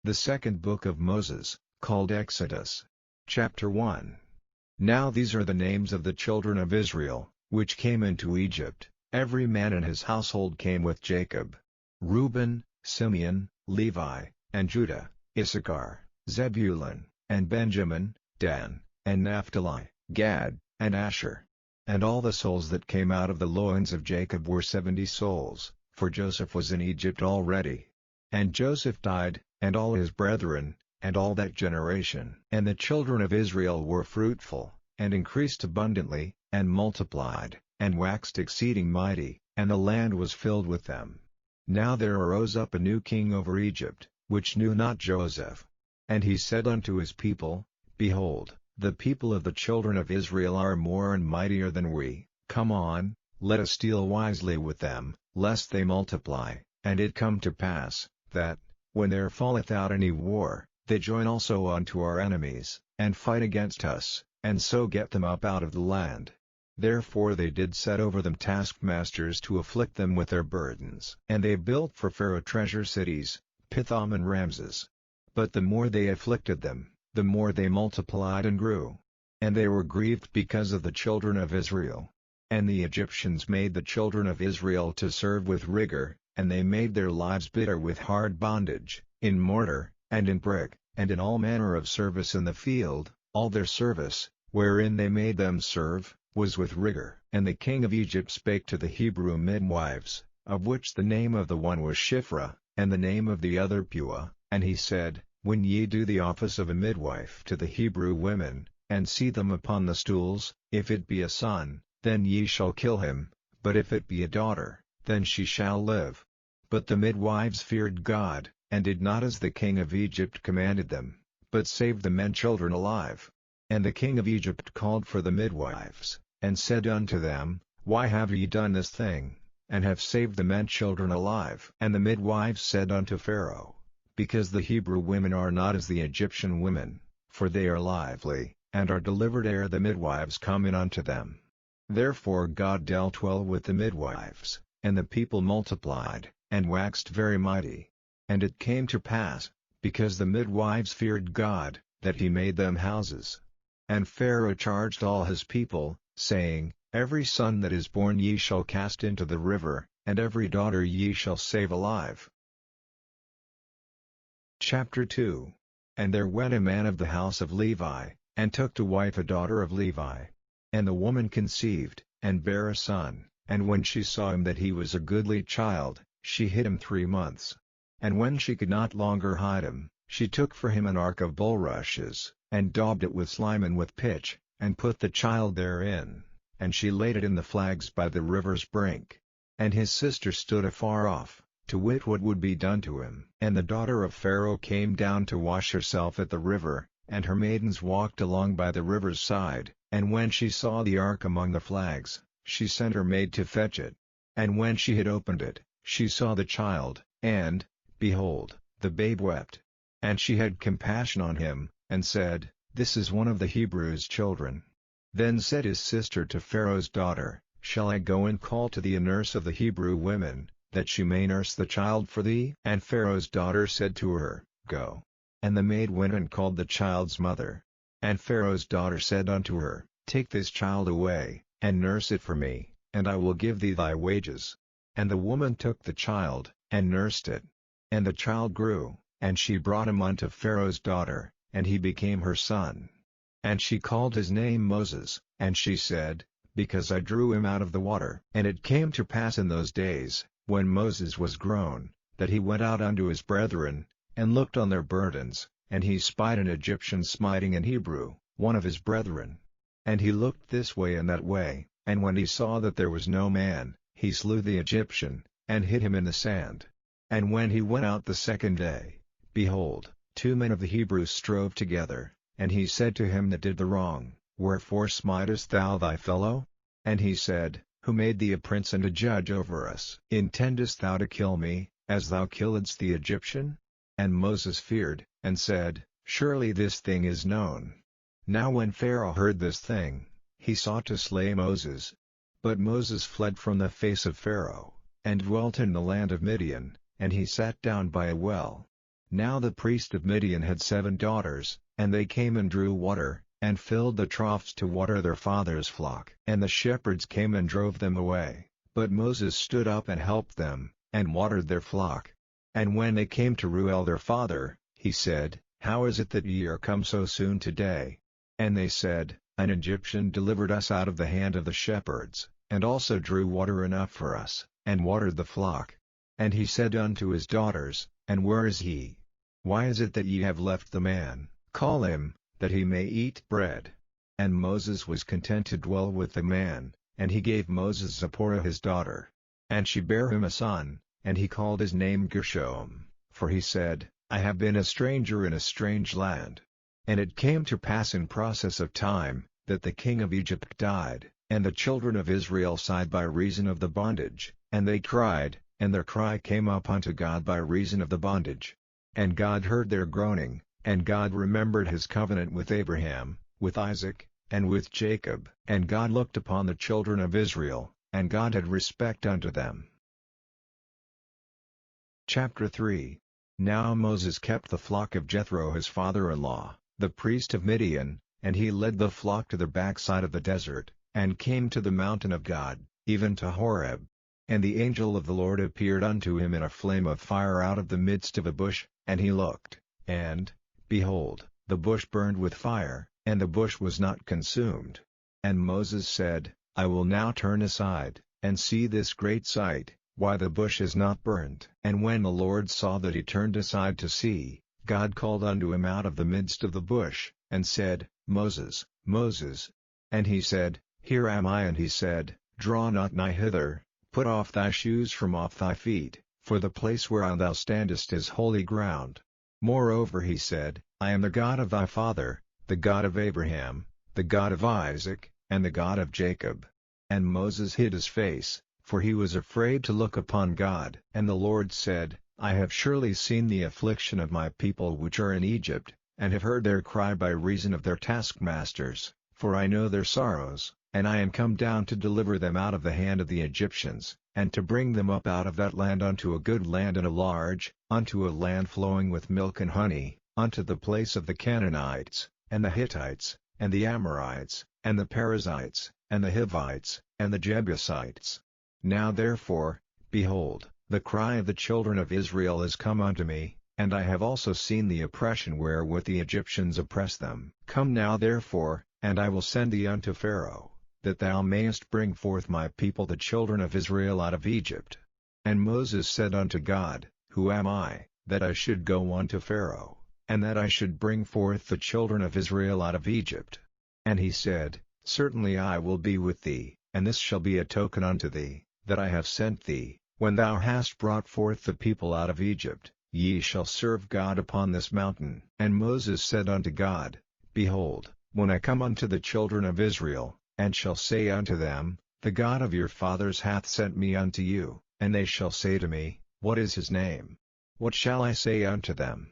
The second book of Moses, called Exodus. Chapter 1. Now these are the names of the children of Israel, which came into Egypt. Every man in his household came with Jacob: Reuben, Simeon, Levi, and Judah, Issachar, Zebulun, and Benjamin, Dan, and Naphtali, Gad, and Asher. And all the souls that came out of the loins of Jacob were 70 souls, for Joseph was in Egypt already. And Joseph died, and all his brethren, and all that generation. And the children of Israel were fruitful, and increased abundantly, and multiplied, and waxed exceeding mighty, and the land was filled with them. Now there arose up a new king over Egypt, which knew not Joseph. And he said unto his people, Behold, the people of the children of Israel are more and mightier than we. Come on, let us deal wisely with them, lest they multiply. And it come to pass, that, when there falleth out any war, they join also unto our enemies, and fight against us, and so get them up out of the land. Therefore they did set over them taskmasters to afflict them with their burdens. And they built for Pharaoh treasure cities, Pithom and Ramses. But the more they afflicted them, the more they multiplied and grew. And they were grieved because of the children of Israel. And the Egyptians made the children of Israel to serve with rigor, and they made their lives bitter with hard bondage, in mortar, and in brick, and in all manner of service in the field. All their service, wherein they made them serve, was with rigor. And the king of Egypt spake to the Hebrew midwives, of which the name of the one was Shiphrah, and the name of the other Puah, and he said, When ye do the office of a midwife to the Hebrew women, and see them upon the stools, if it be a son, then ye shall kill him, but if it be a daughter, then she shall live. But the midwives feared God, and did not as the king of Egypt commanded them, but saved the men children alive. And the king of Egypt called for the midwives, and said unto them, Why have ye done this thing, and have saved the men children alive? And the midwives said unto Pharaoh, Because the Hebrew women are not as the Egyptian women, for they are lively, and are delivered ere the midwives come in unto them. Therefore God dealt well with the midwives, and the people multiplied, and waxed very mighty. And it came to pass, because the midwives feared God, that he made them houses. And Pharaoh charged all his people, saying, Every son that is born ye shall cast into the river, and every daughter ye shall save alive. Chapter 2. And there went a man of the house of Levi, and took to wife a daughter of Levi. And the woman conceived, and bare a son, and when she saw him that he was a goodly child, she hid him 3 months. And when she could not longer hide him, she took for him an ark of bulrushes, and daubed it with slime and with pitch, and put the child therein, and she laid it in the flags by the river's brink. And his sister stood afar off, to wit what would be done to him. And the daughter of Pharaoh came down to wash herself at the river, and her maidens walked along by the river's side, and when she saw the ark among the flags, she sent her maid to fetch it. And when she had opened it, she saw the child, and, behold, the babe wept. And she had compassion on him, and said, This is one of the Hebrews' children. Then said his sister to Pharaoh's daughter, Shall I go and call to thee a nurse of the Hebrew women, that she may nurse the child for thee? And Pharaoh's daughter said to her, Go. And the maid went and called the child's mother. And Pharaoh's daughter said unto her, Take this child away, and nurse it for me, and I will give thee thy wages. And the woman took the child, and nursed it. And the child grew, and she brought him unto Pharaoh's daughter, and he became her son. And she called his name Moses, and she said, Because I drew him out of the water. And it came to pass in those days, when Moses was grown, that he went out unto his brethren, and looked on their burdens, and he spied an Egyptian smiting an Hebrew, one of his brethren. And he looked this way and that way, and when he saw that there was no man, he slew the Egyptian, and hid him in the sand. And when he went out the second day, behold, 2 men of the Hebrews strove together, and he said to him that did the wrong, Wherefore smitest thou thy fellow? And he said, Who made thee a prince and a judge over us? Intendest thou to kill me, as thou killedst the Egyptian? And Moses feared, and said, Surely this thing is known. Now when Pharaoh heard this thing, he sought to slay Moses. But Moses fled from the face of Pharaoh, and dwelt in the land of Midian, and he sat down by a well. Now the priest of Midian had 7 daughters, and they came and drew water, and filled the troughs to water their father's flock. And the shepherds came and drove them away, but Moses stood up and helped them, and watered their flock. And when they came to Reuel their father, he said, How is it that ye are come so soon today? And they said, An Egyptian delivered us out of the hand of the shepherds, and also drew water enough for us, and watered the flock. And he said unto his daughters, And where is he? Why is it that ye have left the man? Call him, that he may eat bread. And Moses was content to dwell with the man, and he gave Moses Zipporah his daughter. And she bare him a son, and he called his name Gershom, for he said, I have been a stranger in a strange land. And it came to pass in process of time, that the king of Egypt died, and the children of Israel sighed by reason of the bondage, and they cried, and their cry came up unto God by reason of the bondage. And God heard their groaning, and God remembered his covenant with Abraham, with Isaac, and with Jacob. And God looked upon the children of Israel, and God had respect unto them. Chapter 3. Now Moses kept the flock of Jethro his father-in-law, the priest of Midian, and he led the flock to the backside of the desert, and came to the mountain of God, even to Horeb. And the angel of the Lord appeared unto him in a flame of fire out of the midst of a bush, and he looked, and, behold, the bush burned with fire, and the bush was not consumed. And Moses said, I will now turn aside, and see this great sight, why the bush is not burned. And when the Lord saw that he turned aside to see, God called unto him out of the midst of the bush, and said, Moses, Moses. And he said, Here am I. And he said, Draw not nigh hither, put off thy shoes from off thy feet, for the place whereon thou standest is holy ground. Moreover he said, I am the God of thy father, the God of Abraham, the God of Isaac, and the God of Jacob. And Moses hid his face, for he was afraid to look upon God. And the Lord said, I have surely seen the affliction of my people which are in Egypt, and have heard their cry by reason of their taskmasters, for I know their sorrows, and I am come down to deliver them out of the hand of the Egyptians, and to bring them up out of that land unto a good land and a large, unto a land flowing with milk and honey, unto the place of the Canaanites, and the Hittites, and the Amorites, and the Perizzites, and the Hivites, and the Jebusites. Now therefore, behold, the cry of the children of Israel is come unto me, and I have also seen the oppression wherewith the Egyptians oppress them. Come now therefore, and I will send thee unto Pharaoh, that thou mayest bring forth my people the children of Israel out of Egypt. And Moses said unto God, Who am I, that I should go unto Pharaoh, and that I should bring forth the children of Israel out of Egypt? And he said, Certainly I will be with thee, and this shall be a token unto thee, that I have sent thee. When thou hast brought forth the people out of Egypt, ye shall serve God upon this mountain. And Moses said unto God, Behold, when I come unto the children of Israel, and shall say unto them, The God of your fathers hath sent me unto you, and they shall say to me, What is his name? What shall I say unto them?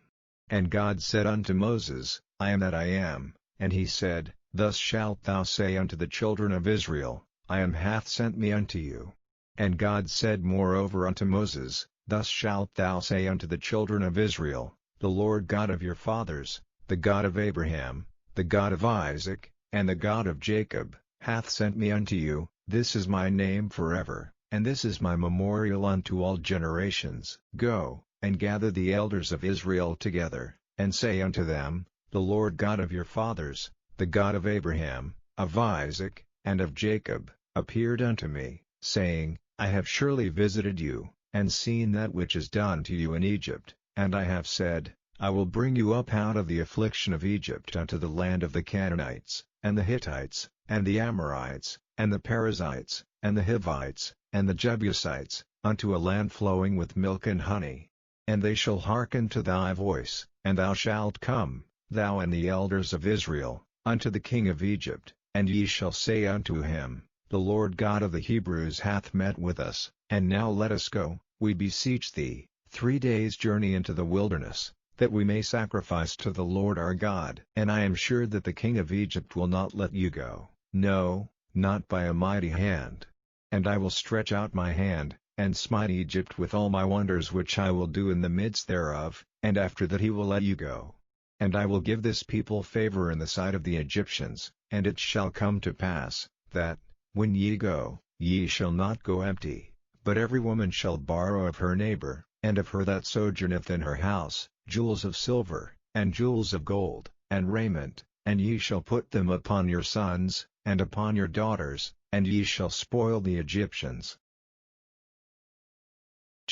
And God said unto Moses, I am that I am. And he said, Thus shalt thou say unto the children of Israel, I am hath sent me unto you. And God said moreover unto Moses, Thus shalt thou say unto the children of Israel, The Lord God of your fathers, the God of Abraham, the God of Isaac, and the God of Jacob, hath sent me unto you. This is my name forever, and this is my memorial unto all generations. Go, and gather the elders of Israel together, and say unto them, The Lord God of your fathers, the God of Abraham, of Isaac, and of Jacob, appeared unto me, saying, I have surely visited you, and seen that which is done to you in Egypt, and I have said, I will bring you up out of the affliction of Egypt unto the land of the Canaanites, and the Hittites, and the Amorites, and the Perizzites, and the Hivites, and the Jebusites, unto a land flowing with milk and honey. And they shall hearken to thy voice, and thou shalt come, thou and the elders of Israel, unto the king of Egypt, and ye shall say unto him, The Lord God of the Hebrews hath met with us, and now let us go, we beseech thee, 3 days' journey into the wilderness, that we may sacrifice to the Lord our God. And I am sure that the king of Egypt will not let you go, no, not by a mighty hand. And I will stretch out my hand, and smite Egypt with all my wonders which I will do in the midst thereof, and after that he will let you go. And I will give this people favor in the sight of the Egyptians, and it shall come to pass, that, when ye go, ye shall not go empty, but every woman shall borrow of her neighbor, and of her that sojourneth in her house, jewels of silver, and jewels of gold, and raiment, and ye shall put them upon your sons, and upon your daughters, and ye shall spoil the Egyptians.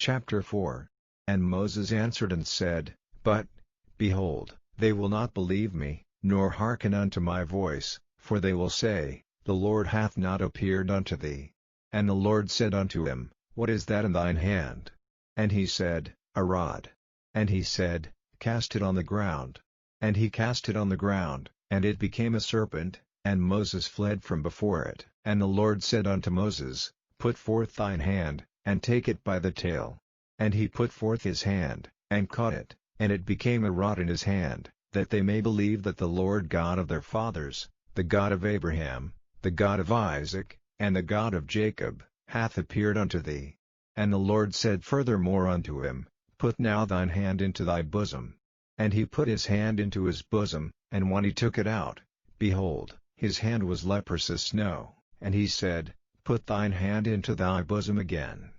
Chapter 4. And Moses answered and said, But, behold, they will not believe me, nor hearken unto my voice, for they will say, The Lord hath not appeared unto thee. And the Lord said unto him, What is that in thine hand? And he said, A rod. And he said, Cast it on the ground. And he cast it on the ground, and it became a serpent, and Moses fled from before it. And the Lord said unto Moses, Put forth thine hand, and take it by the tail. And he put forth his hand, and caught it, and it became a rod in his hand, that they may believe that the Lord God of their fathers, the God of Abraham, the God of Isaac, and the God of Jacob, hath appeared unto thee. And the Lord said furthermore unto him, Put now thine hand into thy bosom. And he put his hand into his bosom, and when he took it out, behold, his hand was leprous as snow. And he said, Put thine hand into thy bosom again.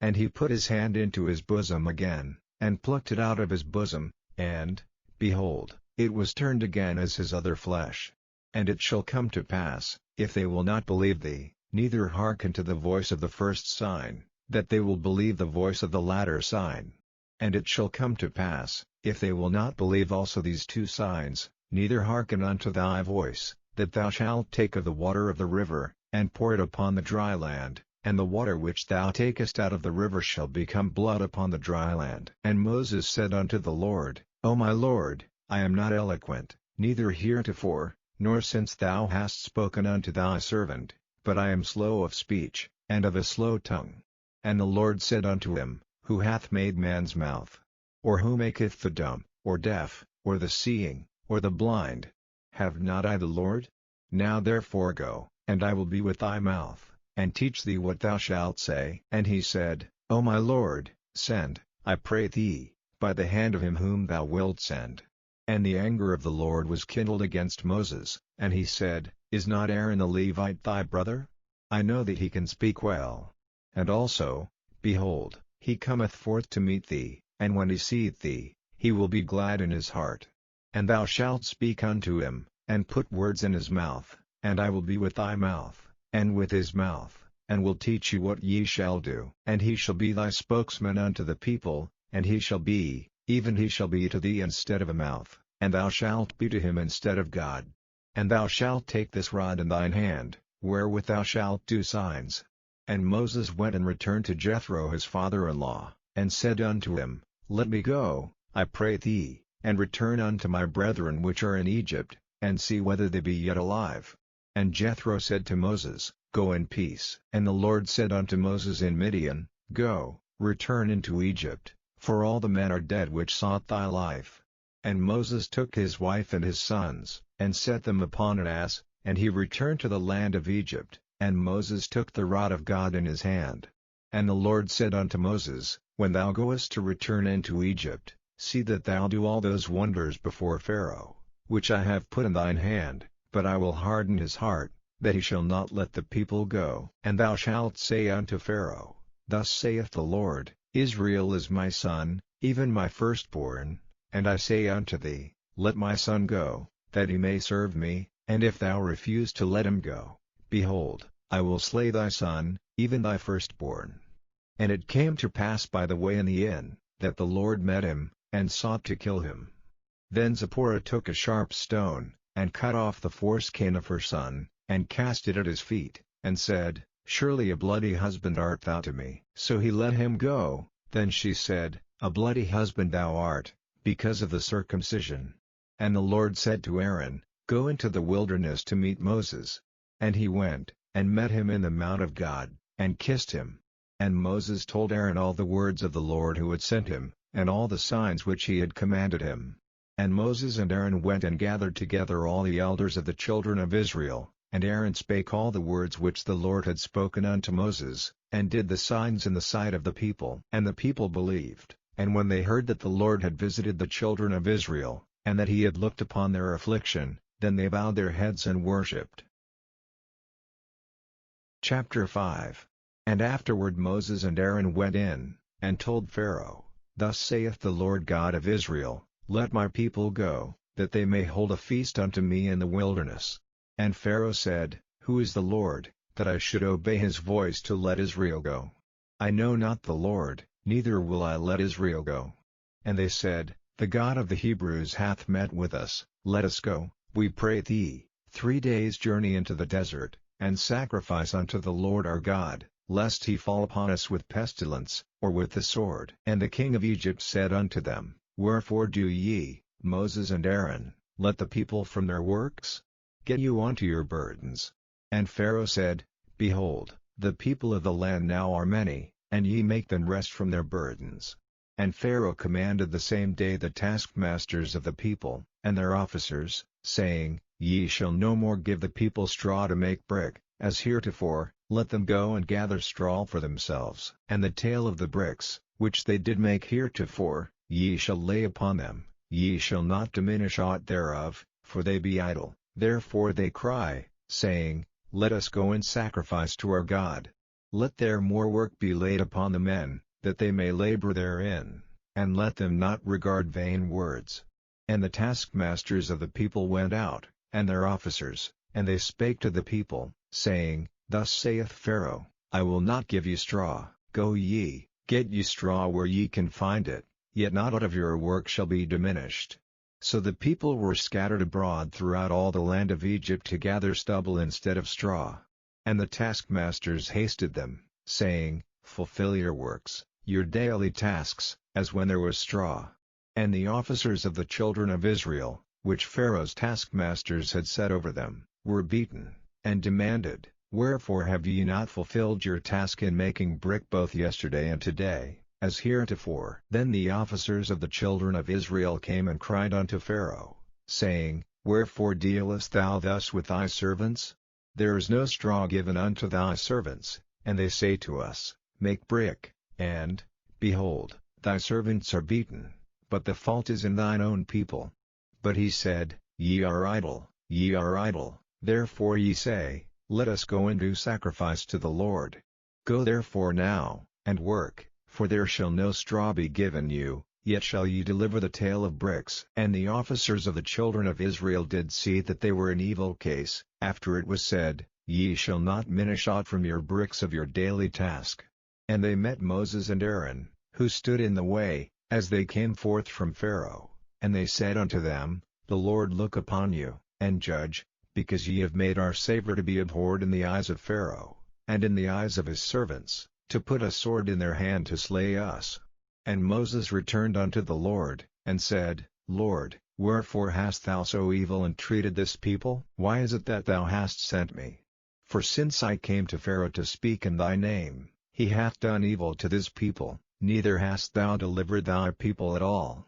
And he put his hand into his bosom again, and plucked it out of his bosom, and, behold, it was turned again as his other flesh. And it shall come to pass, if they will not believe thee, neither hearken to the voice of the first sign, that they will believe the voice of the latter sign. And it shall come to pass, if they will not believe also these two signs, neither hearken unto thy voice, that thou shalt take of the water of the river, and pour it upon the dry land, and the water which thou takest out of the river shall become blood upon the dry land. And Moses said unto the Lord, O my Lord, I am not eloquent, neither heretofore, nor since thou hast spoken unto thy servant, but I am slow of speech, and of a slow tongue. And the Lord said unto him, Who hath made man's mouth? Or who maketh the dumb, or deaf, or the seeing, or the blind? Have not I the Lord? Now therefore go, and I will be with thy mouth, and teach thee what thou shalt say. And he said, O my Lord, send, I pray thee, by the hand of him whom thou wilt send. And the anger of the Lord was kindled against Moses, and he said, Is not Aaron the Levite thy brother? I know that he can speak well. And also, behold, he cometh forth to meet thee, and when he seeth thee, he will be glad in his heart. And thou shalt speak unto him, and put words in his mouth, and I will be with thy mouth, and with his mouth, and will teach you what ye shall do. And he shall be thy spokesman unto the people, and he shall be, even he shall be to thee instead of a mouth, and thou shalt be to him instead of God. And thou shalt take this rod in thine hand, wherewith thou shalt do signs. And Moses went and returned to Jethro his father-in-law, and said unto him, Let me go, I pray thee, and return unto my brethren which are in Egypt, and see whether they be yet alive. And Jethro said to Moses, Go in peace. And the Lord said unto Moses in Midian, Go, return into Egypt, for all the men are dead which sought thy life. And Moses took his wife and his sons, and set them upon an ass, and he returned to the land of Egypt. And Moses took the rod of God in his hand. And the Lord said unto Moses, When thou goest to return into Egypt, see that thou do all those wonders before Pharaoh, which I have put in thine hand, but I will harden his heart, that he shall not let the people go. And thou shalt say unto Pharaoh, Thus saith the Lord, Israel is my son, even my firstborn, and I say unto thee, Let my son go, that he may serve me, and if thou refuse to let him go, behold, I will slay thy son, even thy firstborn. And it came to pass by the way in the inn, that the Lord met him, and sought to kill him. Then Zipporah took a sharp stone, and cut off the foreskin of her son, and cast it at his feet, and said, Surely a bloody husband art thou to me. So he let him go. Then she said, A bloody husband thou art, because of the circumcision. And the Lord said to Aaron, Go into the wilderness to meet Moses. And he went, and met him in the mount of God, and kissed him. And Moses told Aaron all the words of the Lord who had sent him, and all the signs which he had commanded him. And Moses and Aaron went and gathered together all the elders of the children of Israel, And Aaron spake all the words which the Lord had spoken unto Moses, and did the signs in the sight of the people. And the people believed, and when they heard that the Lord had visited the children of Israel, and that he had looked upon their affliction, then they bowed their heads and worshipped. Chapter 5. And afterward Moses and Aaron went in, and told Pharaoh, Thus saith the Lord God of Israel, Let my people go, that they may hold a feast unto me in the wilderness. And Pharaoh said, Who is the Lord, that I should obey his voice to let Israel go? I know not the Lord, neither will I let Israel go. And they said, The God of the Hebrews hath met with us, let us go, we pray thee, 3 days' journey into the desert, and sacrifice unto the Lord our God, lest he fall upon us with pestilence, or with the sword. And the king of Egypt said unto them, Wherefore do ye, Moses and Aaron, let the people from their works? Get you unto your burdens. And Pharaoh said, Behold, the people of the land now are many, and ye make them rest from their burdens. And Pharaoh commanded the same day the taskmasters of the people, and their officers, saying, Ye shall no more give the people straw to make brick, as heretofore, let them go and gather straw for themselves. And the tale of the bricks, which they did make heretofore, ye shall lay upon them, ye shall not diminish aught thereof, for they be idle. Therefore they cry, saying, Let us go and sacrifice to our God. Let there more work be laid upon the men, that they may labor therein, and let them not regard vain words. And the taskmasters of the people went out, and their officers, and they spake to the people, saying, Thus saith Pharaoh, I will not give you straw, go ye, get ye straw where ye can find it, yet not out of your work shall be diminished. So the people were scattered abroad throughout all the land of Egypt to gather stubble instead of straw. And the taskmasters hasted them, saying, Fulfill your works, your daily tasks, as when there was straw. And the officers of the children of Israel, which Pharaoh's taskmasters had set over them, were beaten, and demanded, Wherefore have ye not fulfilled your task in making brick both yesterday and today, as heretofore? Then the officers of the children of Israel came and cried unto Pharaoh, saying, Wherefore dealest thou thus with thy servants? There is no straw given unto thy servants, and they say to us, Make brick, and, behold, thy servants are beaten, but the fault is in thine own people. But he said, Ye are idle, therefore ye say, Let us go and do sacrifice to the Lord. Go therefore now, and work, for there shall no straw be given you, yet shall ye deliver the tale of bricks. And the officers of the children of Israel did see that they were in evil case, after it was said, Ye shall not minish aught from your bricks of your daily task. And they met Moses and Aaron, who stood in the way, as they came forth from Pharaoh, and they said unto them, The Lord look upon you, and judge, because ye have made our Saviour to be abhorred in the eyes of Pharaoh, and in the eyes of his servants, to put a sword in their hand to slay us. And Moses returned unto the Lord, and said, Lord, wherefore hast thou so evil entreated this people? Why is it that thou hast sent me? For since I came to Pharaoh to speak in thy name, he hath done evil to this people, neither hast thou delivered thy people at all.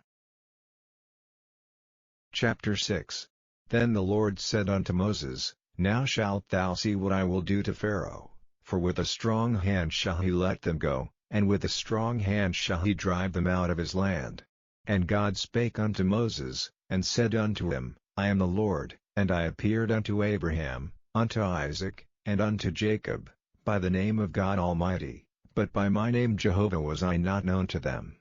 Chapter 6. Then the Lord said unto Moses, Now shalt thou see what I will do to Pharaoh, for with a strong hand shall he let them go, and with a strong hand shall he drive them out of his land. And God spake unto Moses, and said unto him, I am the Lord, and I appeared unto Abraham, unto Isaac, and unto Jacob, by the name of God Almighty, but by my name Jehovah was I not known to them.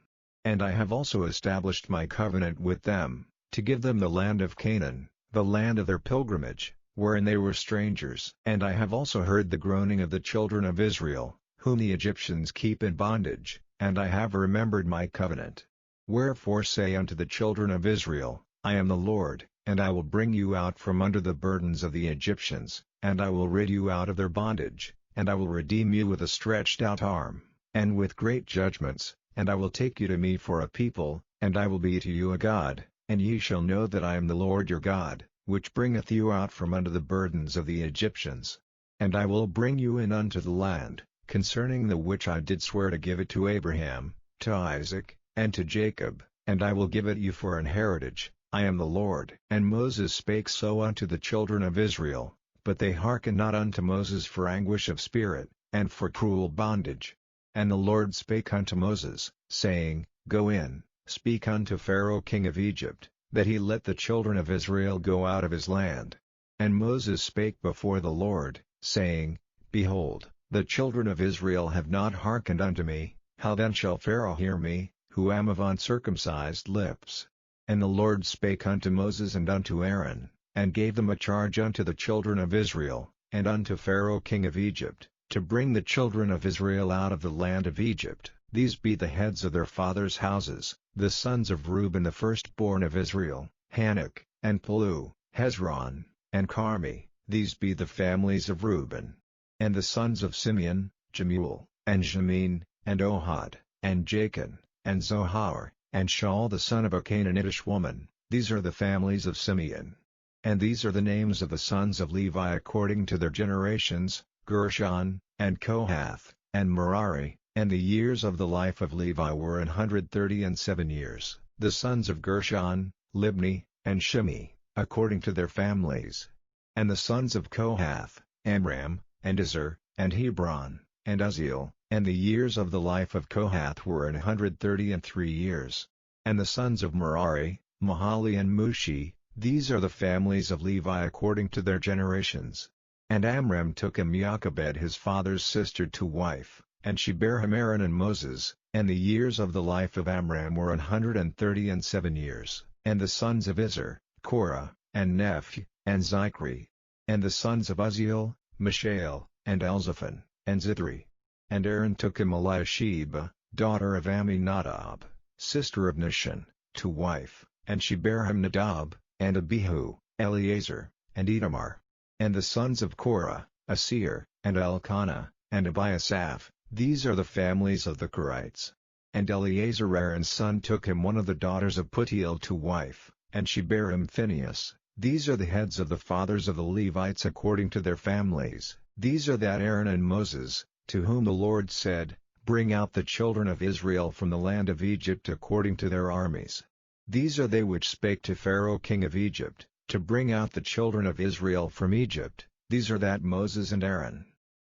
And I have also established my covenant with them, to give them the land of Canaan, the land of their pilgrimage, wherein they were strangers. And I have also heard the groaning of the children of Israel, whom the Egyptians keep in bondage, and I have remembered my covenant. Wherefore say unto the children of Israel, I am the Lord, and I will bring you out from under the burdens of the Egyptians, and I will rid you out of their bondage, and I will redeem you with a stretched out arm, and with great judgments, and I will take you to me for a people, and I will be to you a God, and ye shall know that I am the Lord your God, which bringeth you out from under the burdens of the Egyptians. And I will bring you in unto the land, concerning the which I did swear to give it to Abraham, to Isaac, and to Jacob, and I will give it you for an heritage. I am the Lord. And Moses spake so unto the children of Israel, but they hearkened not unto Moses for anguish of spirit, and for cruel bondage. And the Lord spake unto Moses, saying, Go in, speak unto Pharaoh king of Egypt, that he let the children of Israel go out of his land. And Moses spake before the Lord, saying, Behold, the children of Israel have not hearkened unto me, how then shall Pharaoh hear me, who am of uncircumcised lips? And the Lord spake unto Moses and unto Aaron, and gave them a charge unto the children of Israel, and unto Pharaoh king of Egypt, to bring the children of Israel out of the land of Egypt. These be the heads of their fathers' houses, the sons of Reuben the firstborn of Israel, Hanok, and Palu, Hezron, and Carmi. These be the families of Reuben. And the sons of Simeon, Jemuel, and Jamin, and Ohad, and Jachin, and Zohar, and Shaul the son of a Canaanitish woman. These are the families of Simeon. And these are the names of the sons of Levi according to their generations, Gershon, and Kohath, and Merari. And the years of the life of Levi were 137 years. The sons of Gershon, Libni, and Shimei, according to their families. And the sons of Kohath, Amram, and Izhar, and Hebron, and Uzziel. And the years of the life of Kohath were 133 years. And the sons of Merari, Mahali and Mushi. These are the families of Levi according to their generations. And Amram took him Jochebed his father's sister to wife, and she bare him Aaron and Moses. And the years of the life of Amram were 137 years. And the sons of Izhar, Korah, and Nephi, and Zichri. And the sons of Uzziel, Mishael, and Elzaphan, and Zithri. And Aaron took him Eliashib, daughter of Amminadab, sister of Nahshon, to wife, and she bare him Nadab, and Abihu, Eleazar, and Itamar. And the sons of Korah, Asir, and Elkanah, and Abiasaph. These are the families of the Korites. And Eleazar Aaron's son took him one of the daughters of Putiel to wife, and she bare him Phinehas. These are the heads of the fathers of the Levites according to their families. These are that Aaron and Moses, to whom the Lord said, Bring out the children of Israel from the land of Egypt according to their armies. These are they which spake to Pharaoh king of Egypt, to bring out the children of Israel from Egypt. These are that Moses and Aaron.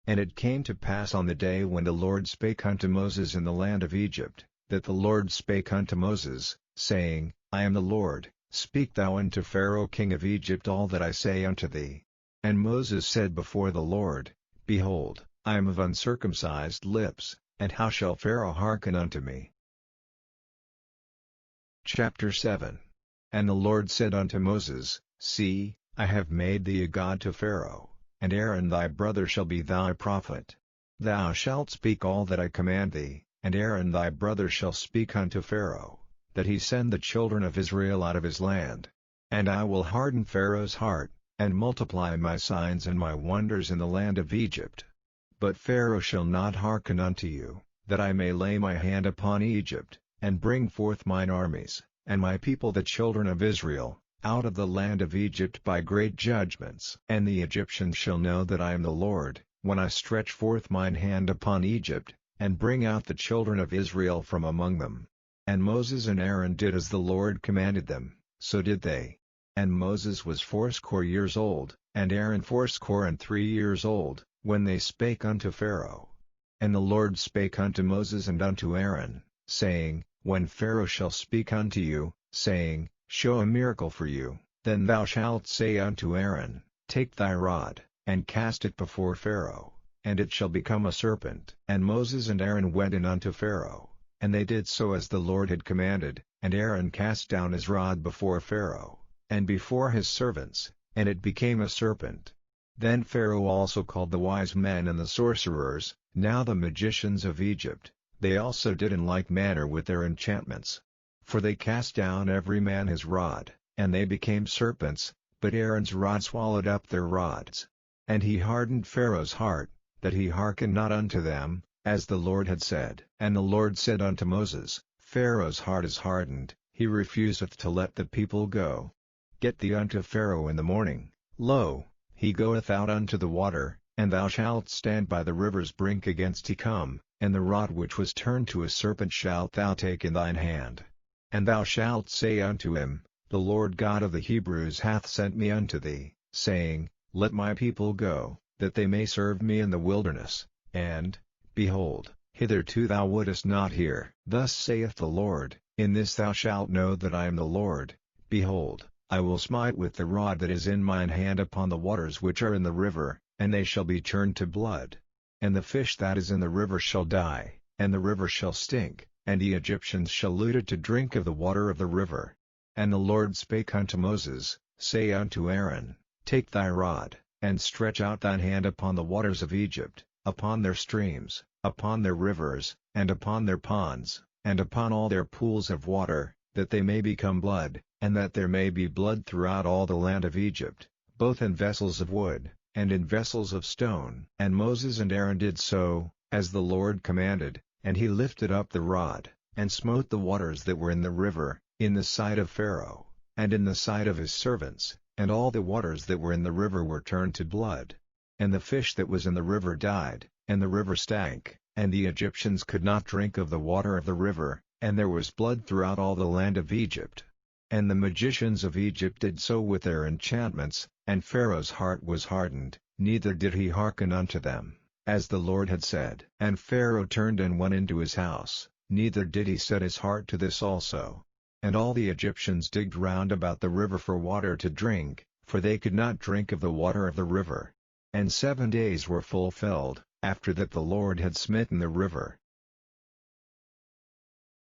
And it came to pass on the day when the Lord spake unto Moses in the land of Egypt, that the Lord spake unto Moses, saying, I am the Lord, speak thou unto Pharaoh king of Egypt all that I say unto thee. And Moses said before the Lord, Behold, I am of uncircumcised lips, and how shall Pharaoh hearken unto me? Chapter 7. And the Lord said unto Moses, See, I have made thee a god to Pharaoh, and Aaron thy brother shall be thy prophet. Thou shalt speak all that I command thee, and Aaron thy brother shall speak unto Pharaoh, that he send the children of Israel out of his land. And I will harden Pharaoh's heart, and multiply my signs and my wonders in the land of Egypt. But Pharaoh shall not hearken unto you, that I may lay my hand upon Egypt, and bring forth mine armies, and my people the children of Israel, out of the land of Egypt by great judgments. And the Egyptians shall know that I am the Lord, when I stretch forth mine hand upon Egypt, and bring out the children of Israel from among them. And Moses and Aaron did as the Lord commanded them, so did they. And Moses was 80 years old, and Aaron 83 years old, when they spake unto Pharaoh. And the Lord spake unto Moses and unto Aaron, saying, When Pharaoh shall speak unto you, saying, Show a miracle for you, then thou shalt say unto Aaron, Take thy rod, and cast it before Pharaoh, and it shall become a serpent. And Moses and Aaron went in unto Pharaoh, and they did so as the Lord had commanded, and Aaron cast down his rod before Pharaoh, and before his servants, and it became a serpent. Then Pharaoh also called the wise men and the sorcerers, now the magicians of Egypt. They also did in like manner with their enchantments. For they cast down every man his rod, and they became serpents, but Aaron's rod swallowed up their rods. And he hardened Pharaoh's heart, that he hearkened not unto them, as the Lord had said. And the Lord said unto Moses, Pharaoh's heart is hardened, he refuseth to let the people go. Get thee unto Pharaoh in the morning, lo, he goeth out unto the water, and thou shalt stand by the river's brink against he come, and the rod which was turned to a serpent shalt thou take in thine hand. And thou shalt say unto him, The Lord God of the Hebrews hath sent me unto thee, saying, let my people go, that they may serve me in the wilderness, and, behold, hitherto thou wouldest not hear. Thus saith the Lord, in this thou shalt know that I am the Lord. Behold, I will smite with the rod that is in mine hand upon the waters which are in the river, and they shall be turned to blood. And the fish that is in the river shall die, and the river shall stink, and the Egyptians shall loot it to drink of the water of the river. And the Lord spake unto Moses, say unto Aaron, take thy rod, and stretch out thine hand upon the waters of Egypt, upon their streams, upon their rivers, and upon their ponds, and upon all their pools of water, that they may become blood, and that there may be blood throughout all the land of Egypt, both in vessels of wood, and in vessels of stone. And Moses and Aaron did so, as the Lord commanded, and he lifted up the rod, and smote the waters that were in the river, in the sight of Pharaoh, and in the sight of his servants, and all the waters that were in the river were turned to blood. And the fish that was in the river died, and the river stank, and the Egyptians could not drink of the water of the river, and there was blood throughout all the land of Egypt. And the magicians of Egypt did so with their enchantments, and Pharaoh's heart was hardened, neither did he hearken unto them, as the Lord had said. And Pharaoh turned and went into his house, neither did he set his heart to this also. And all the Egyptians digged round about the river for water to drink, for they could not drink of the water of the river. And 7 days were fulfilled, after that the Lord had smitten the river.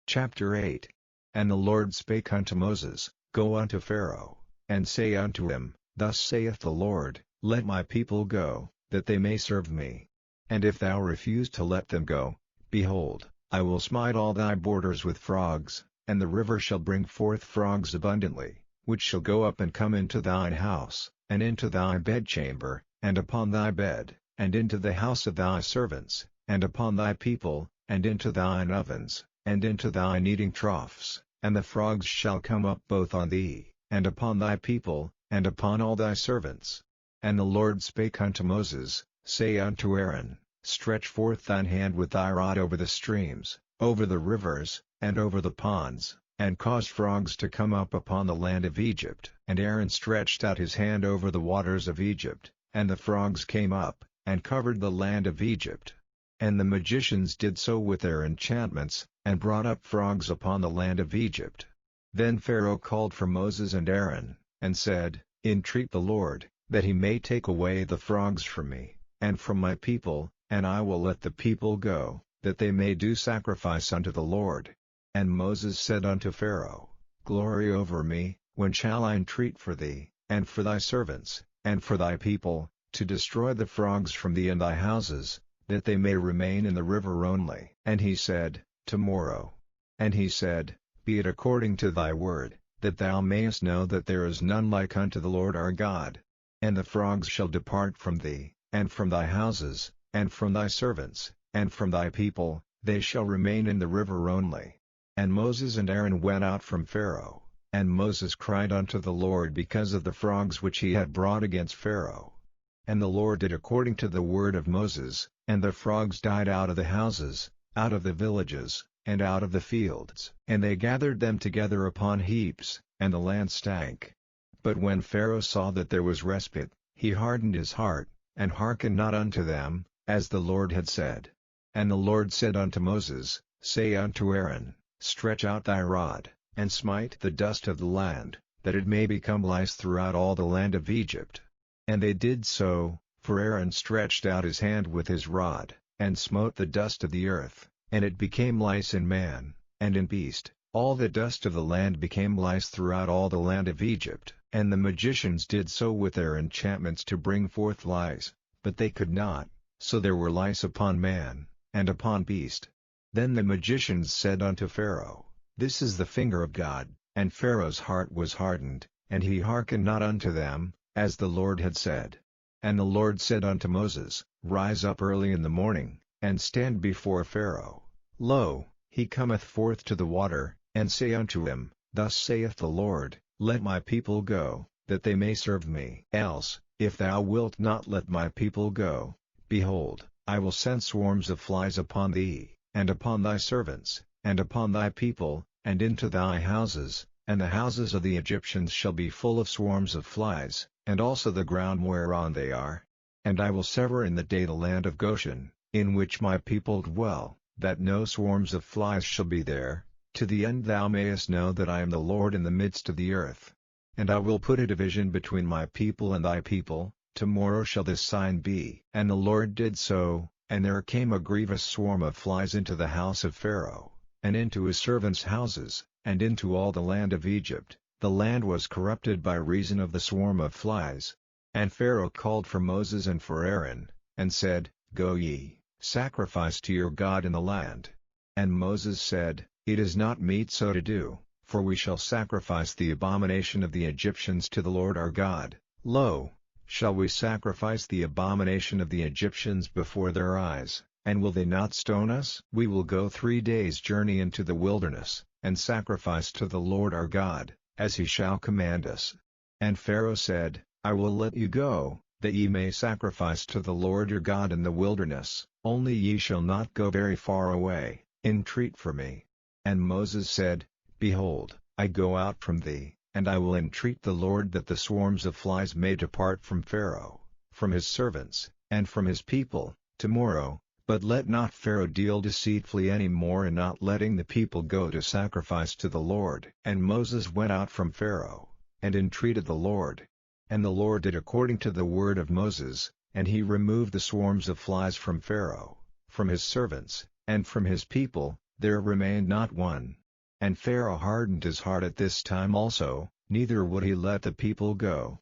Chapter 8. And the Lord spake unto Moses, go unto Pharaoh, and say unto him, thus saith the Lord, let my people go, that they may serve me. And if thou refuse to let them go, behold, I will smite all thy borders with frogs, and the river shall bring forth frogs abundantly, which shall go up and come into thine house, and into thy bedchamber, and upon thy bed, and into the house of thy servants, and upon thy people, and into thine ovens, and into thine eating troughs, and the frogs shall come up both on thee, and upon thy people, and upon all thy servants. And the Lord spake unto Moses, say unto Aaron, stretch forth thine hand with thy rod over the streams, over the rivers, and over the ponds, and cause frogs to come up upon the land of Egypt. And Aaron stretched out his hand over the waters of Egypt, and the frogs came up, and covered the land of Egypt. And the magicians did so with their enchantments, and brought up frogs upon the land of Egypt. Then Pharaoh called for Moses and Aaron, and said, entreat the Lord, that he may take away the frogs from me, and from my people, and I will let the people go, that they may do sacrifice unto the Lord. And Moses said unto Pharaoh, glory over me, when shall I entreat for thee, and for thy servants, and for thy people, to destroy the frogs from thee and thy houses, that they may remain in the river only? And he said, tomorrow. And he said, be it according to thy word, that thou mayest know that there is none like unto the Lord our God. And the frogs shall depart from thee, and from thy houses, and from thy servants, and from thy people, they shall remain in the river only. And Moses and Aaron went out from Pharaoh, and Moses cried unto the Lord because of the frogs which he had brought against Pharaoh. And the Lord did according to the word of Moses, and the frogs died out of the houses, out of the villages, and out of the fields. And they gathered them together upon heaps, and the land stank. But when Pharaoh saw that there was respite, he hardened his heart, and hearkened not unto them, as the Lord had said. And the Lord said unto Moses, say unto Aaron, stretch out thy rod, and smite the dust of the land, that it may become lice throughout all the land of Egypt. And they did so, for Aaron stretched out his hand with his rod, and smote the dust of the earth, and it became lice in man, and in beast. All the dust of the land became lice throughout all the land of Egypt. And the magicians did so with their enchantments to bring forth lice, but they could not, so there were lice upon man, and upon beast. Then the magicians said unto Pharaoh, this is the finger of God. And Pharaoh's heart was hardened, and he hearkened not unto them, as the Lord had said. And the Lord said unto Moses, rise up early in the morning, and stand before Pharaoh. Lo, he cometh forth to the water, and say unto him, thus saith the Lord, let my people go, that they may serve me. Else, if thou wilt not let my people go, behold, I will send swarms of flies upon thee, and upon thy servants, and upon thy people, and into thy houses, and the houses of the Egyptians shall be full of swarms of flies, and also the ground whereon they are. And I will sever in the day the land of Goshen, in which my people dwell, that no swarms of flies shall be there, to the end thou mayest know that I am the Lord in the midst of the earth. And I will put a division between my people and thy people, tomorrow shall this sign be. And the Lord did so, and there came a grievous swarm of flies into the house of Pharaoh, and into his servants' houses, and into all the land of Egypt. The land was corrupted by reason of the swarm of flies. And Pharaoh called for Moses and for Aaron, and said, Go ye, sacrifice to your God in the land. And Moses said, It is not meet so to do, for we shall sacrifice the abomination of the Egyptians to the Lord our God. Lo, shall we sacrifice the abomination of the Egyptians before their eyes, and will they not stone us? We will go 3 days' journey into the wilderness, and sacrifice to the Lord our God, as he shall command us. And Pharaoh said, I will let you go, that ye may sacrifice to the Lord your God in the wilderness, only ye shall not go very far away. Entreat for me. And Moses said, Behold, I go out from thee, and I will entreat the Lord that the swarms of flies may depart from Pharaoh, from his servants, and from his people, tomorrow, but let not Pharaoh deal deceitfully any more in not letting the people go to sacrifice to the Lord. And Moses went out from Pharaoh, and entreated the Lord. And the Lord did according to the word of Moses, and he removed the swarms of flies from Pharaoh, from his servants, and from his people, there remained not one. And Pharaoh hardened his heart at this time also, neither would he let the people go.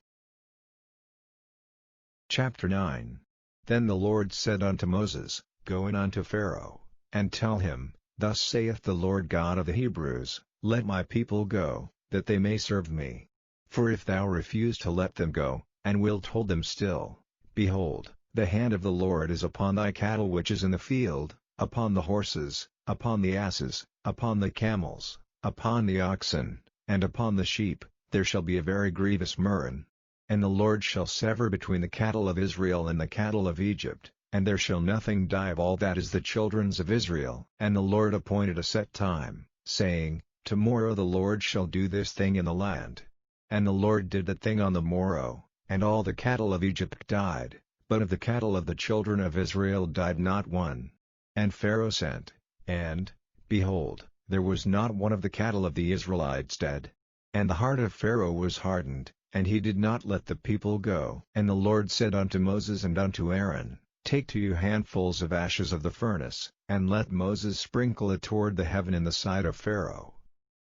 Chapter 9. Then the Lord said unto Moses, Go in unto Pharaoh, and tell him, Thus saith the Lord God of the Hebrews, Let my people go, that they may serve me. For if thou refuse to let them go, and wilt hold them still, behold, the hand of the Lord is upon thy cattle which is in the field, upon the horses, upon the asses, upon the camels, upon the oxen, and upon the sheep, there shall be a very grievous murrain. And the Lord shall sever between the cattle of Israel and the cattle of Egypt, and there shall nothing die of all that is the children's of Israel. And the Lord appointed a set time, saying, Tomorrow the Lord shall do this thing in the land. And the Lord did that thing on the morrow, and all the cattle of Egypt died, but of the cattle of the children of Israel died not one. And Pharaoh sent, and, behold, there was not one of the cattle of the Israelites dead. And the heart of Pharaoh was hardened, and he did not let the people go. And the Lord said unto Moses and unto Aaron, Take 2 handfuls of ashes of the furnace, and let Moses sprinkle it toward the heaven in the sight of Pharaoh.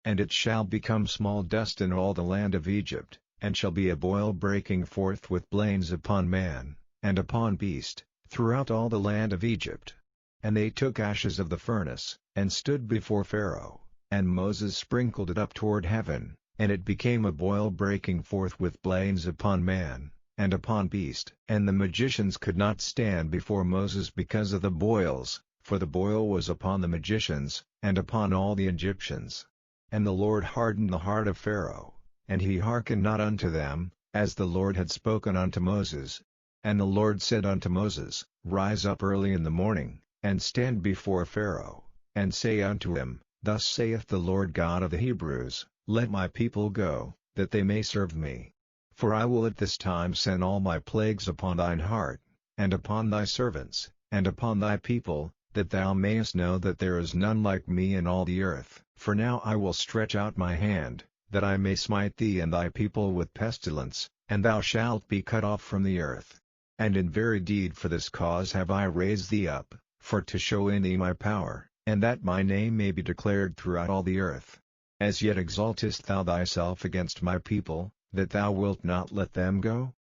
And it shall become small dust in all the land of Egypt, and shall be a boil breaking forth with blains upon man, and upon beast, throughout all the land of Egypt. And they took ashes of the furnace, and stood before Pharaoh, and Moses sprinkled it up toward heaven, and it became a boil breaking forth with blains upon man, and upon beast. And the magicians could not stand before Moses because of the boils, for the boil was upon the magicians, and upon all the Egyptians. And the Lord hardened the heart of Pharaoh, and he hearkened not unto them, as the Lord had spoken unto Moses. And the Lord said unto Moses, Rise up early in the morning, and stand before Pharaoh, and say unto him, Thus saith the Lord God of the Hebrews, Let my people go, that they may serve me. For I will at this time send all my plagues upon thine heart, and upon thy servants, and upon thy people, that thou mayest know that there is none like me in all the earth. For now I will stretch out my hand, that I may smite thee and thy people with pestilence, and thou shalt be cut off from the earth. And in very deed for this cause have I raised thee up, for to show in thee my power, and that my name may be declared throughout all the earth. As yet exaltest thou thyself against my people, that thou wilt not let them go?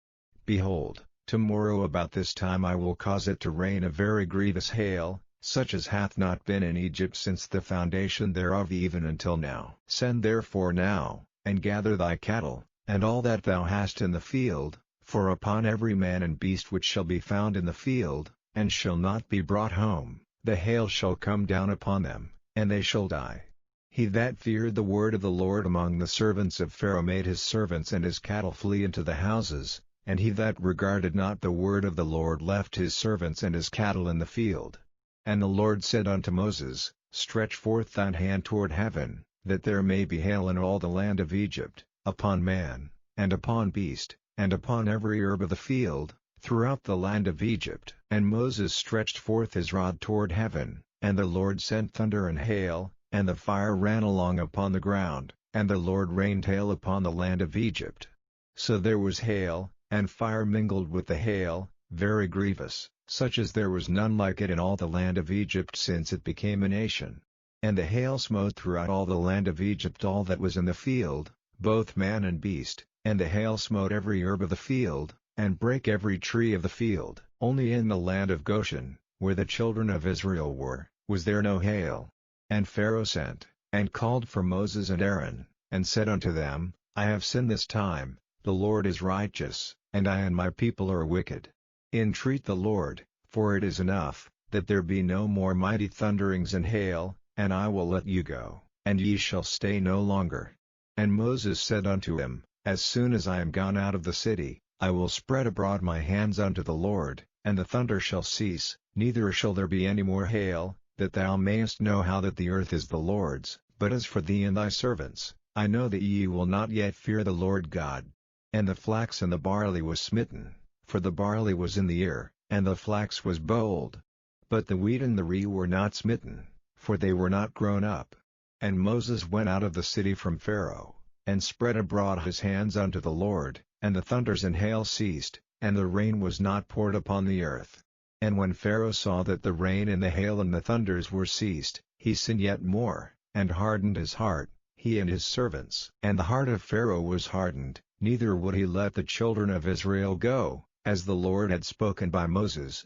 Behold, tomorrow about this time I will cause it to rain a very grievous hail, such as hath not been in Egypt since the foundation thereof even until now. Send therefore now, and gather thy cattle, and all that thou hast in the field, for upon every man and beast which shall be found in the field, and shall not be brought home, the hail shall come down upon them, and they shall die. He that feared the word of the Lord among the servants of Pharaoh made his servants and his cattle flee into the houses, and he that regarded not the word of the Lord left his servants and his cattle in the field. And the Lord said unto Moses, Stretch forth thine hand toward heaven, that there may be hail in all the land of Egypt, upon man, and upon beast, and upon every herb of the field, throughout the land of Egypt. And Moses stretched forth his rod toward heaven, and the Lord sent thunder and hail, and the fire ran along upon the ground, and the Lord rained hail upon the land of Egypt. So there was hail, and fire mingled with the hail, very grievous, such as there was none like it in all the land of Egypt since it became a nation. And the hail smote throughout all the land of Egypt all that was in the field, both man and beast, and the hail smote every herb of the field, and brake every tree of the field. Only in the land of Goshen, where the children of Israel were, was there no hail. And Pharaoh sent, and called for Moses and Aaron, and said unto them, I have sinned this time, the Lord is righteous, and I and my people are wicked. Entreat the Lord, for it is enough, that there be no more mighty thunderings and hail, and I will let you go, and ye shall stay no longer. And Moses said unto him, As soon as I am gone out of the city, I will spread abroad my hands unto the Lord, and the thunder shall cease, neither shall there be any more hail, that thou mayest know how that the earth is the Lord's. But as for thee and thy servants, I know that ye will not yet fear the Lord God. And the flax and the barley was smitten, for the barley was in the ear, and the flax was bold. But the wheat and the rye were not smitten, for they were not grown up. And Moses went out of the city from Pharaoh, and spread abroad his hands unto the Lord, and the thunders and hail ceased, and the rain was not poured upon the earth. And when Pharaoh saw that the rain and the hail and the thunders were ceased, he sinned yet more, and hardened his heart, he and his servants. And the heart of Pharaoh was hardened, neither would he let the children of Israel go, as the Lord had spoken by Moses.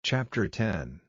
Chapter 10.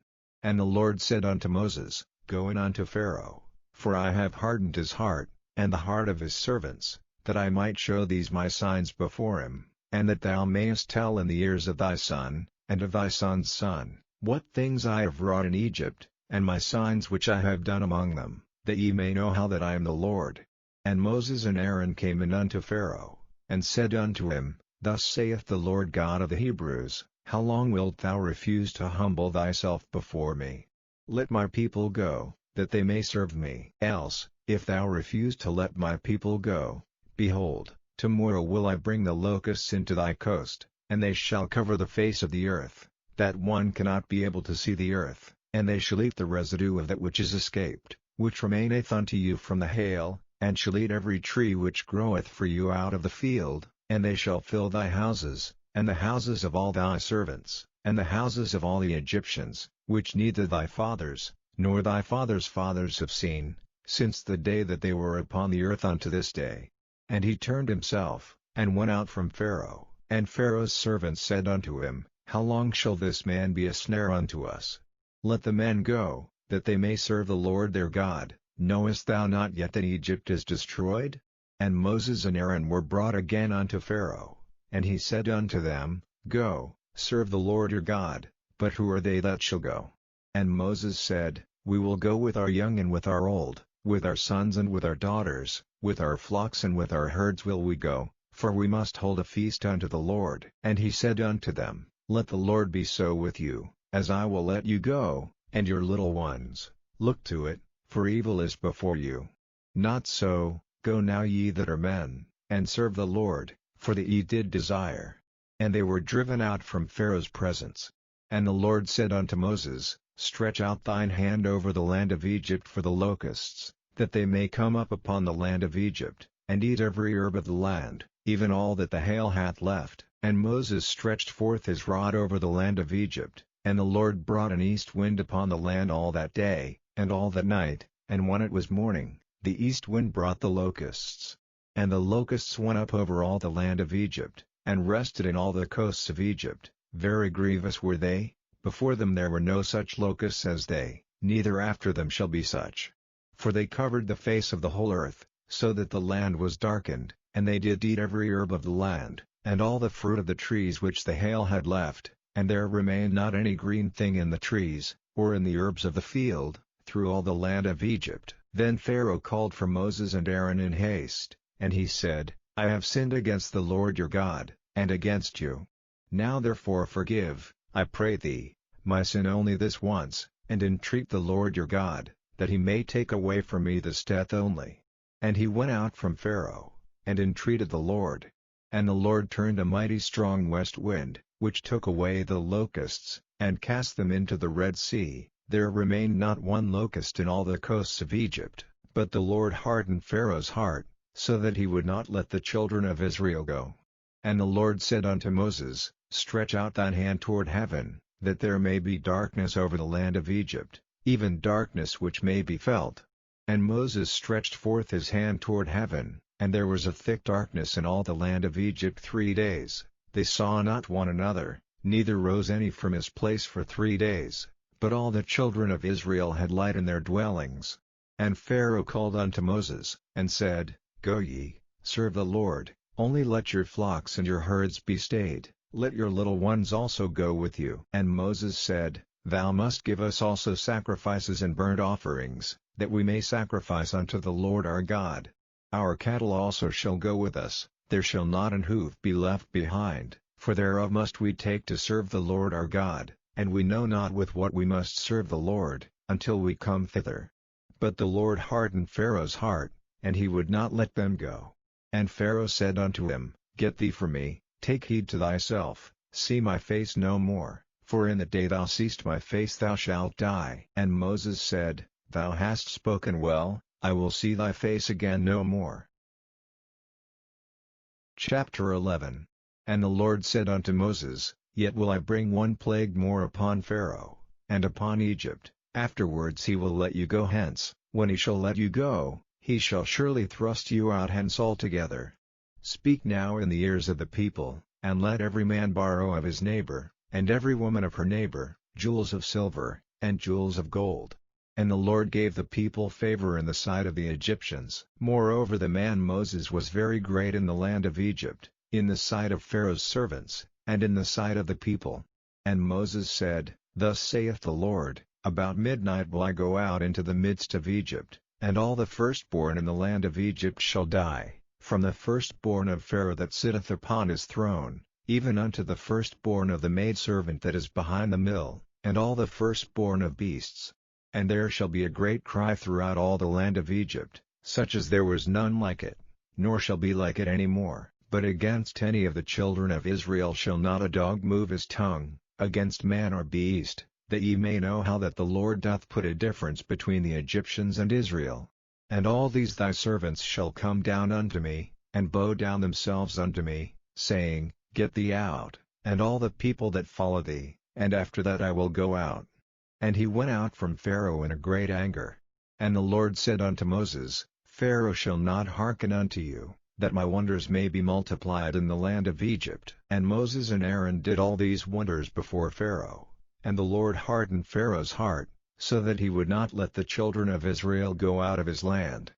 And the Lord said unto Moses, Go in unto Pharaoh, for I have hardened his heart, and the heart of his servants, that I might show these my signs before him, and that thou mayest tell in the ears of thy son, and of thy son's son, what things I have wrought in Egypt, and my signs which I have done among them, that ye may know how that I am the Lord. And Moses and Aaron came in unto Pharaoh, and said unto him, Thus saith the Lord God of the Hebrews, How long wilt thou refuse to humble thyself before me? Let my people go, that they may serve me. Else, if thou refuse to let my people go, behold, tomorrow will I bring the locusts into thy coast, and they shall cover the face of the earth, that one cannot be able to see the earth, and they shall eat the residue of that which is escaped, which remaineth unto you from the hail, and shall eat every tree which groweth for you out of the field, and they shall fill thy houses, and the houses of all thy servants, and the houses of all the Egyptians, which neither thy fathers, nor thy fathers' fathers have seen, since the day that they were upon the earth unto this day. And he turned himself, and went out from Pharaoh. And Pharaoh's servants said unto him, How long shall this man be a snare unto us? Let the men go, that they may serve the Lord their God. Knowest thou not yet that Egypt is destroyed? And Moses and Aaron were brought again unto Pharaoh, and he said unto them, Go, serve the Lord your God, but who are they that shall go? And Moses said, We will go with our young and with our old, with our sons and with our daughters, with our flocks and with our herds will we go, for we must hold a feast unto the Lord. And he said unto them, Let the Lord be so with you, as I will let you go, and your little ones. Look to it, for evil is before you. Not so, go now ye that are men, and serve the Lord, for that ye did desire. And they were driven out from Pharaoh's presence. And the Lord said unto Moses, Stretch out thine hand over the land of Egypt for the locusts, that they may come up upon the land of Egypt, and eat every herb of the land, even all that the hail hath left. And Moses stretched forth his rod over the land of Egypt, and the Lord brought an east wind upon the land all that day, and all that night, and when it was morning, the east wind brought the locusts. And the locusts went up over all the land of Egypt, and rested in all the coasts of Egypt. Very grievous were they, before them there were no such locusts as they, neither after them shall be such. For they covered the face of the whole earth, so that the land was darkened, and they did eat every herb of the land, and all the fruit of the trees which the hail had left, and there remained not any green thing in the trees, or in the herbs of the field, through all the land of Egypt. Then Pharaoh called for Moses and Aaron in haste, and he said, I have sinned against the Lord your God, and against you. Now therefore forgive, I pray thee, my sin only this once, and entreat the Lord your God, that he may take away from me this death only. And he went out from Pharaoh, and entreated the Lord. And the Lord turned a mighty strong west wind, which took away the locusts, and cast them into the Red Sea. There remained not one locust in all the coasts of Egypt, but the Lord hardened Pharaoh's heart, so that he would not let the children of Israel go. And the Lord said unto Moses, Stretch out thine hand toward heaven, that there may be darkness over the land of Egypt, even darkness which may be felt. And Moses stretched forth his hand toward heaven, and there was a thick darkness in all the land of Egypt 3 days. They saw not one another, neither rose any from his place for 3 days, but all the children of Israel had light in their dwellings. And Pharaoh called unto Moses, and said, Go ye, serve the Lord, only let your flocks and your herds be stayed, let your little ones also go with you. And Moses said, Thou must give us also sacrifices and burnt offerings, that we may sacrifice unto the Lord our God. Our cattle also shall go with us, there shall not an hoof be left behind, for thereof must we take to serve the Lord our God, and we know not with what we must serve the Lord, until we come thither. But the Lord hardened Pharaoh's heart, and he would not let them go. And Pharaoh said unto him, Get thee from me, take heed to thyself, see my face no more, for in the day thou seest my face thou shalt die. And Moses said, Thou hast spoken well, I will see thy face again no more. Chapter 11. And the Lord said unto Moses, Yet will I bring one plague more upon Pharaoh, and upon Egypt, afterwards he will let you go hence. When he shall let you go, he shall surely thrust you out hence altogether. Speak now in the ears of the people, and let every man borrow of his neighbor, and every woman of her neighbor, jewels of silver, and jewels of gold. And the Lord gave the people favor in the sight of the Egyptians. Moreover the man Moses was very great in the land of Egypt, in the sight of Pharaoh's servants, and in the sight of the people. And Moses said, Thus saith the Lord, About midnight will I go out into the midst of Egypt, and all the firstborn in the land of Egypt shall die, from the firstborn of Pharaoh that sitteth upon his throne, even unto the firstborn of the maidservant that is behind the mill, and all the firstborn of beasts. And there shall be a great cry throughout all the land of Egypt, such as there was none like it, nor shall be like it any more. But against any of the children of Israel shall not a dog move his tongue, against man or beast, that ye may know how that the Lord doth put a difference between the Egyptians and Israel. And all these thy servants shall come down unto me, and bow down themselves unto me, saying, Get thee out, and all the people that follow thee, and after that I will go out. And he went out from Pharaoh in a great anger. And the Lord said unto Moses, Pharaoh shall not hearken unto you, that my wonders may be multiplied in the land of Egypt. And Moses and Aaron did all these wonders before Pharaoh, and the Lord hardened Pharaoh's heart, so that he would not let the children of Israel go out of his land.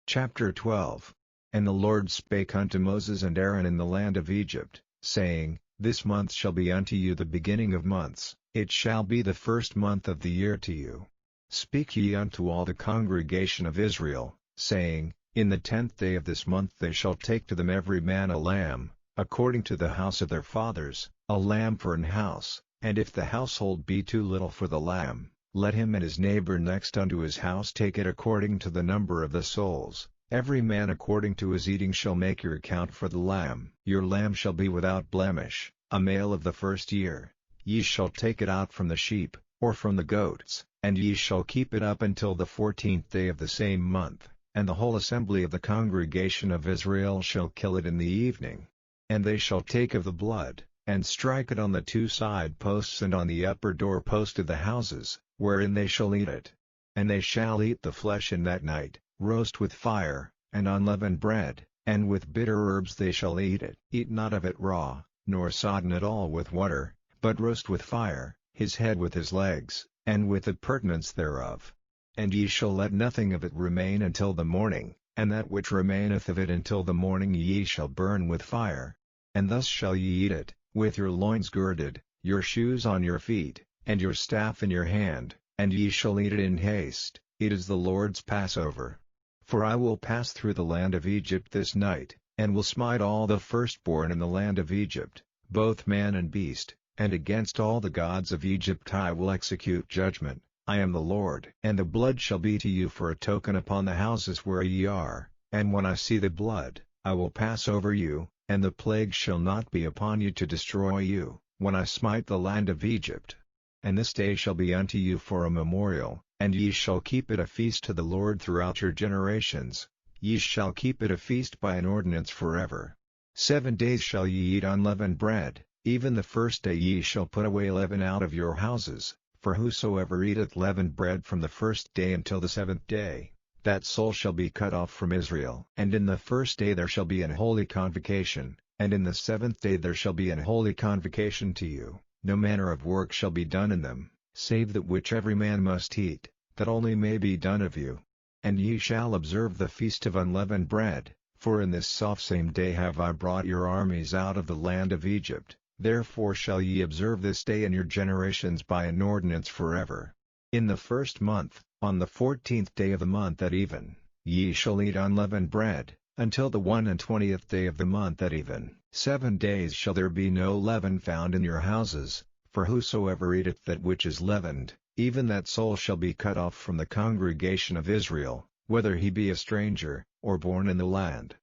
Chapter 12. And the Lord spake unto Moses and Aaron in the land of Egypt, saying, This month shall be unto you the beginning of months, it shall be the first month of the year to you. Speak ye unto all the congregation of Israel, saying, In the 10th day of this month they shall take to them every man a lamb, according to the house of their fathers, a lamb for an house. And if the household be too little for the lamb, let him and his neighbor next unto his house take it according to the number of the souls. Every man according to his eating shall make your account for the lamb. Your lamb shall be without blemish, a male of the first year. Ye shall take it out from the sheep, or from the goats, and ye shall keep it up until the 14th day of the same month, and the whole assembly of the congregation of Israel shall kill it in the evening. And they shall take of the blood, and strike it on the 2 side posts and on the upper door post of the houses, wherein they shall eat it. And they shall eat the flesh in that night, roast with fire, and unleavened bread, and with bitter herbs they shall eat it. Eat not of it raw, nor sodden at all with water, but roast with fire, his head with his legs, and with the purtenance thereof. And ye shall let nothing of it remain until the morning, and that which remaineth of it until the morning ye shall burn with fire. And thus shall ye eat it, with your loins girded, your shoes on your feet, and your staff in your hand, and ye shall eat it in haste. It is the Lord's Passover. For I will pass through the land of Egypt this night, and will smite all the firstborn in the land of Egypt, both man and beast, and against all the gods of Egypt I will execute judgment. I am the Lord. And the blood shall be to you for a token upon the houses where ye are, And when I see the blood, I will pass over you, and the plague shall not be upon you to destroy you, when I smite the land of Egypt. And this day shall be unto you for a memorial, and ye shall keep it a feast to the Lord throughout your generations. Ye shall keep it a feast by an ordinance forever. 7 days shall ye eat unleavened bread, even the first day ye shall put away leaven out of your houses, for whosoever eateth leavened bread from the first day until the 7th day, that soul shall be cut off from Israel. And in the first day there shall be an holy convocation, and in the 7th day there shall be an holy convocation to you. No manner of work shall be done in them, save that which every man must eat, that only may be done of you. And ye shall observe the feast of unleavened bread, for in this selfsame day have I brought your armies out of the land of Egypt, therefore shall ye observe this day in your generations by an ordinance forever. In the first month, on the 14th day of the month at even, ye shall eat unleavened bread, until the 21st day of the month at even. 7 days shall there be no leaven found in your houses, for whosoever eateth that which is leavened, even that soul shall be cut off from the congregation of Israel, whether he be a stranger, or born in the land.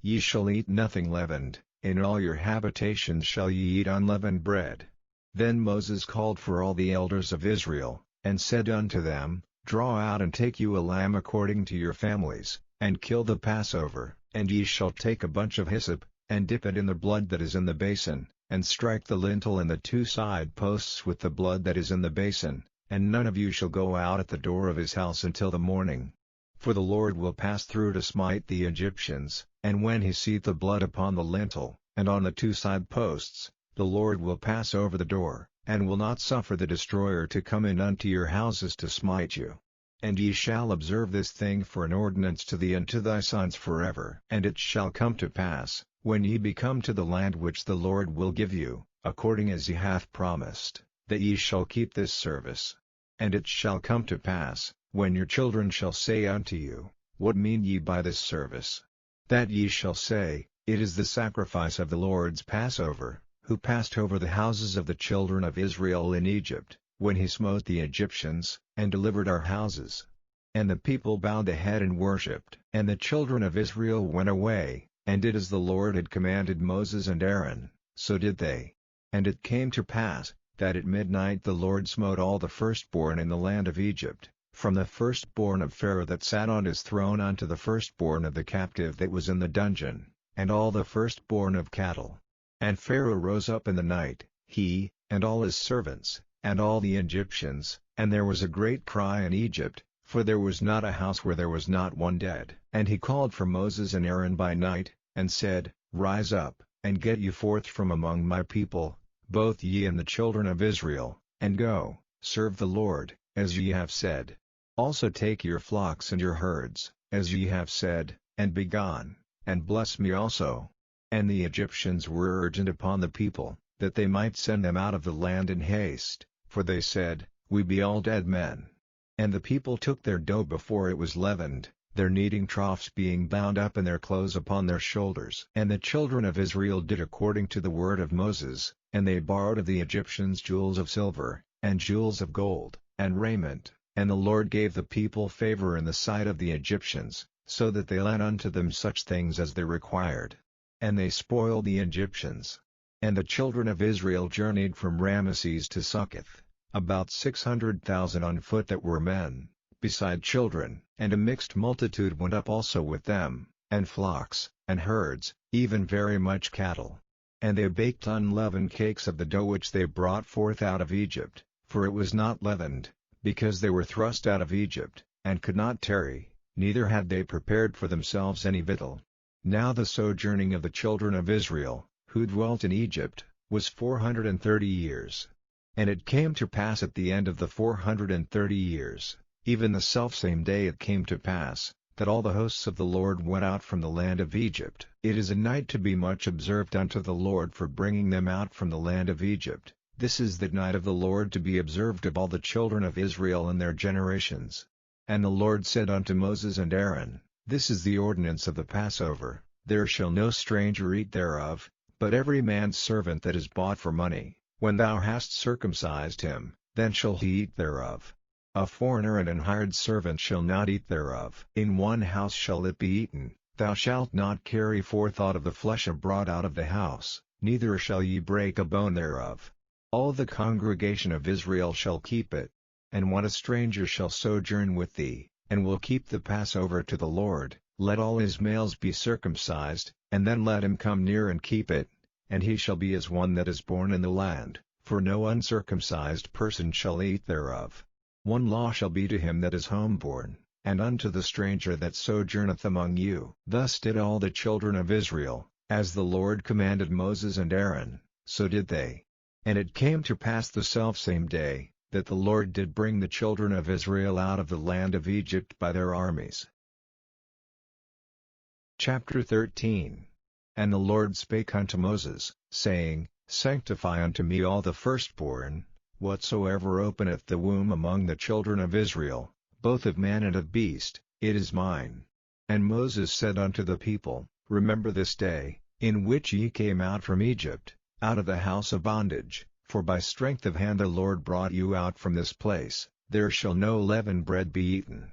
Ye shall eat nothing leavened, in all your habitations shall ye eat unleavened bread. Then Moses called for all the elders of Israel, and said unto them, Draw out and take you a lamb according to your families, and kill the Passover, and ye shall take a bunch of hyssop, and dip it in the blood that is in the basin, and strike the lintel and the 2 side posts with the blood that is in the basin, and none of you shall go out at the door of his house until the morning. For the Lord will pass through to smite the Egyptians, and when he seeth the blood upon the lintel, and on the 2 side posts, the Lord will pass over the door, and will not suffer the destroyer to come in unto your houses to smite you. And ye shall observe this thing for an ordinance to thee and to thy sons forever. And it shall come to pass, when ye be come to the land which the Lord will give you, according as he hath promised, that ye shall keep this service. And it shall come to pass, when your children shall say unto you, What mean ye by this service? That ye shall say, It is the sacrifice of the Lord's Passover, who passed over the houses of the children of Israel in Egypt, when he smote the Egyptians, and delivered our houses. And the people bowed the head and worshipped. And the children of Israel went away, and did as the Lord had commanded Moses and Aaron, so did they. And it came to pass, that at midnight the Lord smote all the firstborn in the land of Egypt, from the firstborn of Pharaoh that sat on his throne unto the firstborn of the captive that was in the dungeon, and all the firstborn of cattle. And Pharaoh rose up in the night, he, and all his servants, and all the Egyptians, and there was a great cry in Egypt, for there was not a house where there was not one dead. And he called for Moses and Aaron by night, and said, Rise up, and get you forth from among my people, both ye and the children of Israel, and go, serve the Lord, as ye have said. Also take your flocks and your herds, as ye have said, and be gone, and bless me also. And the Egyptians were urgent upon the people, that they might send them out of the land in haste, for they said, We be all dead men. And the people took their dough before it was leavened, their kneading troughs being bound up and their clothes upon their shoulders. And the children of Israel did according to the word of Moses, and they borrowed of the Egyptians jewels of silver, and jewels of gold, and raiment, and the Lord gave the people favor in the sight of the Egyptians, so that they lent unto them such things as they required. And they spoiled the Egyptians. And the children of Israel journeyed from Ramesses to Succoth, about 600,000 on foot that were men, beside children. And a mixed multitude went up also with them, and flocks, and herds, even very much cattle. And they baked unleavened cakes of the dough which they brought forth out of Egypt, for it was not leavened, because they were thrust out of Egypt, and could not tarry, neither had they prepared for themselves any victual. Now the sojourning of the children of Israel, who dwelt in Egypt, was 430 years. And it came to pass at the end of the 430 years, even the selfsame day it came to pass, that all the hosts of the Lord went out from the land of Egypt. It is a night to be much observed unto the Lord for bringing them out from the land of Egypt. This is the night of the Lord to be observed of all the children of Israel in their generations. And the Lord said unto Moses and Aaron, This is the ordinance of the Passover, there shall no stranger eat thereof, but every man's servant that is bought for money. When thou hast circumcised him, then shall he eat thereof. A foreigner and an hired servant shall not eat thereof. In one house shall it be eaten, Thou shalt not carry forth aught of the flesh abroad out of the house, neither shall ye break a bone thereof. All the congregation of Israel shall keep it. And when a stranger shall sojourn with thee, and will keep the Passover to the Lord, let all his males be circumcised, and then let him come near and keep it, and he shall be as one that is born in the land, for no uncircumcised person shall eat thereof. One law shall be to him that is homeborn, and unto the stranger that sojourneth among you. Thus did all the children of Israel, as the Lord commanded Moses and Aaron, so did they. And it came to pass the selfsame day, that the Lord did bring the children of Israel out of the land of Egypt by their armies. Chapter 13. And the Lord spake unto Moses, saying, Sanctify unto me all the firstborn, whatsoever openeth the womb among the children of Israel, both of man and of beast, it is mine. And Moses said unto the people, Remember this day, in which ye came out from Egypt, out of the house of bondage, for by strength of hand the Lord brought you out from this place. There shall no leavened bread be eaten.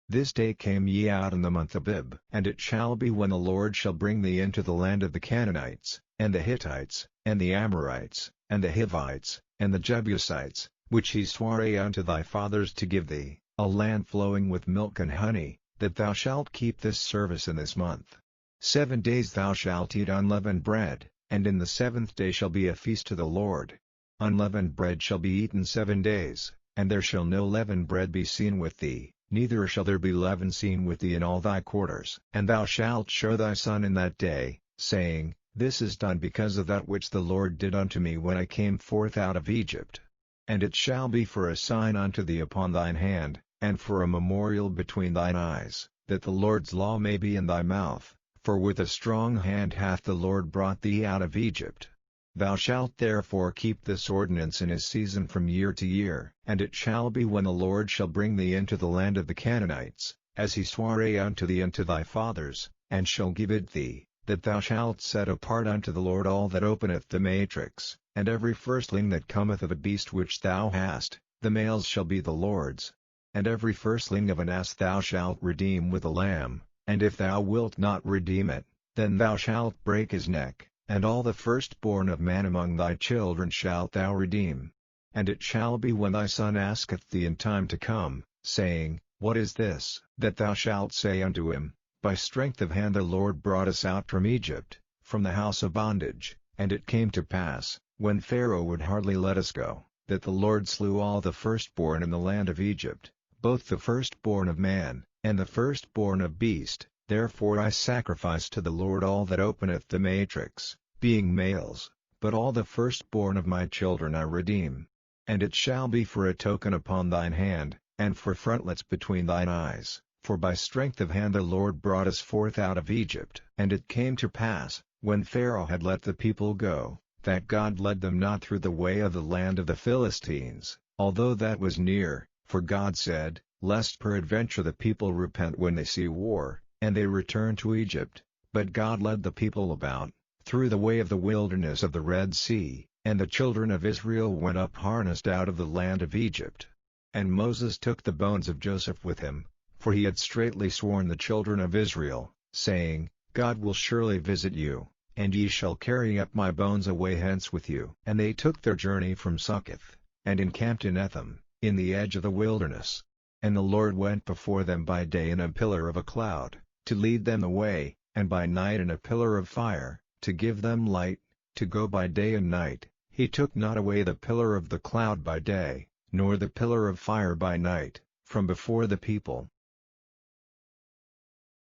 This day came ye out in the month Abib. And it shall be when the Lord shall bring thee into the land of the Canaanites, and the Hittites, and the Amorites, and the Hivites, and the Jebusites, which he sware unto thy fathers to give thee, a land flowing with milk and honey, that thou shalt keep this service in this month. 7 days thou shalt eat unleavened bread, and in the 7th day shall be a feast to the Lord. Unleavened bread shall be eaten 7 days, and there shall no leavened bread be seen with thee, neither shall there be leaven seen with thee in all thy quarters. And thou shalt show thy son in that day, saying, This is done because of that which the Lord did unto me when I came forth out of Egypt. And it shall be for a sign unto thee upon thine hand, and for a memorial between thine eyes, that the Lord's law may be in thy mouth, for with a strong hand hath the Lord brought thee out of Egypt. Thou shalt therefore keep this ordinance in his season from year to year. And it shall be when the Lord shall bring thee into the land of the Canaanites, as he sware unto thee and to thy fathers, and shall give it thee, that thou shalt set apart unto the Lord all that openeth the matrix, and every firstling that cometh of a beast which thou hast, the males shall be the Lord's. And every firstling of an ass thou shalt redeem with a lamb, and if thou wilt not redeem it, then thou shalt break his neck. And all the firstborn of man among thy children shalt thou redeem. And it shall be when thy son asketh thee in time to come, saying, What is this? That thou shalt say unto him, By strength of hand the Lord brought us out from Egypt, from the house of bondage. And it came to pass, when Pharaoh would hardly let us go, that the Lord slew all the firstborn in the land of Egypt, both the firstborn of man, and the firstborn of beast. Therefore I sacrifice to the Lord all that openeth the matrix, being males, but all the firstborn of my children I redeem. And it shall be for a token upon thine hand, and for frontlets between thine eyes, for by strength of hand the Lord brought us forth out of Egypt. And it came to pass, when Pharaoh had let the people go, that God led them not through the way of the land of the Philistines, although that was near, for God said, Lest peradventure the people repent when they see war, and they return to Egypt. But God led the people about, through the way of the wilderness of the Red Sea, and the children of Israel went up harnessed out of the land of Egypt. And Moses took the bones of Joseph with him, for he had straitly sworn the children of Israel, saying, God will surely visit you, and ye shall carry up my bones away hence with you. And they took their journey from Succoth, and encamped in Etham, in the edge of the wilderness. And the Lord went before them by day in a pillar of a cloud, to lead them the way, and by night in a pillar of fire, to give them light, to go by day and night. He took not away the pillar of the cloud by day, nor the pillar of fire by night, from before the people.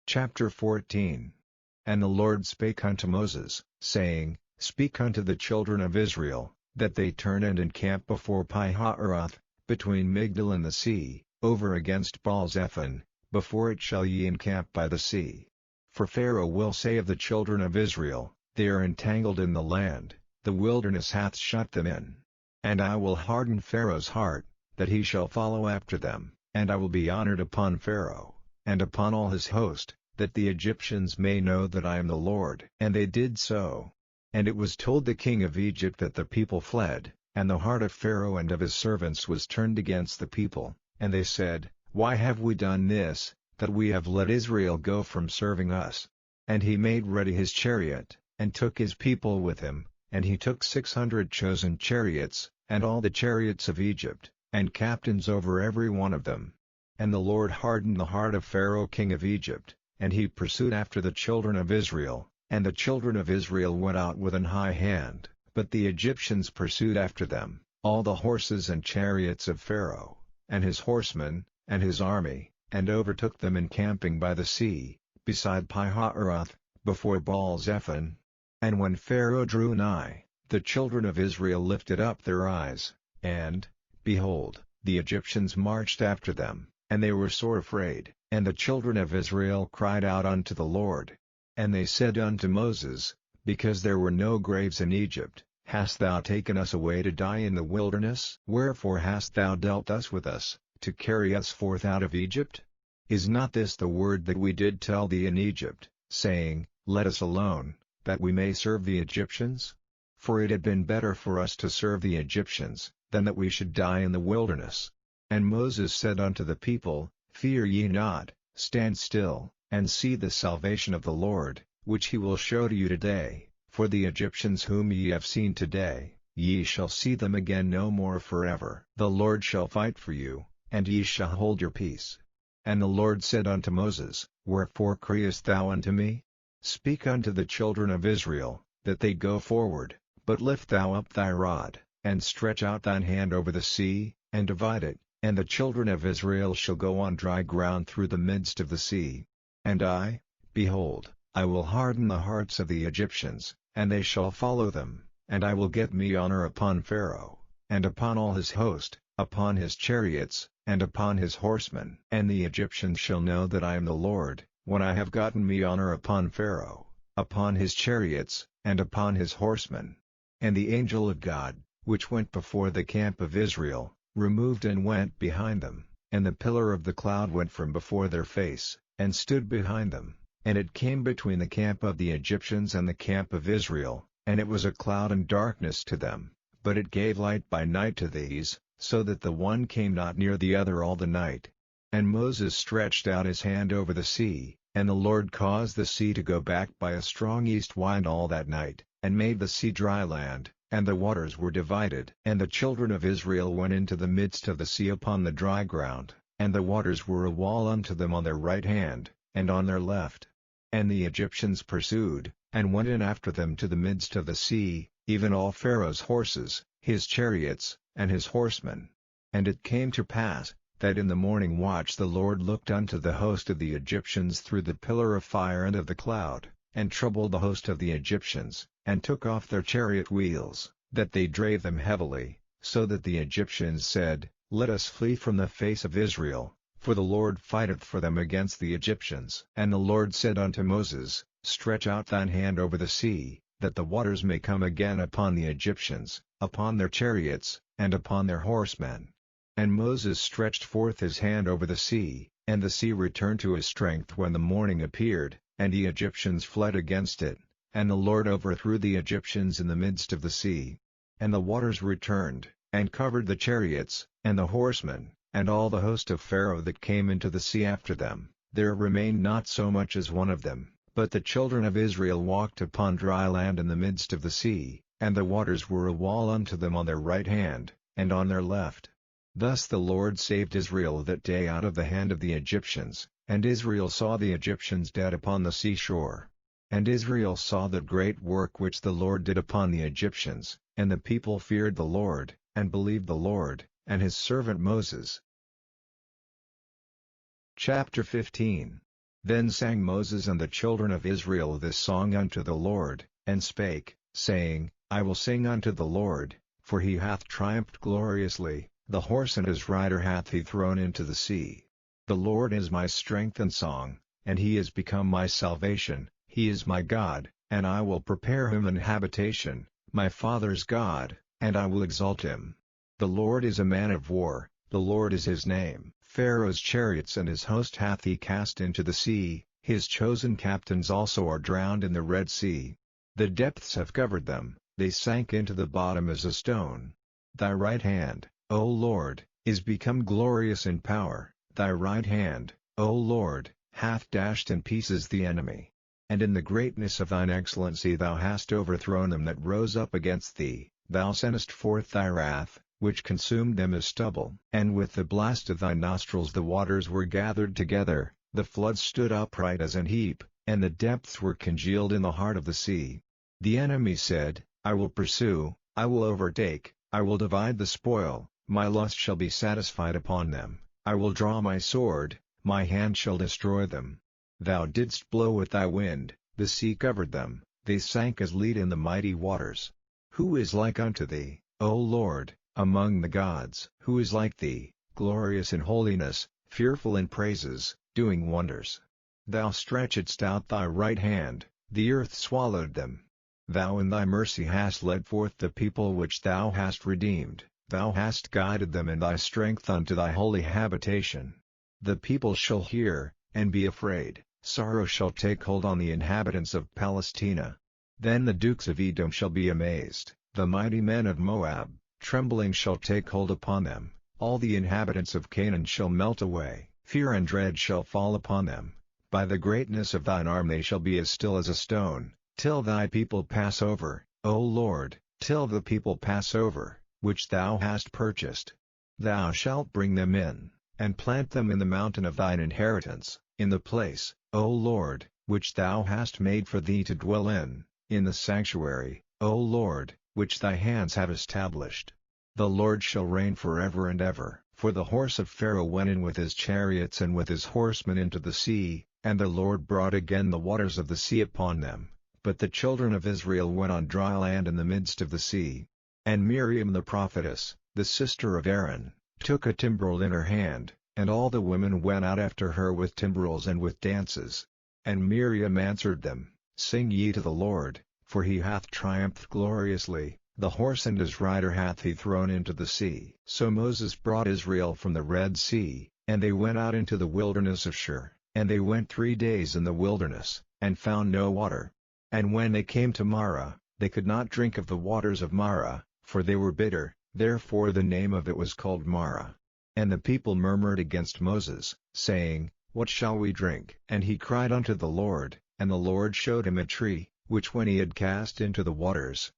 Chapter 14. And the Lord spake unto Moses, saying, Speak unto the children of Israel, that they turn and encamp before Pi-hahiroth, between Migdol and the sea, over against Baal-zephon, before it shall ye encamp by the sea. For Pharaoh will say of the children of Israel, They are entangled in the land, the wilderness hath shut them in. And I will harden Pharaoh's heart, that he shall follow after them, and I will be honored upon Pharaoh, and upon all his host, that the Egyptians may know that I am the Lord. And they did so. And it was told the king of Egypt that the people fled, and the heart of Pharaoh and of his servants was turned against the people, and they said, Why have we done this, that we have let Israel go from serving us? And he made ready his chariot, and took his people with him, and he took 600 chosen chariots, and all the chariots of Egypt, and captains over every one of them. And the Lord hardened the heart of Pharaoh king of Egypt, and he pursued after the children of Israel, and the children of Israel went out with an high hand, but the Egyptians pursued after them, all the horses and chariots of Pharaoh, and his horsemen, and his army, and overtook them encamping by the sea, beside Pi-hahiroth, before Baal-zephon. And when Pharaoh drew nigh, the children of Israel lifted up their eyes, and, behold, the Egyptians marched after them, and they were sore afraid. And the children of Israel cried out unto the Lord. And they said unto Moses, Because there were no graves in Egypt, hast thou taken us away to die in the wilderness? Wherefore hast thou dealt thus with us, to carry us forth out of Egypt? Is not this the word that we did tell thee in Egypt, saying, Let us alone, that we may serve the Egyptians? For it had been better for us to serve the Egyptians, than that we should die in the wilderness. And Moses said unto the people, Fear ye not, stand still, and see the salvation of the Lord, which he will show to you today. For the Egyptians whom ye have seen today, ye shall see them again no more forever. The Lord shall fight for you, and ye shall hold your peace. And the Lord said unto Moses, Wherefore criest thou unto me? Speak unto the children of Israel, that they go forward, but lift thou up thy rod, and stretch out thine hand over the sea, and divide it, and the children of Israel shall go on dry ground through the midst of the sea. And I, behold, I will harden the hearts of the Egyptians, and they shall follow them, and I will get me honor upon Pharaoh, and upon all his host, upon his chariots, and upon his horsemen. And the Egyptians shall know that I am the Lord, when I have gotten me honor upon Pharaoh, upon his chariots, and upon his horsemen. And the angel of God, which went before the camp of Israel, removed and went behind them, and the pillar of the cloud went from before their face, and stood behind them, and it came between the camp of the Egyptians and the camp of Israel, and it was a cloud and darkness to them, but it gave light by night to these, so that the one came not near the other all the night. And Moses stretched out his hand over the sea, and the Lord caused the sea to go back by a strong east wind all that night, and made the sea dry land, and the waters were divided. And the children of Israel went into the midst of the sea upon the dry ground, and the waters were a wall unto them on their right hand, and on their left. And the Egyptians pursued, and went in after them to the midst of the sea, even all Pharaoh's horses, his chariots, and his horsemen. And it came to pass, that in the morning watch the Lord looked unto the host of the Egyptians through the pillar of fire and of the cloud, and troubled the host of the Egyptians, and took off their chariot wheels, that they drave them heavily, so that the Egyptians said, Let us flee from the face of Israel, for the Lord fighteth for them against the Egyptians. And the Lord said unto Moses, Stretch out thine hand over the sea, that the waters may come again upon the Egyptians, upon their chariots, and upon their horsemen. And Moses stretched forth his hand over the sea, and the sea returned to his strength when the morning appeared, and the Egyptians fled against it, and the Lord overthrew the Egyptians in the midst of the sea. And the waters returned, and covered the chariots, and the horsemen, and all the host of Pharaoh that came into the sea after them. There remained not so much as one of them, but the children of Israel walked upon dry land in the midst of the sea, and the waters were a wall unto them on their right hand, and on their left. Thus the Lord saved Israel that day out of the hand of the Egyptians, and Israel saw the Egyptians dead upon the seashore. And Israel saw that great work which the Lord did upon the Egyptians, and the people feared the Lord, and believed the Lord, and his servant Moses. Chapter 15. Then sang Moses and the children of Israel this song unto the Lord, and spake, saying, I will sing unto the Lord, for he hath triumphed gloriously, the horse and his rider hath he thrown into the sea. The Lord is my strength and song, and he is become my salvation. He is my God, and I will prepare him an habitation, my father's God, and I will exalt him. The Lord is a man of war, the Lord is his name. Pharaoh's chariots and his host hath he cast into the sea, his chosen captains also are drowned in the Red Sea. The depths have covered them, they sank into the bottom as a stone. Thy right hand, O Lord, is become glorious in power, thy right hand, O Lord, hath dashed in pieces the enemy. and in the greatness of thine excellency thou hast overthrown them that rose up against thee, thou sentest forth thy wrath, which consumed them as stubble. And with the blast of thy nostrils the waters were gathered together, the floods stood upright as an heap, and the depths were congealed in the heart of the sea. The enemy said, I will pursue, I will overtake, I will divide the spoil, my lust shall be satisfied upon them, I will draw my sword, my hand shall destroy them. Thou didst blow with thy wind, the sea covered them, they sank as lead in the mighty waters. Who is like unto thee, O Lord, among the gods? Who is like thee, glorious in holiness, fearful in praises, doing wonders? Thou stretchedst out thy right hand, the earth swallowed them. Thou in thy mercy hast led forth the people which thou hast redeemed, thou hast guided them in thy strength unto thy holy habitation. The people shall hear, and be afraid, sorrow shall take hold on the inhabitants of Palestina. Then the dukes of Edom shall be amazed, the mighty men of Moab, trembling shall take hold upon them, all the inhabitants of Canaan shall melt away, fear and dread shall fall upon them. By the greatness of thine arm they shall be as still as a stone, till thy people pass over, O Lord, till the people pass over, which thou hast purchased. Thou shalt bring them in, and plant them in the mountain of thine inheritance, in the place, O Lord, which thou hast made for thee to dwell in the sanctuary, O Lord, which thy hands have established. The Lord shall reign forever and ever. For the horse of Pharaoh went in with his chariots and with his horsemen into the sea, and the Lord brought again the waters of the sea upon them, but the children of Israel went on dry land in the midst of the sea. And Miriam the prophetess, the sister of Aaron, took a timbrel in her hand, and all the women went out after her with timbrels and with dances. And Miriam answered them, Sing ye to the Lord, for he hath triumphed gloriously, the horse and his rider hath he thrown into the sea. So Moses brought Israel from the Red Sea, and they went out into the wilderness of Shur, and they went 3 days in the wilderness, and found no water. And when they came to Marah, they could not drink of the waters of Marah, for they were bitter, therefore the name of it was called Marah. And the people murmured against Moses, saying, What shall we drink? And he cried unto the Lord, and the Lord showed him a tree, which when he had cast into the waters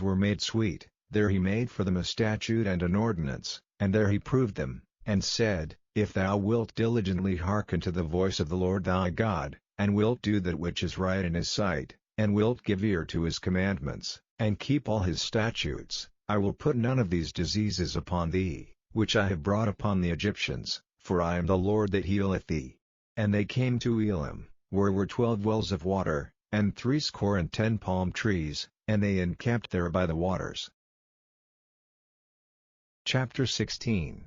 were made sweet. There he made for them a statute and an ordinance, and there he proved them, and said, If thou wilt diligently hearken to the voice of the Lord thy God, and wilt do that which is right in his sight, and wilt give ear to his commandments, and keep all his statutes, I will put none of these diseases upon thee, which I have brought upon the Egyptians, for I am the Lord that healeth thee. And they came to Elim, where were 12 wells of water, and 70 palm trees, and they encamped there by the waters. Chapter 16.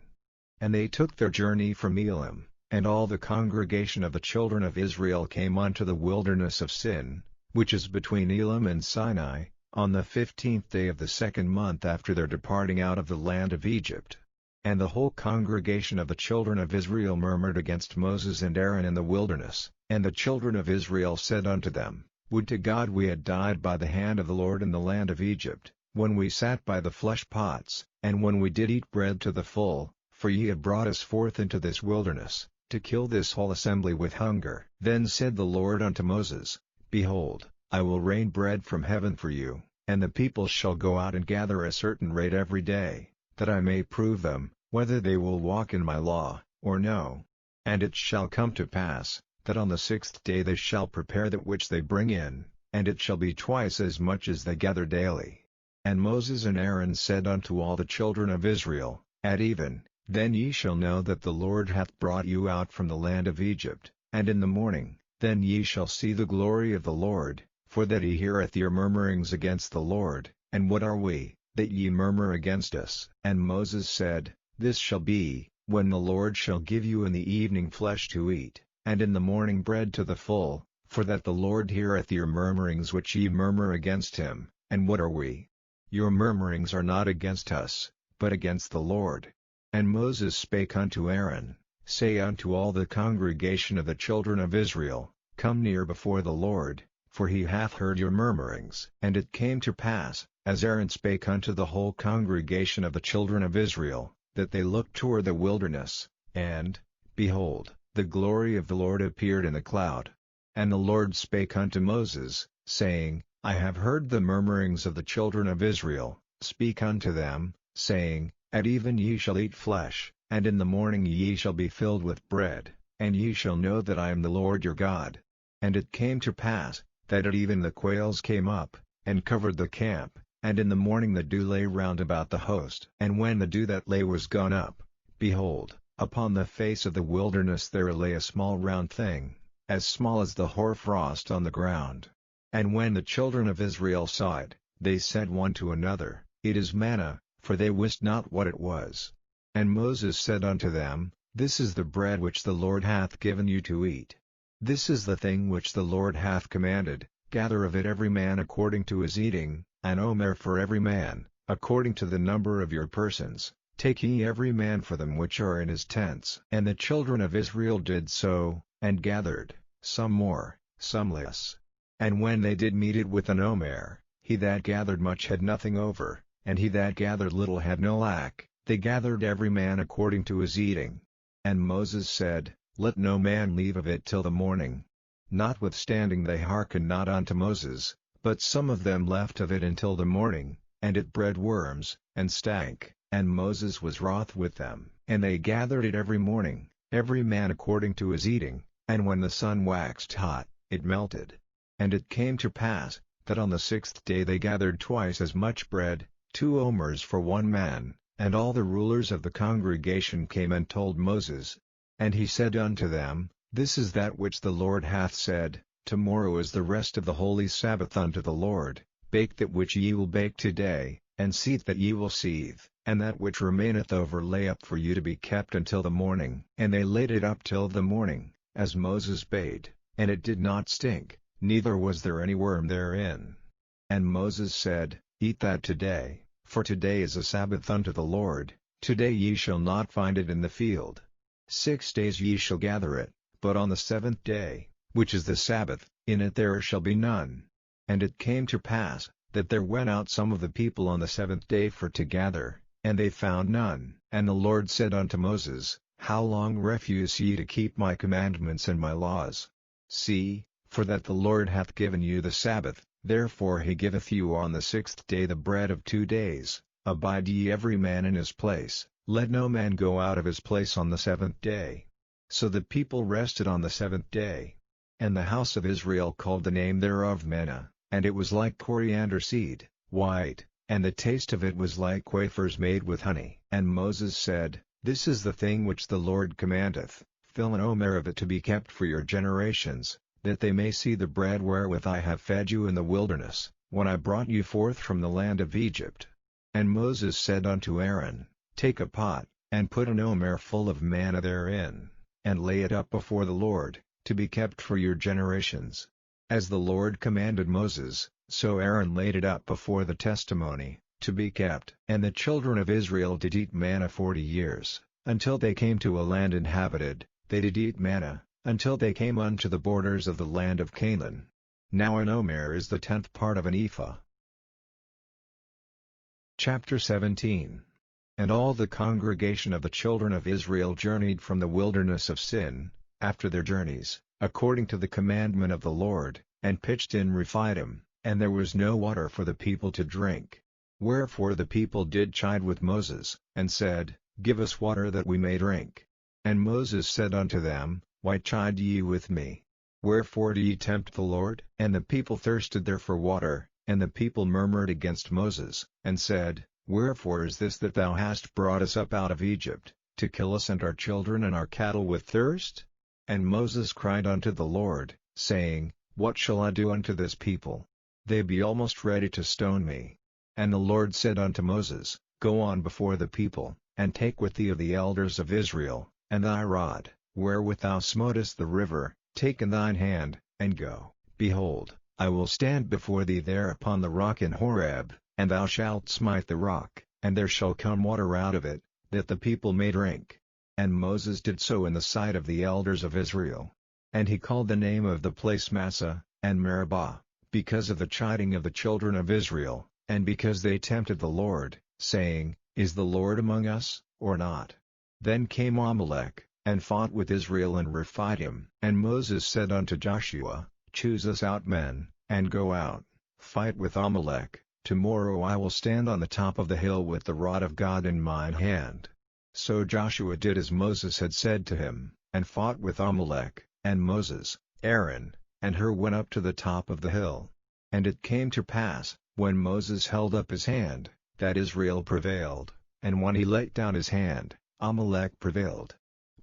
And they took their journey from Elim, and all the congregation of the children of Israel came unto the wilderness of Sin, which is between Elim and Sinai, on the 15th day of the 2nd month after their departing out of the land of Egypt. And the whole congregation of the children of Israel murmured against Moses and Aaron in the wilderness, and the children of Israel said unto them, Would to God we had died by the hand of the Lord in the land of Egypt, when we sat by the flesh pots, and when we did eat bread to the full, for ye have brought us forth into this wilderness, to kill this whole assembly with hunger. Then said the Lord unto Moses, Behold, I will rain bread from heaven for you, and the people shall go out and gather a certain rate every day, that I may prove them, whether they will walk in my law, or no. And it shall come to pass, that on the 6th day they shall prepare that which they bring in, and it shall be twice as much as they gather daily. And Moses and Aaron said unto all the children of Israel, At even, then ye shall know that the Lord hath brought you out from the land of Egypt, and in the morning, then ye shall see the glory of the Lord, for that he heareth your murmurings against the Lord. And what are we, that ye murmur against us? And Moses said, This shall be, when the Lord shall give you in the evening flesh to eat, and in the morning bread to the full, for that the Lord heareth your murmurings which ye murmur against him. And what are we? Your murmurings are not against us, but against the Lord. And Moses spake unto Aaron, Say unto all the congregation of the children of Israel, Come near before the Lord, for he hath heard your murmurings. And it came to pass, as Aaron spake unto the whole congregation of the children of Israel, that they looked toward the wilderness, and, behold, the glory of the Lord appeared in the cloud. And the Lord spake unto Moses, saying, I have heard the murmurings of the children of Israel, speak unto them, saying, At even ye shall eat flesh, and in the morning ye shall be filled with bread, and ye shall know that I am the Lord your God. And it came to pass, that at even the quails came up, and covered the camp, and in the morning the dew lay round about the host. And when the dew that lay was gone up, behold, upon the face of the wilderness there lay a small round thing, as small as the hoarfrost on the ground. And when the children of Israel saw it, they said one to another, It is manna, for they wist not what it was. And Moses said unto them, This is the bread which the Lord hath given you to eat. This is the thing which the Lord hath commanded, gather of it every man according to his eating, an omer for every man, according to the number of your persons, take ye every man for them which are in his tents. And the children of Israel did so, and gathered, some more, some less. And when they did meet it with an omer, he that gathered much had nothing over, and he that gathered little had no lack, they gathered every man according to his eating. And Moses said, Let no man leave of it till the morning. Notwithstanding they hearkened not unto Moses, but some of them left of it until the morning, and it bred worms, and stank, and Moses was wroth with them. And they gathered it every morning, every man according to his eating, and when the sun waxed hot, it melted. And it came to pass, that on the 6th day they gathered twice as much bread, 2 omers for one man, and all the rulers of the congregation came and told Moses. And he said unto them, This is that which the Lord hath said, Tomorrow is the rest of the holy Sabbath unto the Lord, bake that which ye will bake today, and seethe that ye will seethe, and that which remaineth over lay up for you to be kept until the morning. And they laid it up till the morning, as Moses bade, and it did not stink, neither was there any worm therein. And Moses said, Eat that today, for today is a Sabbath unto the Lord, today ye shall not find it in the field. 6 days ye shall gather it, but on the 7th day, which is the Sabbath, in it there shall be none. And it came to pass, that there went out some of the people on the 7th day for to gather, and they found none. And the Lord said unto Moses, How long refuse ye to keep my commandments and my laws? See, for that the Lord hath given you the Sabbath, therefore he giveth you on the 6th day the bread of 2 days, abide ye every man in his place, let no man go out of his place on the 7th day. So the people rested on the 7th day. And the house of Israel called the name thereof manna, and it was like coriander seed, white, and the taste of it was like wafers made with honey. And Moses said, This is the thing which the Lord commandeth, fill an omer of it to be kept for your generations, that they may see the bread wherewith I have fed you in the wilderness, when I brought you forth from the land of Egypt. And Moses said unto Aaron, Take a pot, and put an omer full of manna therein, and lay it up before the Lord, to be kept for your generations. As the Lord commanded Moses, so Aaron laid it up before the testimony, to be kept. And the children of Israel did eat manna 40 years, until they came to a land inhabited, they did eat manna, until they came unto the borders of the land of Canaan. Now an omer is the 10th part of an ephah. Chapter 17. And all the congregation of the children of Israel journeyed from the wilderness of Sin, after their journeys, according to the commandment of the Lord, and pitched in Rephidim, and there was no water for the people to drink. Wherefore the people did chide with Moses, and said, Give us water that we may drink. And Moses said unto them, Why chide ye with me? Wherefore do ye tempt the Lord? And the people thirsted there for water, and the people murmured against Moses, and said, Wherefore is this that thou hast brought us up out of Egypt, to kill us and our children and our cattle with thirst? And Moses cried unto the Lord, saying, What shall I do unto this people? They be almost ready to stone me. And the Lord said unto Moses, Go on before the people, and take with thee of the elders of Israel, and thy rod, wherewith thou smotest the river, take in thine hand, and go. Behold, I will stand before thee there upon the rock in Horeb, and thou shalt smite the rock, and there shall come water out of it, that the people may drink. And Moses did so in the sight of the elders of Israel. And he called the name of the place Massah, and Meribah, because of the chiding of the children of Israel, and because they tempted the Lord, saying, Is the Lord among us, or not? Then came Amalek, and fought with Israel and Rephidim. And Moses said unto Joshua, Choose us out men, and go out, fight with Amalek. Tomorrow I will stand on the top of the hill with the rod of God in mine hand. So Joshua did as Moses had said to him, and fought with Amalek, and Moses, Aaron, and Hur went up to the top of the hill. And it came to pass, when Moses held up his hand, that Israel prevailed, and when he let down his hand, Amalek prevailed.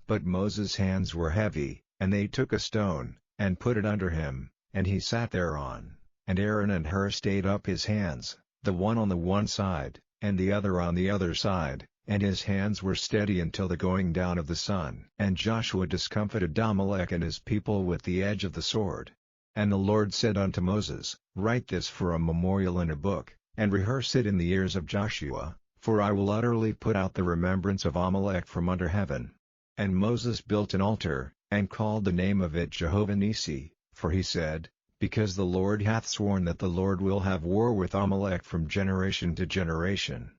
But Moses' hands were heavy, and they took a stone, and put it under him, and he sat thereon. And Aaron and Hur stayed up his hands, the one on the one side, and the other on the other side, and his hands were steady until the going down of the sun. And Joshua discomfited Amalek and his people with the edge of the sword. And the Lord said unto Moses, Write this for a memorial in a book, and rehearse it in the ears of Joshua, for I will utterly put out the remembrance of Amalek from under heaven. And Moses built an altar, and called the name of it Jehovah Nissi, for he said, Because the Lord hath sworn that the Lord will have war with Amalek from generation to generation.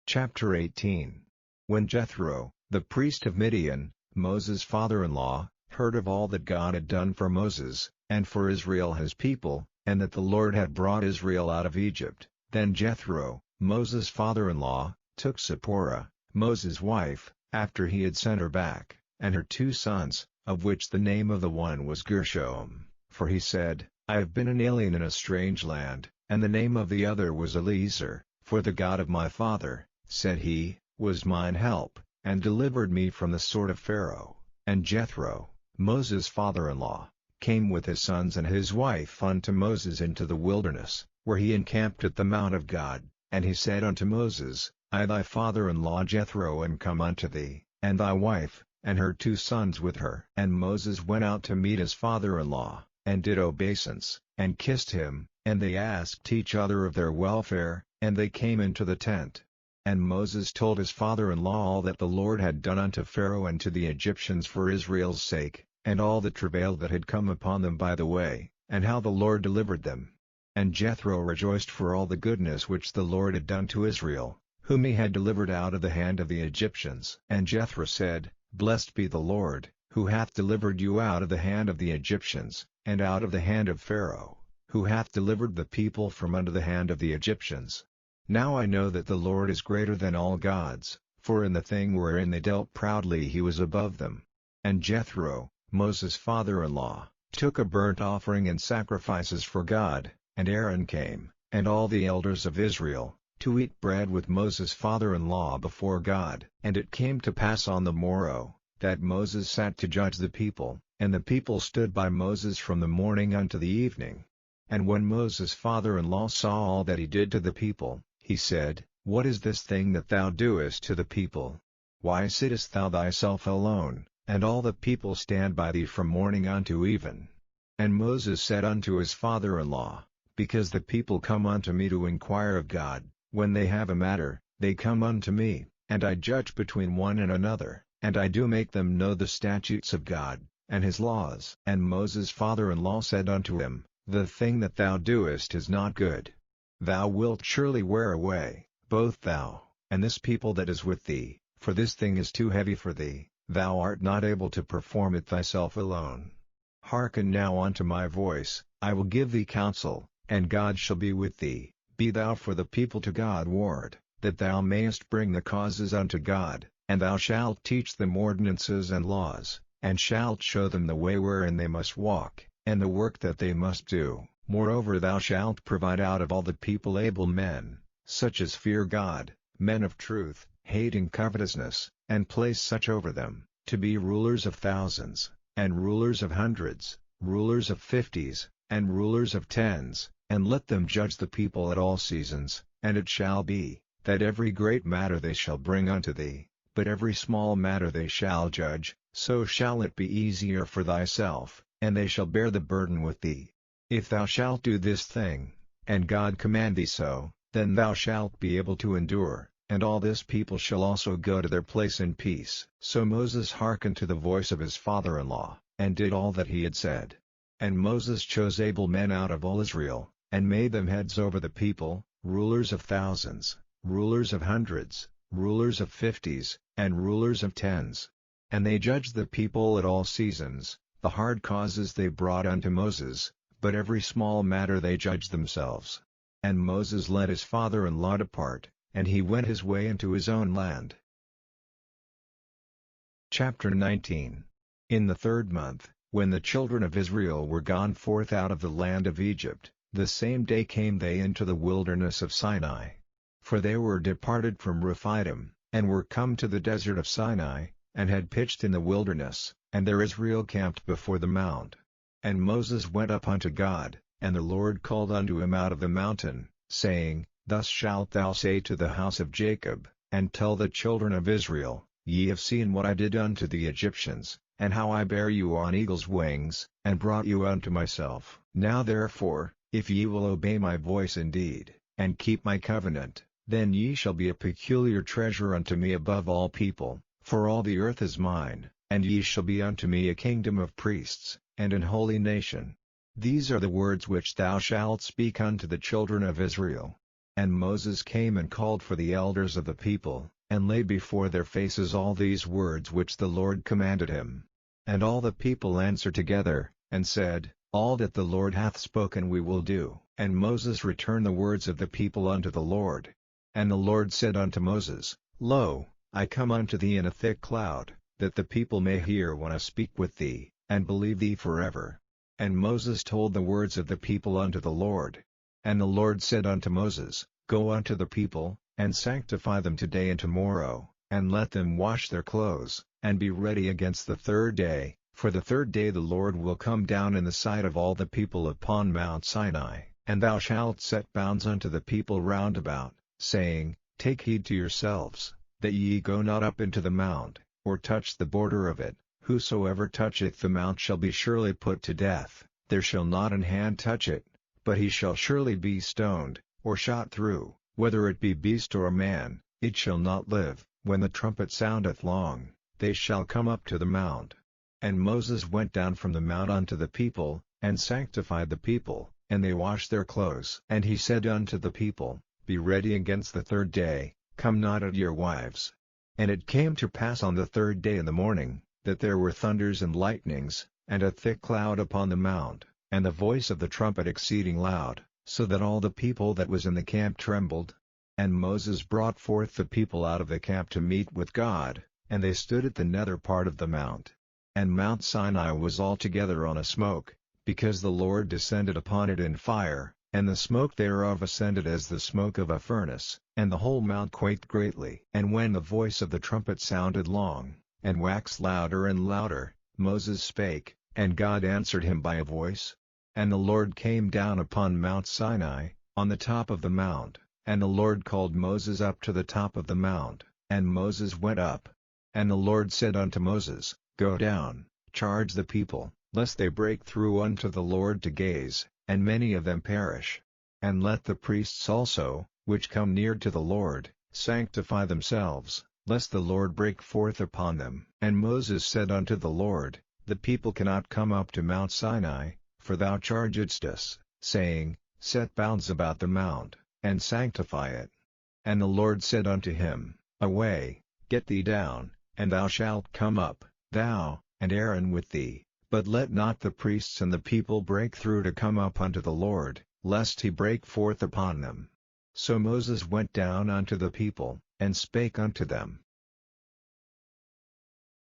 Chapter 18. When Jethro, the priest of Midian, Moses' father-in-law, heard of all that God had done for Moses, and for Israel his people, and that the Lord had brought Israel out of Egypt, then Jethro, Moses' father-in-law, took Zipporah, Moses' wife, after he had sent her back, and her 2 sons, of which the name of the one was Gershom, for he said, I have been an alien in a strange land, and the name of the other was Eliezer, for the God of my father, said he, was mine help, and delivered me from the sword of Pharaoh. And Jethro, Moses' father-in-law, came with his sons and his wife unto Moses into the wilderness, where he encamped at the mount of God, and he said unto Moses, I thy father-in-law Jethro am come unto thee, and thy wife, and her 2 sons with her. And Moses went out to meet his father-in-law, and did obeisance, and kissed him, and they asked each other of their welfare, and they came into the tent. And Moses told his father-in-law all that the Lord had done unto Pharaoh and to the Egyptians for Israel's sake, and all the travail that had come upon them by the way, and how the Lord delivered them. And Jethro rejoiced for all the goodness which the Lord had done to Israel, whom he had delivered out of the hand of the Egyptians. And Jethro said, Blessed be the Lord, who hath delivered you out of the hand of the Egyptians, and out of the hand of Pharaoh, who hath delivered the people from under the hand of the Egyptians. Now I know that the Lord is greater than all gods, for in the thing wherein they dealt proudly he was above them. And Jethro, Moses' father-in-law, took a burnt offering and sacrifices for God, and Aaron came, and all the elders of Israel, to eat bread with Moses' father-in-law before God. And it came to pass on the morrow, that Moses sat to judge the people, and the people stood by Moses from the morning unto the evening. And when Moses' father-in-law saw all that he did to the people, he said, What is this thing that thou doest to the people? Why sittest thou thyself alone, and all the people stand by thee from morning unto even? And Moses said unto his father-in-law, Because the people come unto me to inquire of God, when they have a matter, they come unto me, and I judge between one and another, and I do make them know the statutes of God, and his laws. And Moses' father-in-law said unto him, The thing that thou doest is not good. Thou wilt surely wear away, both thou, and this people that is with thee, for this thing is too heavy for thee, thou art not able to perform it thyself alone. Hearken now unto my voice, I will give thee counsel, and God shall be with thee. Be thou for the people to God ward, that thou mayest bring the causes unto God, and thou shalt teach them ordinances and laws, and shalt show them the way wherein they must walk, and the work that they must do. Moreover thou shalt provide out of all the people able men, such as fear God, men of truth, hating covetousness, and place such over them, to be rulers of thousands, and rulers of hundreds, rulers of 50s, and rulers of 10s, and let them judge the people at all seasons. And it shall be, that every great matter they shall bring unto thee, but every small matter they shall judge, so shall it be easier for thyself, and they shall bear the burden with thee. If thou shalt do this thing, and God command thee so, then thou shalt be able to endure, and all this people shall also go to their place in peace. So Moses hearkened to the voice of his father-in-law, and did all that he had said. And Moses chose able men out of all Israel, and made them heads over the people, rulers of thousands, rulers of hundreds, rulers of 50s, and rulers of tens. And they judged the people at all seasons. The hard causes they brought unto Moses, but every small matter they judged themselves. And Moses let his father-in-law depart, and he went his way into his own land. Chapter 19. In the 3rd month, when the children of Israel were gone forth out of the land of Egypt, the same day came they into the wilderness of Sinai. For they were departed from Rephidim, and were come to the desert of Sinai, and had pitched in the wilderness, and there Israel camped before the mount. And Moses went up unto God, and the Lord called unto him out of the mountain, saying, Thus shalt thou say to the house of Jacob, and tell the children of Israel, Ye have seen what I did unto the Egyptians, and how I bare you on eagle's wings, and brought you unto myself. Now therefore, if ye will obey my voice indeed, and keep my covenant, then ye shall be a peculiar treasure unto me above all people, for all the earth is mine, and ye shall be unto me a kingdom of priests, and an holy nation. These are the words which thou shalt speak unto the children of Israel. And Moses came and called for the elders of the people, and laid before their faces all these words which the Lord commanded him. And all the people answered together, and said, All that the Lord hath spoken we will do. And Moses returned the words of the people unto the Lord. And the Lord said unto Moses, Lo, I come unto thee in a thick cloud, that the people may hear when I speak with thee, and believe thee forever. And Moses told the words of the people unto the Lord. And the Lord said unto Moses, Go unto the people, and sanctify them today and tomorrow, and let them wash their clothes, and be ready against the 3rd day, for the 3rd day the Lord will come down in the sight of all the people upon Mount Sinai. And thou shalt set bounds unto the people round about, saying, Take heed to yourselves, that ye go not up into the mount, or touch the border of it. Whosoever toucheth the mount shall be surely put to death. There shall not an hand touch it, but he shall surely be stoned, or shot through. Whether it be beast or man, it shall not live. When the trumpet soundeth long, they shall come up to the mount. And Moses went down from the mount unto the people, and sanctified the people, and they washed their clothes. And he said unto the people, Be ready against the 3rd day, come not at your wives. And it came to pass on the 3rd day in the morning, that there were thunders and lightnings, and a thick cloud upon the mount, and the voice of the trumpet exceeding loud, so that all the people that was in the camp trembled. And Moses brought forth the people out of the camp to meet with God, and they stood at the nether part of the mount. And Mount Sinai was altogether on a smoke, because the Lord descended upon it in fire, and the smoke thereof ascended as the smoke of a furnace, and the whole mount quaked greatly. And when the voice of the trumpet sounded long, and waxed louder and louder, Moses spake, and God answered him by a voice. And the Lord came down upon Mount Sinai, on the top of the mount, and the Lord called Moses up to the top of the mount, and Moses went up. And the Lord said unto Moses, Go down, charge the people, lest they break through unto the Lord to gaze, and many of them perish. And let the priests also, which come near to the Lord, sanctify themselves, lest the Lord break forth upon them. And Moses said unto the Lord, The people cannot come up to Mount Sinai, for thou chargedst us, saying, Set bounds about the mount, and sanctify it. And the Lord said unto him, Away, get thee down, and thou shalt come up, thou, and Aaron with thee, but let not the priests and the people break through to come up unto the Lord, lest he break forth upon them. So Moses went down unto the people, and spake unto them.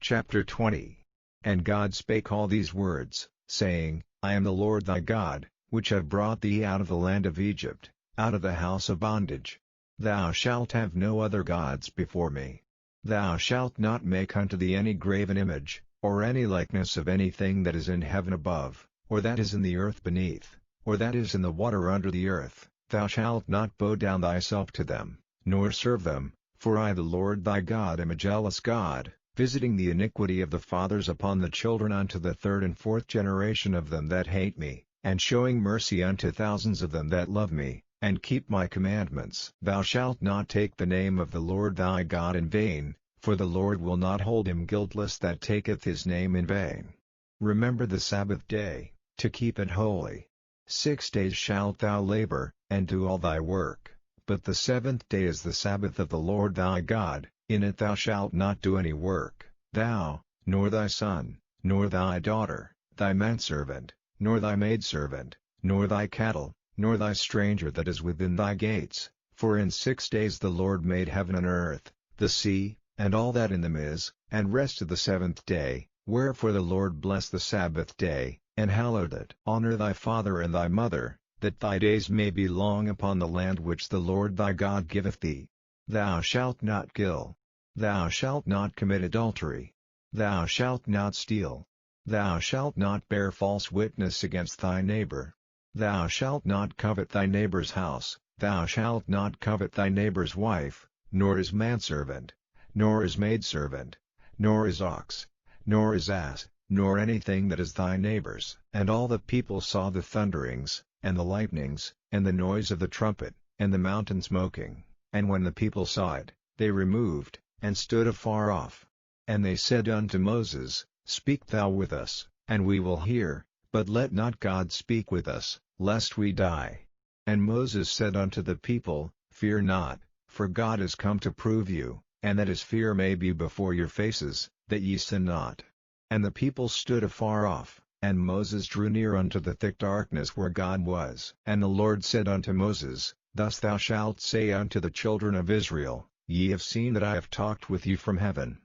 Chapter 20. And God spake all these words, saying, I am the Lord thy God, which have brought thee out of the land of Egypt, out of the house of bondage. Thou shalt have no other gods before me. Thou shalt not make unto thee any graven image, or any likeness of anything that is in heaven above, or that is in the earth beneath, or that is in the water under the earth. Thou shalt not bow down thyself to them, nor serve them, for I the Lord thy God am a jealous God, visiting the iniquity of the fathers upon the children unto the 3rd and 4th generation of them that hate me, and showing mercy unto thousands of them that love me, and keep my commandments. Thou shalt not take the name of the Lord thy God in vain, for the Lord will not hold him guiltless that taketh his name in vain. Remember the Sabbath day, to keep it holy. 6 days shalt thou labor, and do all thy work, but the 7th day is the Sabbath of the Lord thy God. In it thou shalt not do any work, thou, nor thy son, nor thy daughter, thy manservant, nor thy maidservant, nor thy cattle, nor thy stranger that is within thy gates, for in 6 days the Lord made heaven and earth, the sea, and all that in them is, and rested the 7th day, wherefore the Lord blessed the Sabbath day, and hallowed it. Honor thy father and thy mother, that thy days may be long upon the land which the Lord thy God giveth thee. Thou shalt not kill. Thou shalt not commit adultery. Thou shalt not steal. Thou shalt not bear false witness against thy neighbor. Thou shalt not covet thy neighbor's house. Thou shalt not covet thy neighbor's wife, nor his manservant, nor his maidservant, nor his ox, nor his ass, nor anything that is thy neighbor's. And all the people saw the thunderings, and the lightnings, and the noise of the trumpet, and the mountain smoking, and when the people saw it, they removed, and stood afar off. And they said unto Moses, Speak thou with us, and we will hear, but let not God speak with us, lest we die. And Moses said unto the people, Fear not, for God is come to prove you, and that his fear may be before your faces, that ye sin not. And the people stood afar off, and Moses drew near unto the thick darkness where God was. And the Lord said unto Moses, Thus thou shalt say unto the children of Israel, Ye have seen that I have talked with you from heaven.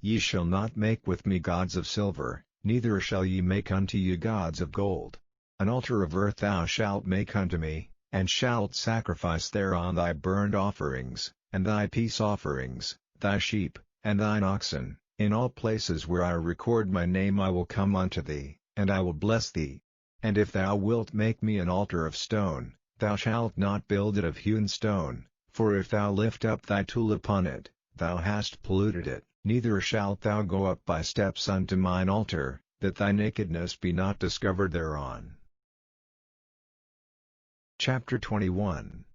Ye shall not make with me gods of silver, neither shall ye make unto you gods of gold. An altar of earth thou shalt make unto me, and shalt sacrifice thereon thy burnt offerings, and thy peace offerings, thy sheep, and thine oxen. In all places where I record my name I will come unto thee, and I will bless thee. And if thou wilt make me an altar of stone, thou shalt not build it of hewn stone, for if thou lift up thy tool upon it, thou hast polluted it. Neither shalt thou go up by steps unto mine altar, that thy nakedness be not discovered thereon. Chapter 21.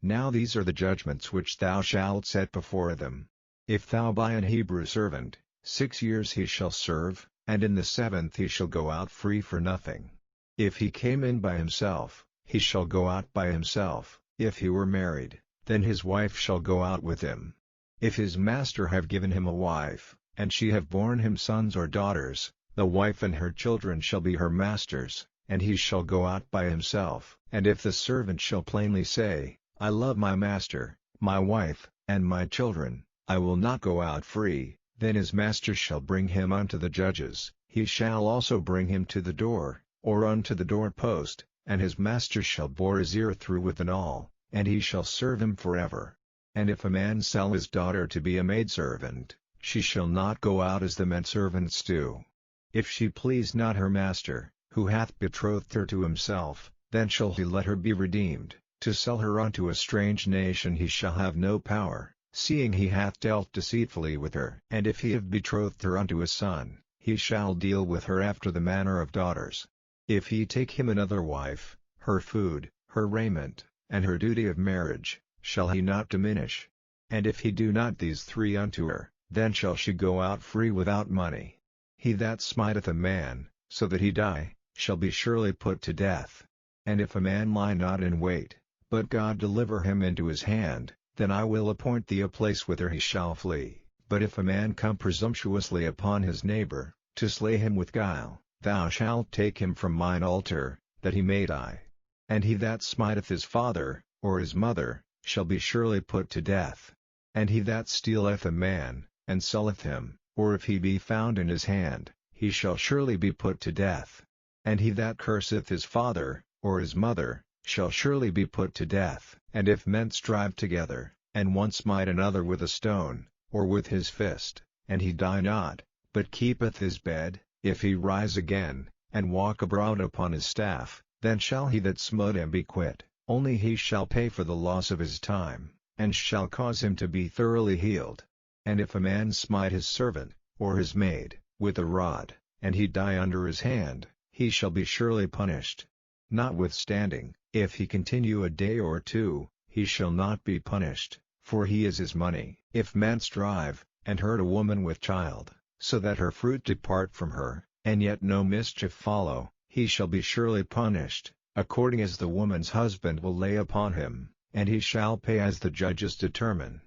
Now these are the judgments which thou shalt set before them. If thou buy an Hebrew servant, 6 years he shall serve, and in the 7th he shall go out free for nothing. If he came in by himself, he shall go out by himself. If he were married, then his wife shall go out with him. If his master have given him a wife, and she have borne him sons or daughters, the wife and her children shall be her master's, and he shall go out by himself. And if the servant shall plainly say, I love my master, my wife, and my children, I will not go out free, then his master shall bring him unto the judges. He shall also bring him to the door, or unto the doorpost, and his master shall bore his ear through with an awl, and he shall serve him forever. And if a man sell his daughter to be a maidservant, she shall not go out as the menservants do. If she please not her master, who hath betrothed her to himself, then shall he let her be redeemed. To sell her unto a strange nation he shall have no power, seeing he hath dealt deceitfully with her. And if he have betrothed her unto a son, he shall deal with her after the manner of daughters. If he take him another wife, her food, her raiment, and her duty of marriage, shall he not diminish? And if he do not these 3 unto her, then shall she go out free without money. He that smiteth a man, so that he die, shall be surely put to death. And if a man lie not in wait, but God deliver him into his hand, then I will appoint thee a place whither he shall flee. But if a man come presumptuously upon his neighbor, to slay him with guile, thou shalt take him from mine altar, that he may die. And he that smiteth his father, or his mother, shall be surely put to death. And he that stealeth a man, and selleth him, or if he be found in his hand, he shall surely be put to death. And he that curseth his father, or his mother, shall surely be put to death. And if men strive together, and one smite another with a stone, or with his fist, and he die not, but keepeth his bed, if he rise again, and walk abroad upon his staff, then shall he that smote him be quit. Only he shall pay for the loss of his time, and shall cause him to be thoroughly healed. And if a man smite his servant, or his maid, with a rod, and he die under his hand, he shall be surely punished. Notwithstanding, if he continue a day or 2, he shall not be punished, for he is his money. If men strive, and hurt a woman with child, so that her fruit depart from her, and yet no mischief follow, he shall be surely punished, according as the woman's husband will lay upon him, and he shall pay as the judges determine.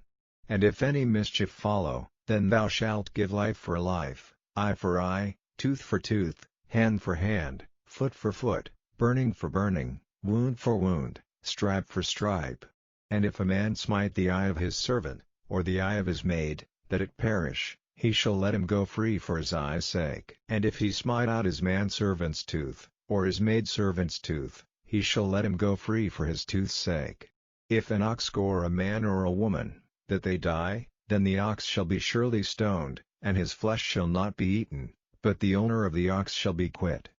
And if any mischief follow, then thou shalt give life for life, eye for eye, tooth for tooth, hand for hand, foot for foot, burning for burning, wound for wound, stripe for stripe. And if a man smite the eye of his servant, or the eye of his maid, that it perish, he shall let him go free for his eye's sake. And if he smite out his manservant's tooth, or his maidservant's tooth, he shall let him go free for his tooth's sake. If an ox gore a man or a woman, that they die, then the ox shall be surely stoned, and his flesh shall not be eaten, but the owner of the ox shall be quit.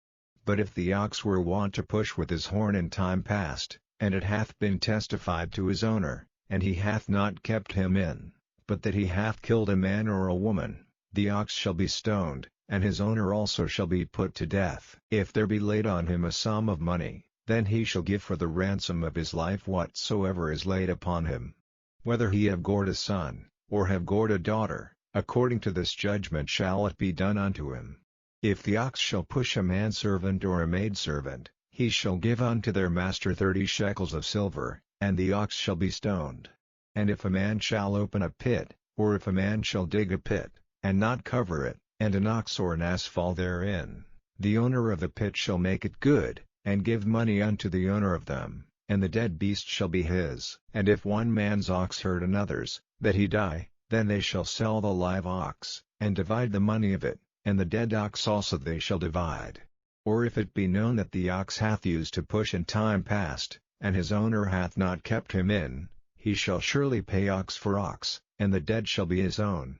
But if the ox were wont to push with his horn in time past, and it hath been testified to his owner, and he hath not kept him in, but that he hath killed a man or a woman, the ox shall be stoned, and his owner also shall be put to death. If there be laid on him a sum of money, then he shall give for the ransom of his life whatsoever is laid upon him. Whether he have gored a son, or have gored a daughter, according to this judgment shall it be done unto him. If the ox shall push a manservant or a maidservant, he shall give unto their master 30 shekels of silver, and the ox shall be stoned. And if a man shall open a pit, or if a man shall dig a pit, and not cover it, and an ox or an ass fall therein, the owner of the pit shall make it good, and give money unto the owner of them, and the dead beast shall be his. And if one man's ox hurt another's, that he die, then they shall sell the live ox, and divide the money of it, and the dead ox also they shall divide. Or if it be known that the ox hath used to push in time past, and his owner hath not kept him in, he shall surely pay ox for ox, and the dead shall be his own.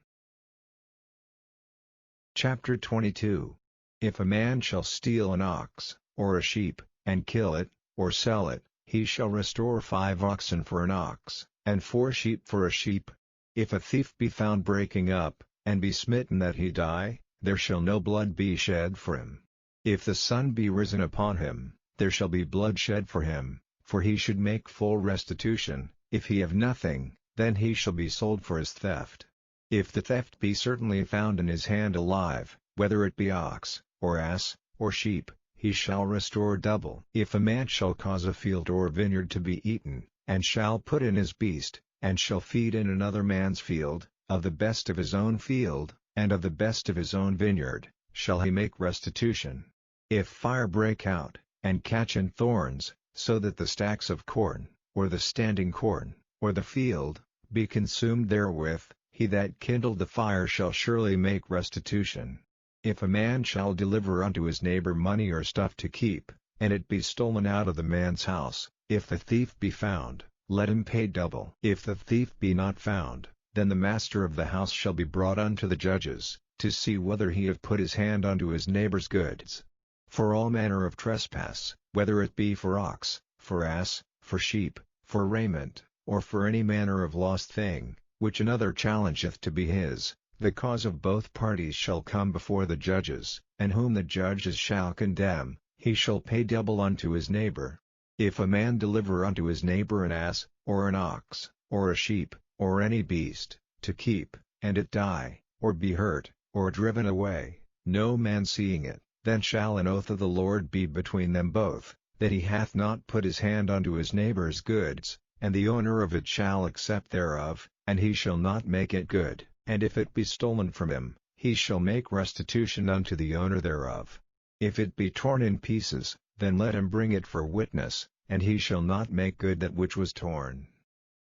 Chapter 22. If a man shall steal an ox, or a sheep, and kill it, or sell it, he shall restore 5 oxen for an ox, and 4 sheep for a sheep. If a thief be found breaking up, and be smitten that he die, there shall no blood be shed for him. If the sun be risen upon him, there shall be blood shed for him, for he should make full restitution. If he have nothing, then he shall be sold for his theft. If the theft be certainly found in his hand alive, whether it be ox, or ass, or sheep, he shall restore double. If a man shall cause a field or vineyard to be eaten, and shall put in his beast, and shall feed in another man's field, of the best of his own field, and of the best of his own vineyard, shall he make restitution. If fire break out, and catch in thorns, so that the stacks of corn, or the standing corn, or the field, be consumed therewith, he that kindled the fire shall surely make restitution. If a man shall deliver unto his neighbor money or stuff to keep, and it be stolen out of the man's house, if the thief be found, let him pay double. If the thief be not found, then the master of the house shall be brought unto the judges, to see whether he have put his hand unto his neighbor's goods. For all manner of trespass, whether it be for ox, for ass, for sheep, for raiment, or for any manner of lost thing, which another challengeth to be his, the cause of both parties shall come before the judges, and whom the judges shall condemn, he shall pay double unto his neighbor. If a man deliver unto his neighbor an ass, or an ox, or a sheep, or any beast, to keep, and it die, or be hurt, or driven away, no man seeing it, then shall an oath of the Lord be between them both, that he hath not put his hand unto his neighbor's goods, and the owner of it shall accept thereof, and he shall not make it good. And if it be stolen from him, he shall make restitution unto the owner thereof. If it be torn in pieces, then let him bring it for witness, and he shall not make good that which was torn.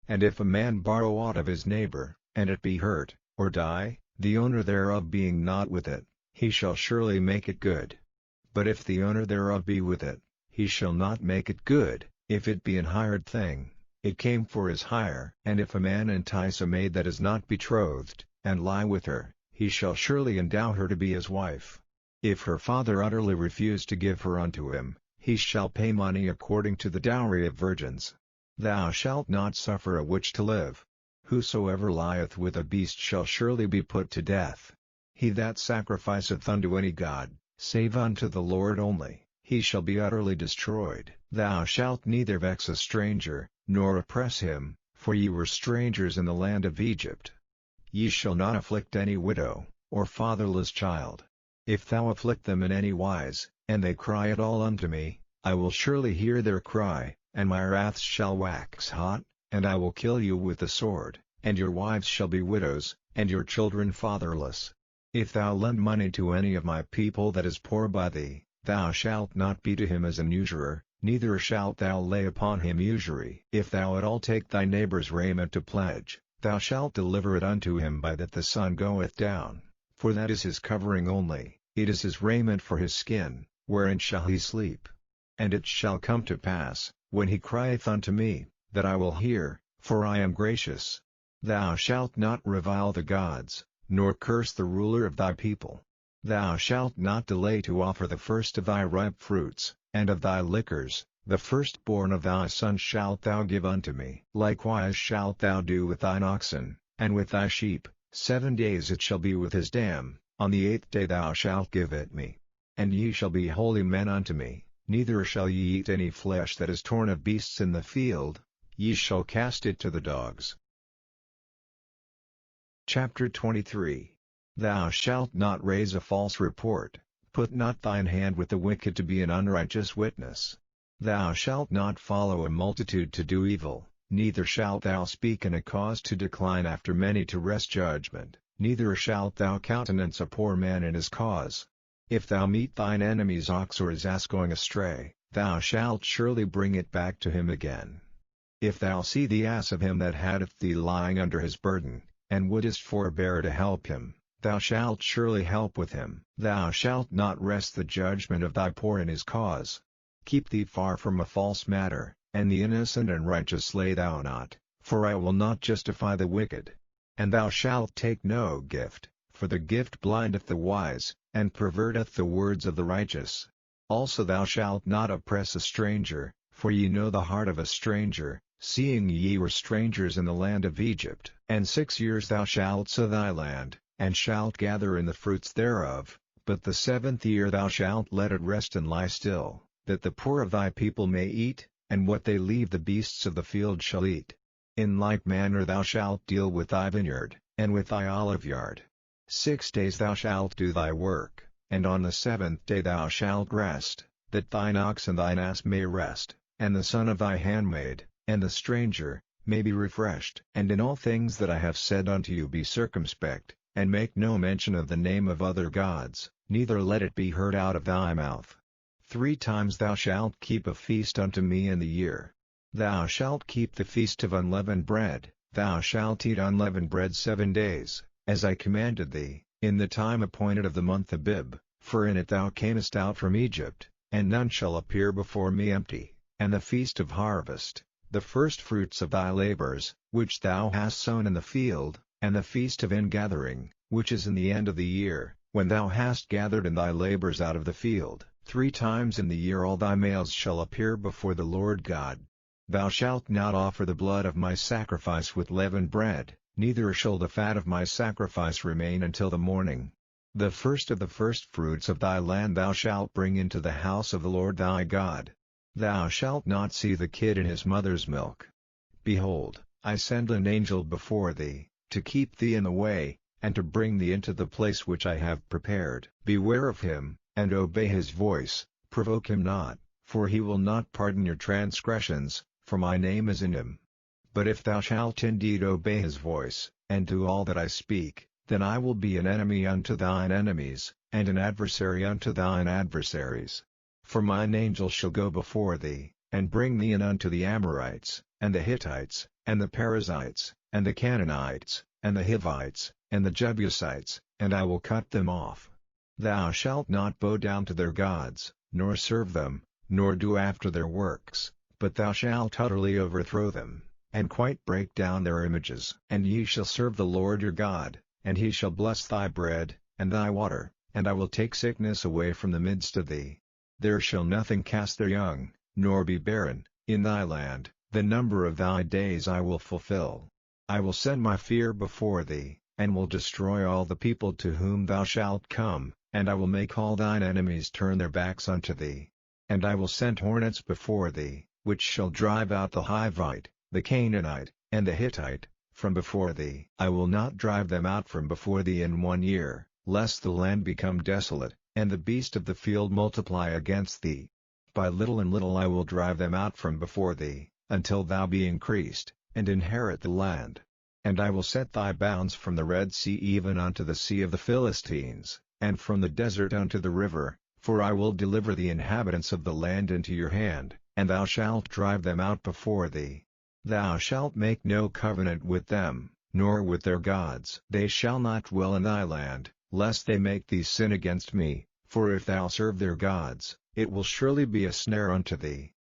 And if a man borrow aught of his neighbor, and it be hurt, or die, the owner thereof being not with it, he shall surely make it good. But if the owner thereof be with it, he shall not make it good. If it be an hired thing, it came for his hire. And if a man entice a maid that is not betrothed, and lie with her, he shall surely endow her to be his wife. If her father utterly refuse to give her unto him, he shall pay money according to the dowry of virgins. Thou shalt not suffer a witch to live. Whosoever lieth with a beast shall surely be put to death. He that sacrificeth unto any god, save unto the Lord only, he shall be utterly destroyed. Thou shalt neither vex a stranger, nor oppress him, for ye were strangers in the land of Egypt. Ye shall not afflict any widow, or fatherless child. If thou afflict them in any wise, and they cry at all unto me, I will surely hear their cry, and my wrath shall wax hot, and I will kill you with the sword, and your wives shall be widows, and your children fatherless. If thou lend money to any of my people that is poor by thee, thou shalt not be to him as an usurer, neither shalt thou lay upon him usury. If thou at all take thy neighbor's raiment to pledge, thou shalt deliver it unto him by that the sun goeth down, for that is his covering only, it is his raiment for his skin, wherein shall he sleep. And it shall come to pass, when he crieth unto me, that I will hear, for I am gracious. Thou shalt not revile the gods, nor curse the ruler of thy people. Thou shalt not delay to offer the first of thy ripe fruits, and of thy liquors, the firstborn of thy sons shalt thou give unto me. Likewise shalt thou do with thine oxen, and with thy sheep, 7 days it shall be with his dam, on the 8th day thou shalt give it me. And ye shall be holy men unto me, neither shall ye eat any flesh that is torn of beasts in the field, ye shall cast it to the dogs. Chapter 23. Thou shalt not raise a false report, put not thine hand with the wicked to be an unrighteous witness. Thou shalt not follow a multitude to do evil, neither shalt thou speak in a cause to decline after many to wrest judgment, neither shalt thou countenance a poor man in his cause. If thou meet thine enemy's ox or his ass going astray, thou shalt surely bring it back to him again. If thou see the ass of him that hateth thee lying under his burden, and wouldest forbear to help him, thou shalt surely help with him. Thou shalt not wrest the judgment of thy poor in his cause. Keep thee far from a false matter, and the innocent and righteous slay thou not, for I will not justify the wicked. And thou shalt take no gift, for the gift blindeth the wise, and perverteth the words of the righteous. Also thou shalt not oppress a stranger, for ye know the heart of a stranger, seeing ye were strangers in the land of Egypt. And 6 years thou shalt sow thy land, and shalt gather in the fruits thereof, but the 7th year thou shalt let it rest and lie still, that the poor of thy people may eat, and what they leave the beasts of the field shall eat. In like manner thou shalt deal with thy vineyard, and with thy oliveyard. 6 days thou shalt do thy work, and on the 7th day thou shalt rest, that thine ox and thine ass may rest, and the son of thy handmaid, and the stranger, may be refreshed. And in all things that I have said unto you be circumspect, and make no mention of the name of other gods, neither let it be heard out of thy mouth. 3 times thou shalt keep a feast unto me in the year. Thou shalt keep the feast of unleavened bread, thou shalt eat unleavened bread 7 days, as I commanded thee, in the time appointed of the month Abib, for in it thou camest out from Egypt, and none shall appear before me empty. And the feast of harvest, the firstfruits of thy labors, which thou hast sown in the field, and the feast of ingathering, which is in the end of the year, when thou hast gathered in thy labors out of the field. 3 times in the year all thy males shall appear before the Lord God. Thou shalt not offer the blood of my sacrifice with leavened bread, neither shall the fat of my sacrifice remain until the morning. The first of the firstfruits of thy land thou shalt bring into the house of the Lord thy God. Thou shalt not see the kid in his mother's milk. Behold, I send an angel before thee, to keep thee in the way, and to bring thee into the place which I have prepared. Beware of him, and obey his voice, provoke him not, for he will not pardon your transgressions, for my name is in him. But if thou shalt indeed obey his voice, and do all that I speak, then I will be an enemy unto thine enemies, and an adversary unto thine adversaries. For mine angel shall go before thee, and bring thee in unto the Amorites, and the Hittites, and the Perizzites, and the Canaanites, and the Hivites, and the Jebusites, and I will cut them off. Thou shalt not bow down to their gods, nor serve them, nor do after their works, but thou shalt utterly overthrow them, and quite break down their images. And ye shall serve the Lord your God, and he shall bless thy bread, and thy water, and I will take sickness away from the midst of thee. There shall nothing cast their young, nor be barren, in thy land. The number of thy days I will fulfill. I will send my fear before thee, and will destroy all the people to whom thou shalt come, and I will make all thine enemies turn their backs unto thee. And I will send hornets before thee, which shall drive out the Hivite, the Canaanite, and the Hittite, from before thee. I will not drive them out from before thee in 1 year, lest the land become desolate, and the beast of the field multiply against thee. By little and little I will drive them out from before thee, until thou be increased, and inherit the land. And I will set thy bounds from the Red Sea even unto the sea of the Philistines, and from the desert unto the river, for I will deliver the inhabitants of the land into your hand, and thou shalt drive them out before thee. Thou shalt make no covenant with them, nor with their gods. They shall not dwell in thy land, lest they make thee sin against me, for if thou serve their gods, it will surely be a snare unto thee.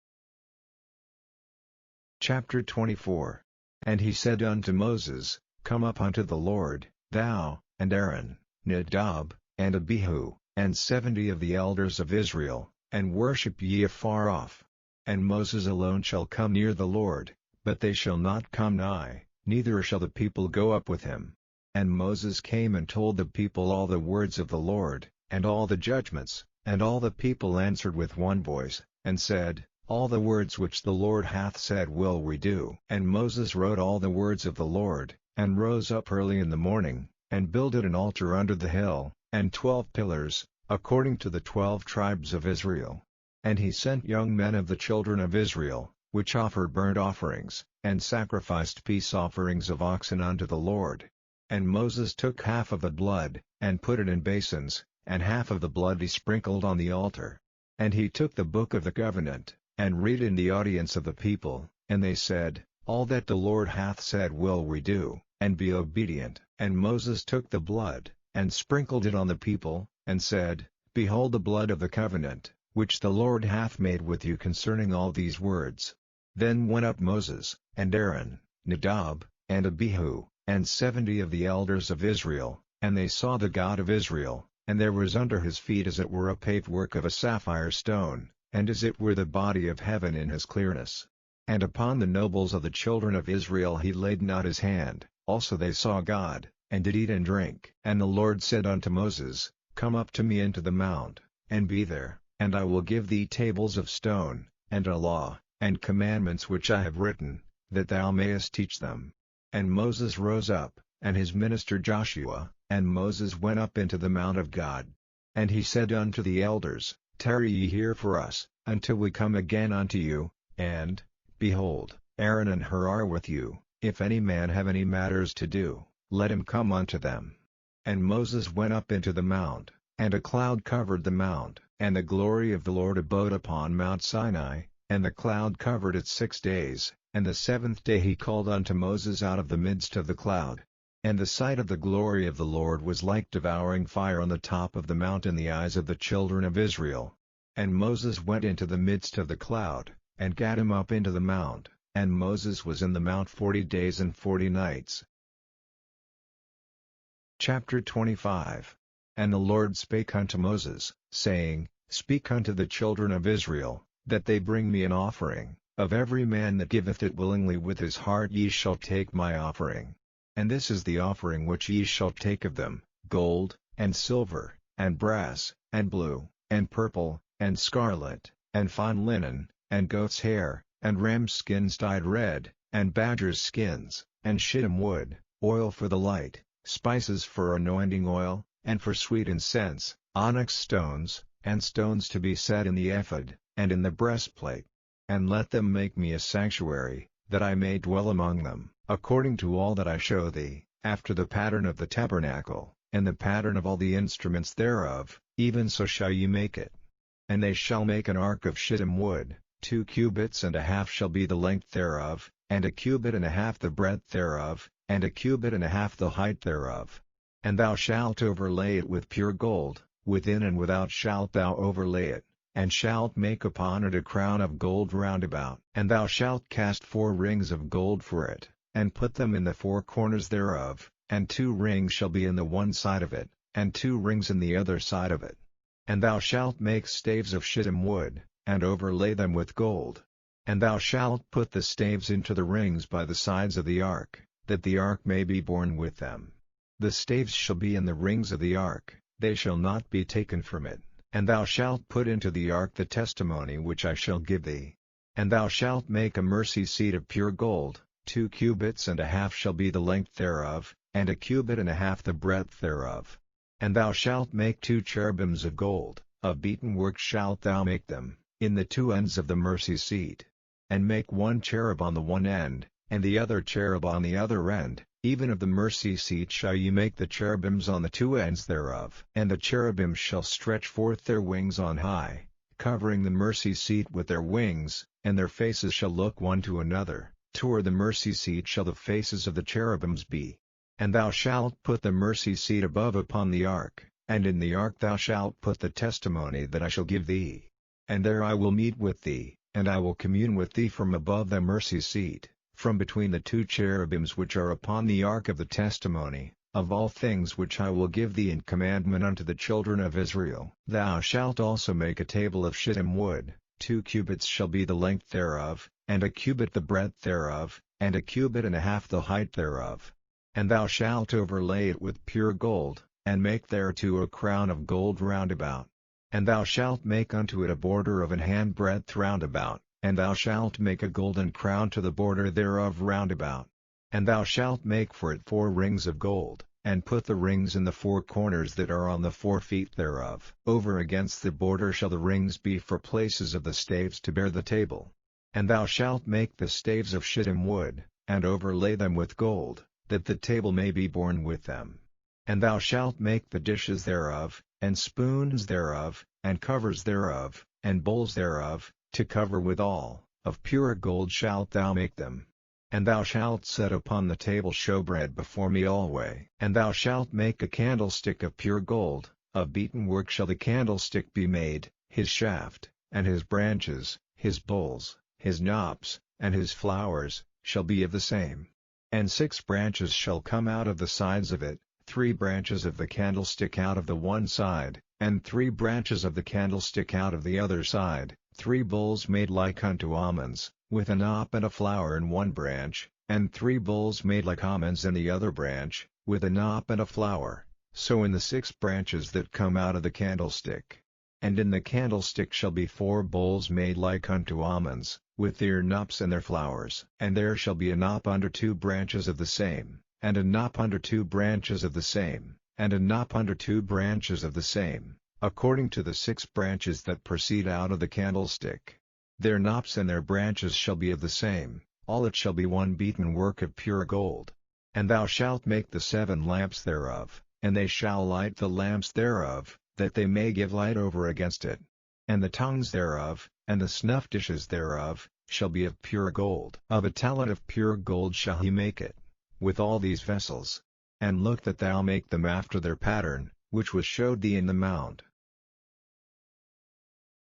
Chapter 24. And he said unto Moses, Come up unto the Lord, thou, and Aaron, Nadab, and Abihu, and 70 of the elders of Israel, and worship ye afar off. And Moses alone shall come near the Lord, but they shall not come nigh, neither shall the people go up with him. And Moses came and told the people all the words of the Lord, and all the judgments, and all the people answered with one voice, and said, All the words which the Lord hath said will we do. And Moses wrote all the words of the Lord, and rose up early in the morning, and builded an altar under the hill, and 12 pillars, according to the 12 tribes of Israel. And he sent young men of the children of Israel, which offered burnt offerings, and sacrificed peace offerings of oxen unto the Lord. And Moses took half of the blood, and put it in basins, and half of the blood he sprinkled on the altar. And he took the book of the covenant, and read in the audience of the people, and they said, All that the Lord hath said will we do, and be obedient. And Moses took the blood, and sprinkled it on the people, and said, Behold the blood of the covenant, which the Lord hath made with you concerning all these words. Then went up Moses, and Aaron, Nadab, and Abihu, and 70 of the elders of Israel, and they saw the God of Israel, and there was under his feet as it were a paved work of a sapphire stone, and as it were the body of heaven in his clearness. And upon the nobles of the children of Israel he laid not his hand, also they saw God, and did eat and drink. And the Lord said unto Moses, Come up to me into the mount, and be there, and I will give thee tables of stone, and a law, and commandments which I have written, that thou mayest teach them. And Moses rose up, and his minister Joshua, and Moses went up into the mount of God. And he said unto the elders, Tarry ye here for us, until we come again unto you, and, behold, Aaron and Hur are with you. If any man have any matters to do, let him come unto them. And Moses went up into the mount, and a cloud covered the mount, and the glory of the Lord abode upon Mount Sinai, and the cloud covered it 6 days, and the 7th day he called unto Moses out of the midst of the cloud. And the sight of the glory of the Lord was like devouring fire on the top of the mount in the eyes of the children of Israel. And Moses went into the midst of the cloud, and gat him up into the mount, and Moses was in the mount 40 days and 40 nights. Chapter 25. And the Lord spake unto Moses, saying, Speak unto the children of Israel, that they bring me an offering. Of every man that giveth it willingly with his heart ye shall take my offering. And this is the offering which ye shall take of them, gold, and silver, and brass, and blue, and purple, and scarlet, and fine linen, and goat's hair, and ram's skins dyed red, and badger's skins, and shittim wood, oil for the light, spices for anointing oil, and for sweet incense, onyx stones, and stones to be set in the ephod, and in the breastplate. And let them make me a sanctuary, that I may dwell among them, according to all that I show thee, after the pattern of the tabernacle, and the pattern of all the instruments thereof, even so shall ye make it. And they shall make an ark of shittim wood, 2 cubits and a half shall be the length thereof, and a cubit and a half the breadth thereof, and a cubit and a half the height thereof. And thou shalt overlay it with pure gold, within and without shalt thou overlay it, and shalt make upon it a crown of gold round about. And thou shalt cast 4 rings of gold for it, and put them in the 4 corners thereof, and 2 rings shall be in the one side of it, and 2 rings in the other side of it. And thou shalt make staves of shittim wood, and overlay them with gold. And thou shalt put the staves into the rings by the sides of the ark, that the ark may be borne with them. The staves shall be in the rings of the ark, they shall not be taken from it. And thou shalt put into the ark the testimony which I shall give thee. And thou shalt make a mercy seat of pure gold, 2 cubits and a half shall be the length thereof, and a cubit and a half the breadth thereof. And thou shalt make 2 cherubims of gold, of beaten work shalt thou make them, in the 2 ends of the mercy seat. And make 1 cherub on the one end, and the other cherub on the other end, Even of the mercy seat shall ye make the cherubims on the two ends thereof. And the cherubims shall stretch forth their wings on high, covering the mercy seat with their wings, and their faces shall look one to another. Toward the mercy seat shall the faces of the cherubims be. And thou shalt put the mercy seat above upon the ark, and in the ark thou shalt put the testimony that I shall give thee. And there I will meet with thee, and I will commune with thee from above the mercy seat, from between the two cherubims which are upon the ark of the testimony, of all things which I will give thee in commandment unto the children of Israel. Thou shalt also make a table of shittim wood, 2 cubits shall be the length thereof, and a cubit the breadth thereof, and a cubit and a half the height thereof. And thou shalt overlay it with pure gold, and make thereto a crown of gold round about. And thou shalt make unto it a border of an handbreadth round about, and thou shalt make a golden crown to the border thereof round about. And thou shalt make for it 4 rings of gold, and put the rings in the 4 corners that are on the 4 feet thereof. Over against the border shall the rings be for places of the staves to bear the table. And thou shalt make the staves of shittim wood, and overlay them with gold, that the table may be borne with them. And thou shalt make the dishes thereof, and spoons thereof, and covers thereof, and bowls thereof, to cover withal, of pure gold shalt thou make them. And thou shalt set upon the table showbread before me alway. And thou shalt make a candlestick of pure gold, of beaten work shall the candlestick be made, his shaft, and his branches, his bowls, his knops, and his flowers, shall be of the same. And 6 branches shall come out of the sides of it, 3 branches of the candlestick out of the one side, and 3 branches of the candlestick out of the other side, 3 bowls made like unto almonds, with a knop and a flower in one branch, and 3 bowls made like almonds in the other branch, with a knop and a flower, so in the 6 branches that come out of the candlestick. And in the candlestick shall be 4 bowls made like unto almonds, with their knops and their flowers. And there shall be a knop under 2 branches of the same, and a knop under 2 branches of the same, and a knop under 2 branches of the same, according to the 6 branches that proceed out of the candlestick. Their knops and their branches shall be of the same, all it shall be one beaten work of pure gold. And thou shalt make the 7 lamps thereof, and they shall light the lamps thereof, that they may give light over against it. And the tongues thereof, and the snuff dishes thereof, shall be of pure gold. Of a talent of pure gold shall he make it, with all these vessels. And look that thou make them after their pattern, which was showed thee in the mount.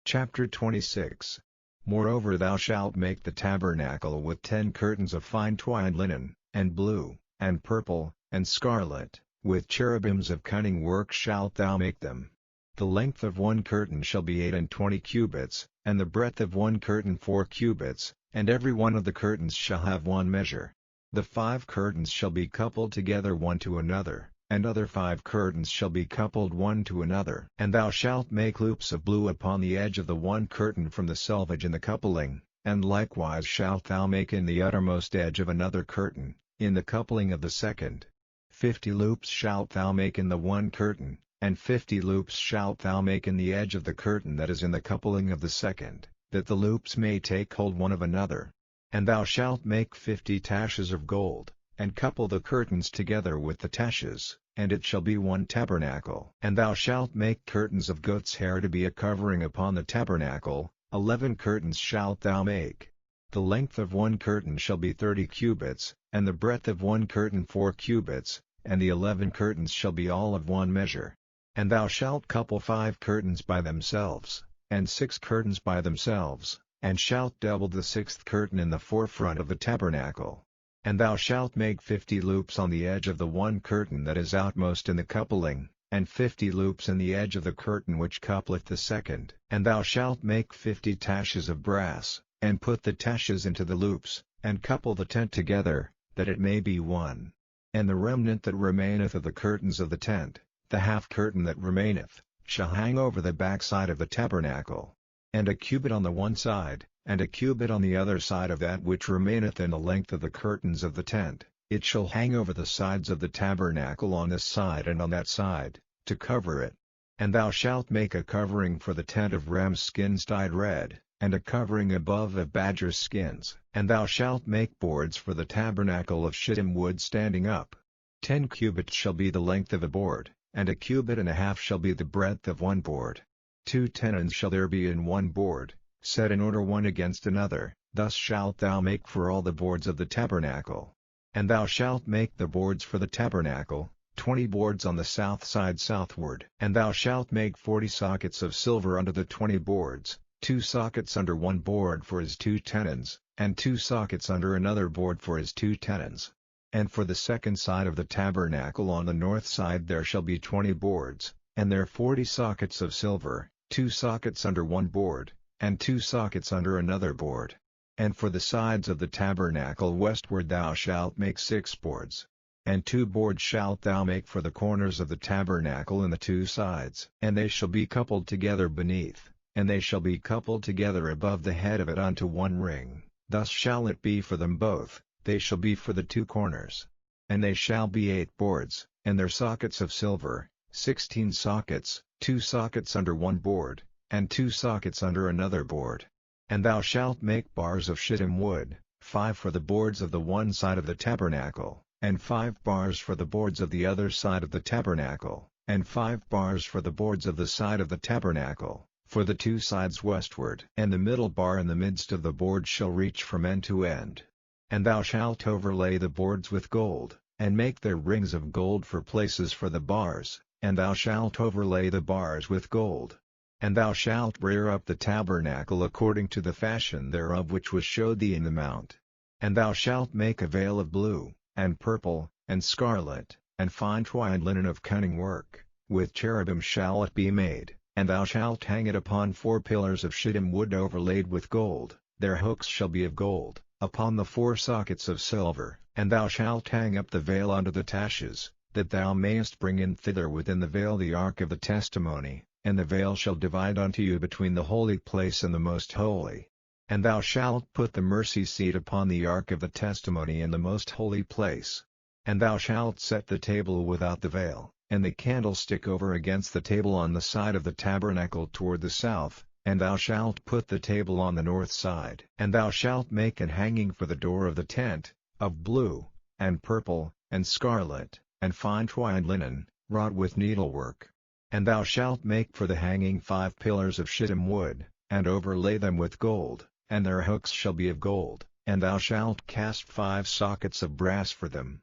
Chapter 26. Moreover thou shalt make the tabernacle with 10 curtains of fine twined linen, and blue, and purple, and scarlet, with cherubims of cunning work shalt thou make them. The length of one curtain shall be 28 cubits, and the breadth of one curtain 4 cubits, and every one of the curtains shall have one measure. The 5 curtains shall be coupled together one to another, and other 5 curtains shall be coupled one to another. And thou shalt make loops of blue upon the edge of the one curtain from the selvage in the coupling, and likewise shalt thou make in the uttermost edge of another curtain, in the coupling of the second. 50 loops shalt thou make in the one curtain, and 50 loops shalt thou make in the edge of the curtain that is in the coupling of the second, that the loops may take hold one of another. And thou shalt make 50 taches of gold, and couple the curtains together with the taches, and it shall be one tabernacle. And thou shalt make curtains of goat's hair to be a covering upon the tabernacle, 11 curtains shalt thou make. The length of one curtain shall be 30 cubits, and the breadth of one curtain 4 cubits, and the 11 curtains shall be all of one measure. And thou shalt couple 5 curtains by themselves, and 6 curtains by themselves, and shalt double the 6th curtain in the forefront of the tabernacle. And thou shalt make 50 loops on the edge of the one curtain that is outmost in the coupling, and 50 loops in the edge of the curtain which coupleth the second. And thou shalt make 50 taches of brass, and put the taches into the loops, and couple the tent together, that it may be one. And the remnant that remaineth of the curtains of the tent, the half curtain that remaineth, shall hang over the backside of the tabernacle. And a cubit on the one side, and a cubit on the other side of that which remaineth in the length of the curtains of the tent, it shall hang over the sides of the tabernacle on this side and on that side, to cover it. And thou shalt make a covering for the tent of ram's skins dyed red, and a covering above of badger skins. And thou shalt make boards for the tabernacle of shittim wood standing up. 10 cubits shall be the length of a board, and 1.5 cubits shall be the breadth of one board. 2 tenons shall there be in one board, set in order one against another, thus shalt thou make for all the boards of the tabernacle. And thou shalt make the boards for the tabernacle, 20 boards on the south side southward. And thou shalt make 40 sockets of silver under the 20 boards, 2 sockets under one board for his 2 tenons, and 2 sockets under another board for his 2 tenons. And for the second side of the tabernacle on the north side there shall be 20 boards, and there 40 sockets of silver, 2 sockets under one board, and 2 sockets under another board. And for the sides of the tabernacle westward thou shalt make 6 boards. And 2 boards shalt thou make for the corners of the tabernacle in the 2 sides. And they shall be coupled together beneath, and they shall be coupled together above the head of it unto one ring. Thus shall it be for them both, they shall be for the 2 corners. And they shall be 8 boards, and their sockets of silver, 16 sockets, 2 sockets under one board, and 2 sockets under another board. And thou shalt make bars of shittim wood, 5 for the boards of the one side of the tabernacle, and 5 bars for the boards of the other side of the tabernacle, and 5 bars for the boards of the side of the tabernacle, for the 2 sides westward. And the middle bar in the midst of the board shall reach from end to end. And thou shalt overlay the boards with gold, and make their rings of gold for places for the bars, and thou shalt overlay the bars with gold. And thou shalt rear up the tabernacle according to the fashion thereof which was showed thee in the mount. And thou shalt make a veil of blue, and purple, and scarlet, and fine twined linen of cunning work, with cherubim shall it be made, and thou shalt hang it upon 4 pillars of shittim wood overlaid with gold, their hooks shall be of gold, upon the 4 sockets of silver. And thou shalt hang up the veil unto the taches, that thou mayest bring in thither within the veil the ark of the testimony, and the veil shall divide unto you between the holy place and the most holy. And thou shalt put the mercy seat upon the ark of the testimony in the most holy place. And thou shalt set the table without the veil, and the candlestick over against the table on the side of the tabernacle toward the south, and thou shalt put the table on the north side. And thou shalt make an hanging for the door of the tent, of blue, and purple, and scarlet, and fine twined linen, wrought with needlework. And thou shalt make for the hanging 5 pillars of shittim wood, and overlay them with gold, and their hooks shall be of gold, and thou shalt cast 5 sockets of brass for them.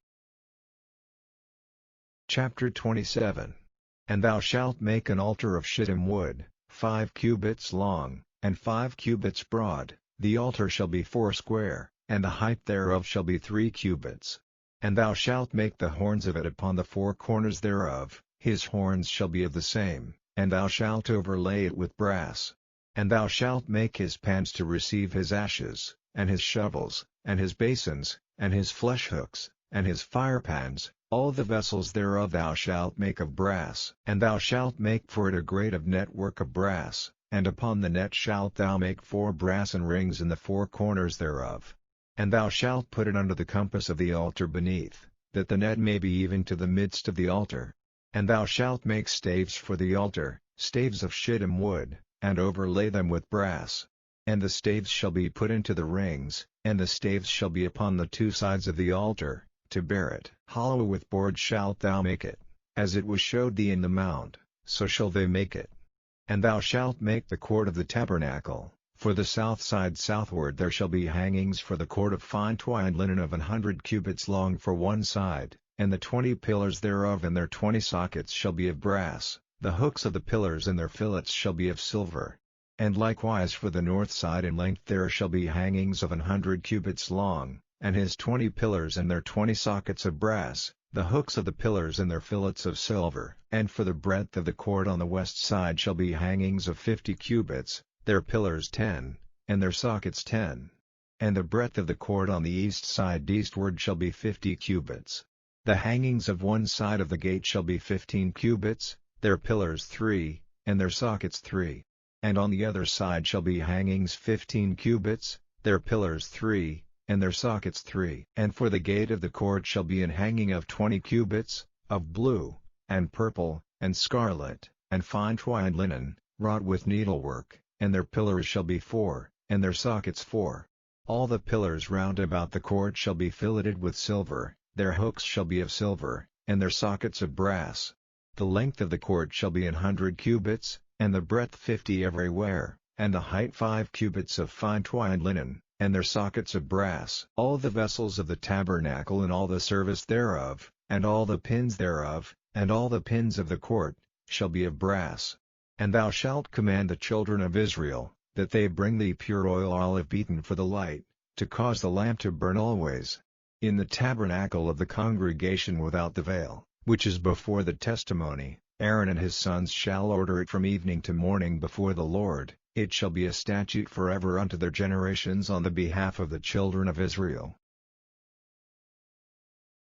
Chapter 27. And thou shalt make an altar of shittim wood, 5 cubits long, and 5 cubits broad. The altar shall be 4 square, and the height thereof shall be 3 cubits. And thou shalt make the horns of it upon the 4 corners thereof. His horns shall be of the same, and thou shalt overlay it with brass. And thou shalt make his pans to receive his ashes, and his shovels, and his basins, and his flesh hooks, and his firepans, all the vessels thereof thou shalt make of brass. And thou shalt make for it a grate of network of brass, and upon the net shalt thou make 4 brassen rings in the 4 corners thereof. And thou shalt put it under the compass of the altar beneath, that the net may be even to the midst of the altar. And thou shalt make staves for the altar, staves of shittim wood, and overlay them with brass. And the staves shall be put into the rings, and the staves shall be upon the 2 sides of the altar, to bear it. Hollow with boards shalt thou make it, as it was showed thee in the mount, so shall they make it. And thou shalt make the court of the tabernacle. For the south side southward there shall be hangings for the court of fine twined linen of 100 cubits long for one side, and the 20 pillars thereof and their 20 sockets shall be of brass. The hooks of the pillars and their fillets shall be of silver. And likewise for the north side in length there shall be hangings of 100 cubits long, and his 20 pillars and their 20 sockets of brass, the hooks of the pillars and their fillets of silver. And for the breadth of the court on the west side shall be hangings of 50 cubits, their pillars 10, and their sockets 10. And the breadth of the court on the east side eastward shall be 50 cubits. The hangings of one side of the gate shall be 15 cubits, their pillars 3, and their sockets 3. And on the other side shall be hangings 15 cubits, their pillars 3, and their sockets 3. And for the gate of the court shall be an hanging of 20 cubits, of blue, and purple, and scarlet, and fine twined linen, wrought with needlework. and their pillars shall be 4, and their sockets 4. All the pillars round about the court shall be filleted with silver, their hooks shall be of silver, and their sockets of brass. The length of the court shall be 100 cubits, and the breadth 50 everywhere, and the height 5 cubits of fine twined linen, and their sockets of brass. All the vessels of the tabernacle and all the service thereof, and all the pins thereof, and all the pins of the court, shall be of brass. And thou shalt command the children of Israel, that they bring thee pure oil olive beaten for the light, to cause the lamp to burn always. In the tabernacle of the congregation without the veil, which is before the testimony, Aaron and his sons shall order it from evening to morning before the Lord. It shall be a statute forever unto their generations on the behalf of the children of Israel.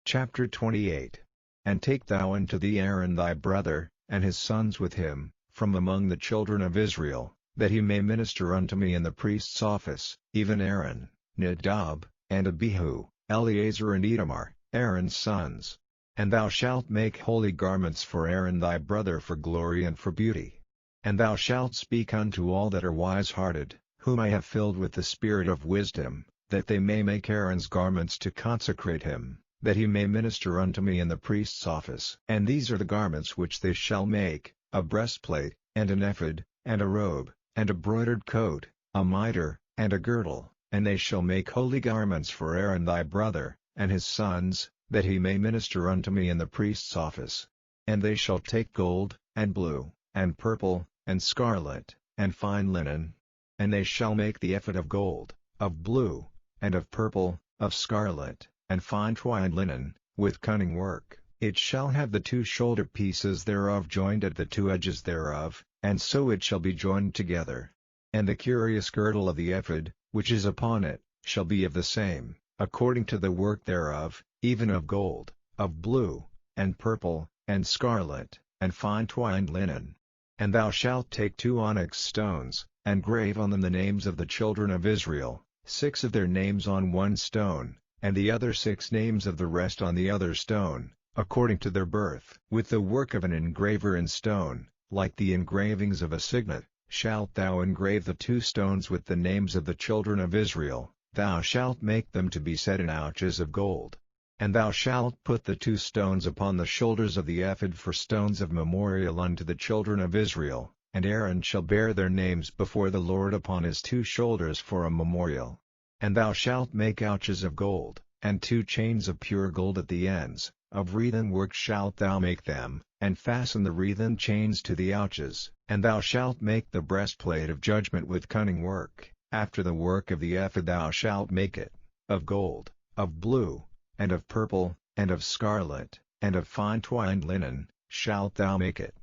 Chapter 28. And take thou unto thee Aaron thy brother, and his sons with him, from among the children of Israel, that he may minister unto me in the priest's office, even Aaron, Nadab, and Abihu, Eleazar and Itamar, Aaron's sons. And thou shalt make holy garments for Aaron thy brother for glory and for beauty. And thou shalt speak unto all that are wise-hearted, whom I have filled with the spirit of wisdom, that they may make Aaron's garments to consecrate him, that he may minister unto me in the priest's office. And these are the garments which they shall make: a breastplate, and an ephod, and a robe, and a broidered coat, a mitre, and a girdle. And they shall make holy garments for Aaron thy brother, and his sons, that he may minister unto me in the priest's office. And they shall take gold, and blue, and purple, and scarlet, and fine linen. And they shall make the ephod of gold, of blue, and of purple, of scarlet, and fine twined linen, with cunning work. It shall have the 2 shoulder pieces thereof joined at the 2 edges thereof, and so it shall be joined together. And the curious girdle of the ephod, which is upon it, shall be of the same, according to the work thereof, even of gold, of blue, and purple, and scarlet, and fine twined linen. And thou shalt take 2 onyx stones, and grave on them the names of the children of Israel, 6 of their names on one stone, and the other 6 names of the rest on the other stone, according to their birth. With the work of an engraver in stone, like the engravings of a signet, shalt thou engrave the 2 stones with the names of the children of Israel. Thou shalt make them to be set in ouches of gold. And thou shalt put the 2 stones upon the shoulders of the ephod for stones of memorial unto the children of Israel, and Aaron shall bear their names before the Lord upon his 2 shoulders for a memorial. And thou shalt make ouches of gold, and 2 chains of pure gold at the ends, of wreathen work shalt thou make them, and fasten the wreathen chains to the ouches. And thou shalt make the breastplate of judgment with cunning work, after the work of the ephod thou shalt make it, of gold, of blue, and of purple, and of scarlet, and of fine twined linen, shalt thou make it.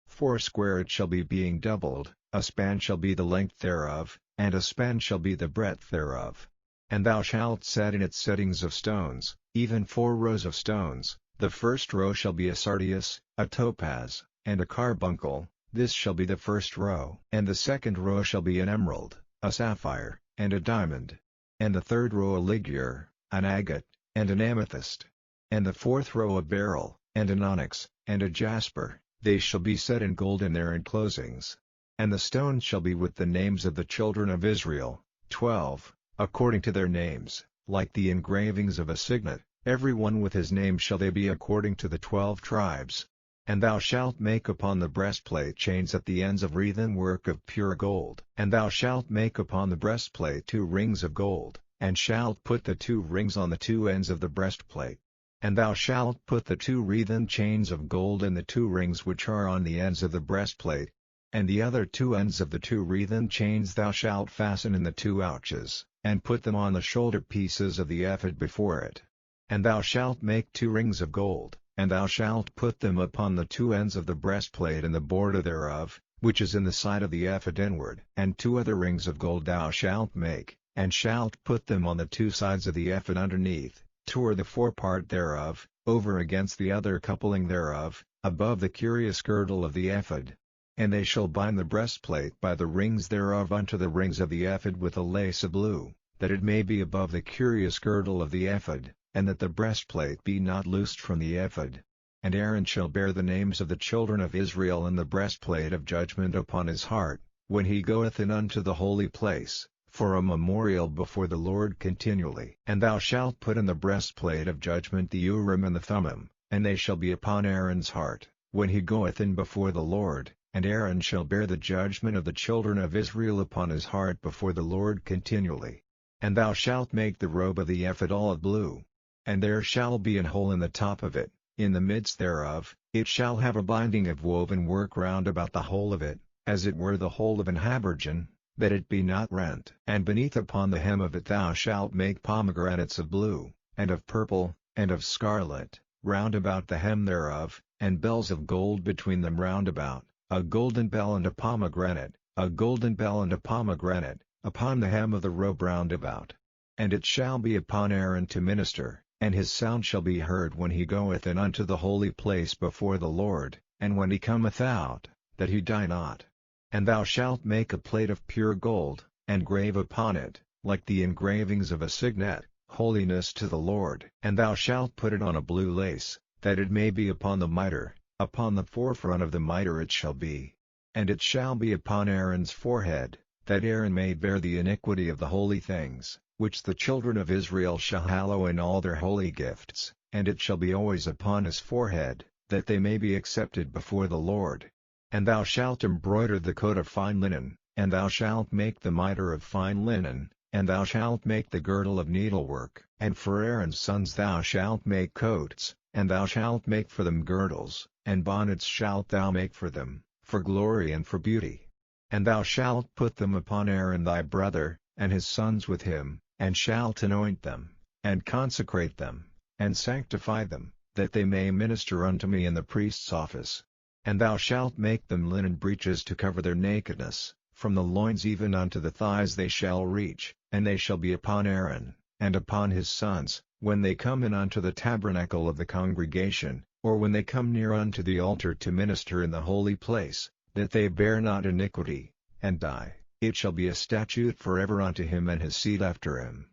4 square it shall be, being doubled, a span shall be the length thereof, and a span shall be the breadth thereof. And thou shalt set in its settings of stones, even 4 rows of stones. The first row shall be a sardius, a topaz, and a carbuncle. This shall be the first row. And the second row shall be an emerald, a sapphire, and a diamond. And the third row a ligure, an agate, and an amethyst. And the 4th row a beryl, and an onyx, and a jasper. They shall be set in gold in their enclosings. And the stones shall be with the names of the children of Israel, 12, according to their names, like the engravings of a signet, every one with his name shall they be according to the 12 tribes. And thou shalt make upon the breastplate chains at the ends of wreathen work of pure gold. And thou shalt make upon the breastplate 2 rings of gold, and shalt put the 2 rings on the 2 ends of the breastplate. And thou shalt put the 2 wreathen chains of gold in the 2 rings which are on the ends of the breastplate. And the other 2 ends of the 2 wreathen chains thou shalt fasten in the 2 ouches, and put them on the shoulder pieces of the ephod before it. And thou shalt make 2 rings of gold, and thou shalt put them upon the 2 ends of the breastplate and the border thereof, which is in the side of the ephod inward. And 2 other rings of gold thou shalt make, and shalt put them on the 2 sides of the ephod underneath, toward the forepart thereof, over against the other coupling thereof, above the curious girdle of the ephod. And they shall bind the breastplate by the rings thereof unto the rings of the ephod with a lace of blue, that it may be above the curious girdle of the ephod, and that the breastplate be not loosed from the ephod. And Aaron shall bear the names of the children of Israel in the breastplate of judgment upon his heart, when he goeth in unto the holy place, for a memorial before the Lord continually. And thou shalt put in the breastplate of judgment the Urim and the Thummim, and they shall be upon Aaron's heart, when he goeth in before the Lord, and Aaron shall bear the judgment of the children of Israel upon his heart before the Lord continually. And thou shalt make the robe of the ephod olive blue. And there shall be an hole in the top of it, in the midst thereof, it shall have a binding of woven work round about the whole of it, as it were the hole of an habergeon, that it be not rent. And beneath upon the hem of it thou shalt make pomegranates of blue, and of purple, and of scarlet, round about the hem thereof, and bells of gold between them round about, a golden bell and a pomegranate, a golden bell and a pomegranate, upon the hem of the robe round about. And it shall be upon Aaron to minister, and his sound shall be heard when he goeth in unto the holy place before the Lord, and when he cometh out, that he die not. And thou shalt make a plate of pure gold, and grave upon it, like the engravings of a signet, holiness to the Lord. And thou shalt put it on a blue lace, that it may be upon the mitre, upon the forefront of the mitre it shall be. And it shall be upon Aaron's forehead, that Aaron may bear the iniquity of the holy things, which the children of Israel shall hallow in all their holy gifts, and it shall be always upon his forehead, that they may be accepted before the Lord. And thou shalt embroider the coat of fine linen, and thou shalt make the mitre of fine linen, and thou shalt make the girdle of needlework. And for Aaron's sons thou shalt make coats, and thou shalt make for them girdles, and bonnets shalt thou make for them, for glory and for beauty. And thou shalt put them upon Aaron thy brother, and his sons with him, and shalt anoint them, and consecrate them, and sanctify them, that they may minister unto me in the priest's office. And thou shalt make them linen breeches to cover their nakedness, from the loins even unto the thighs they shall reach, and they shall be upon Aaron, and upon his sons, when they come in unto the tabernacle of the congregation, or when they come near unto the altar to minister in the holy place, that they bear not iniquity, and die. It shall be a statute forever unto him and his seed after him.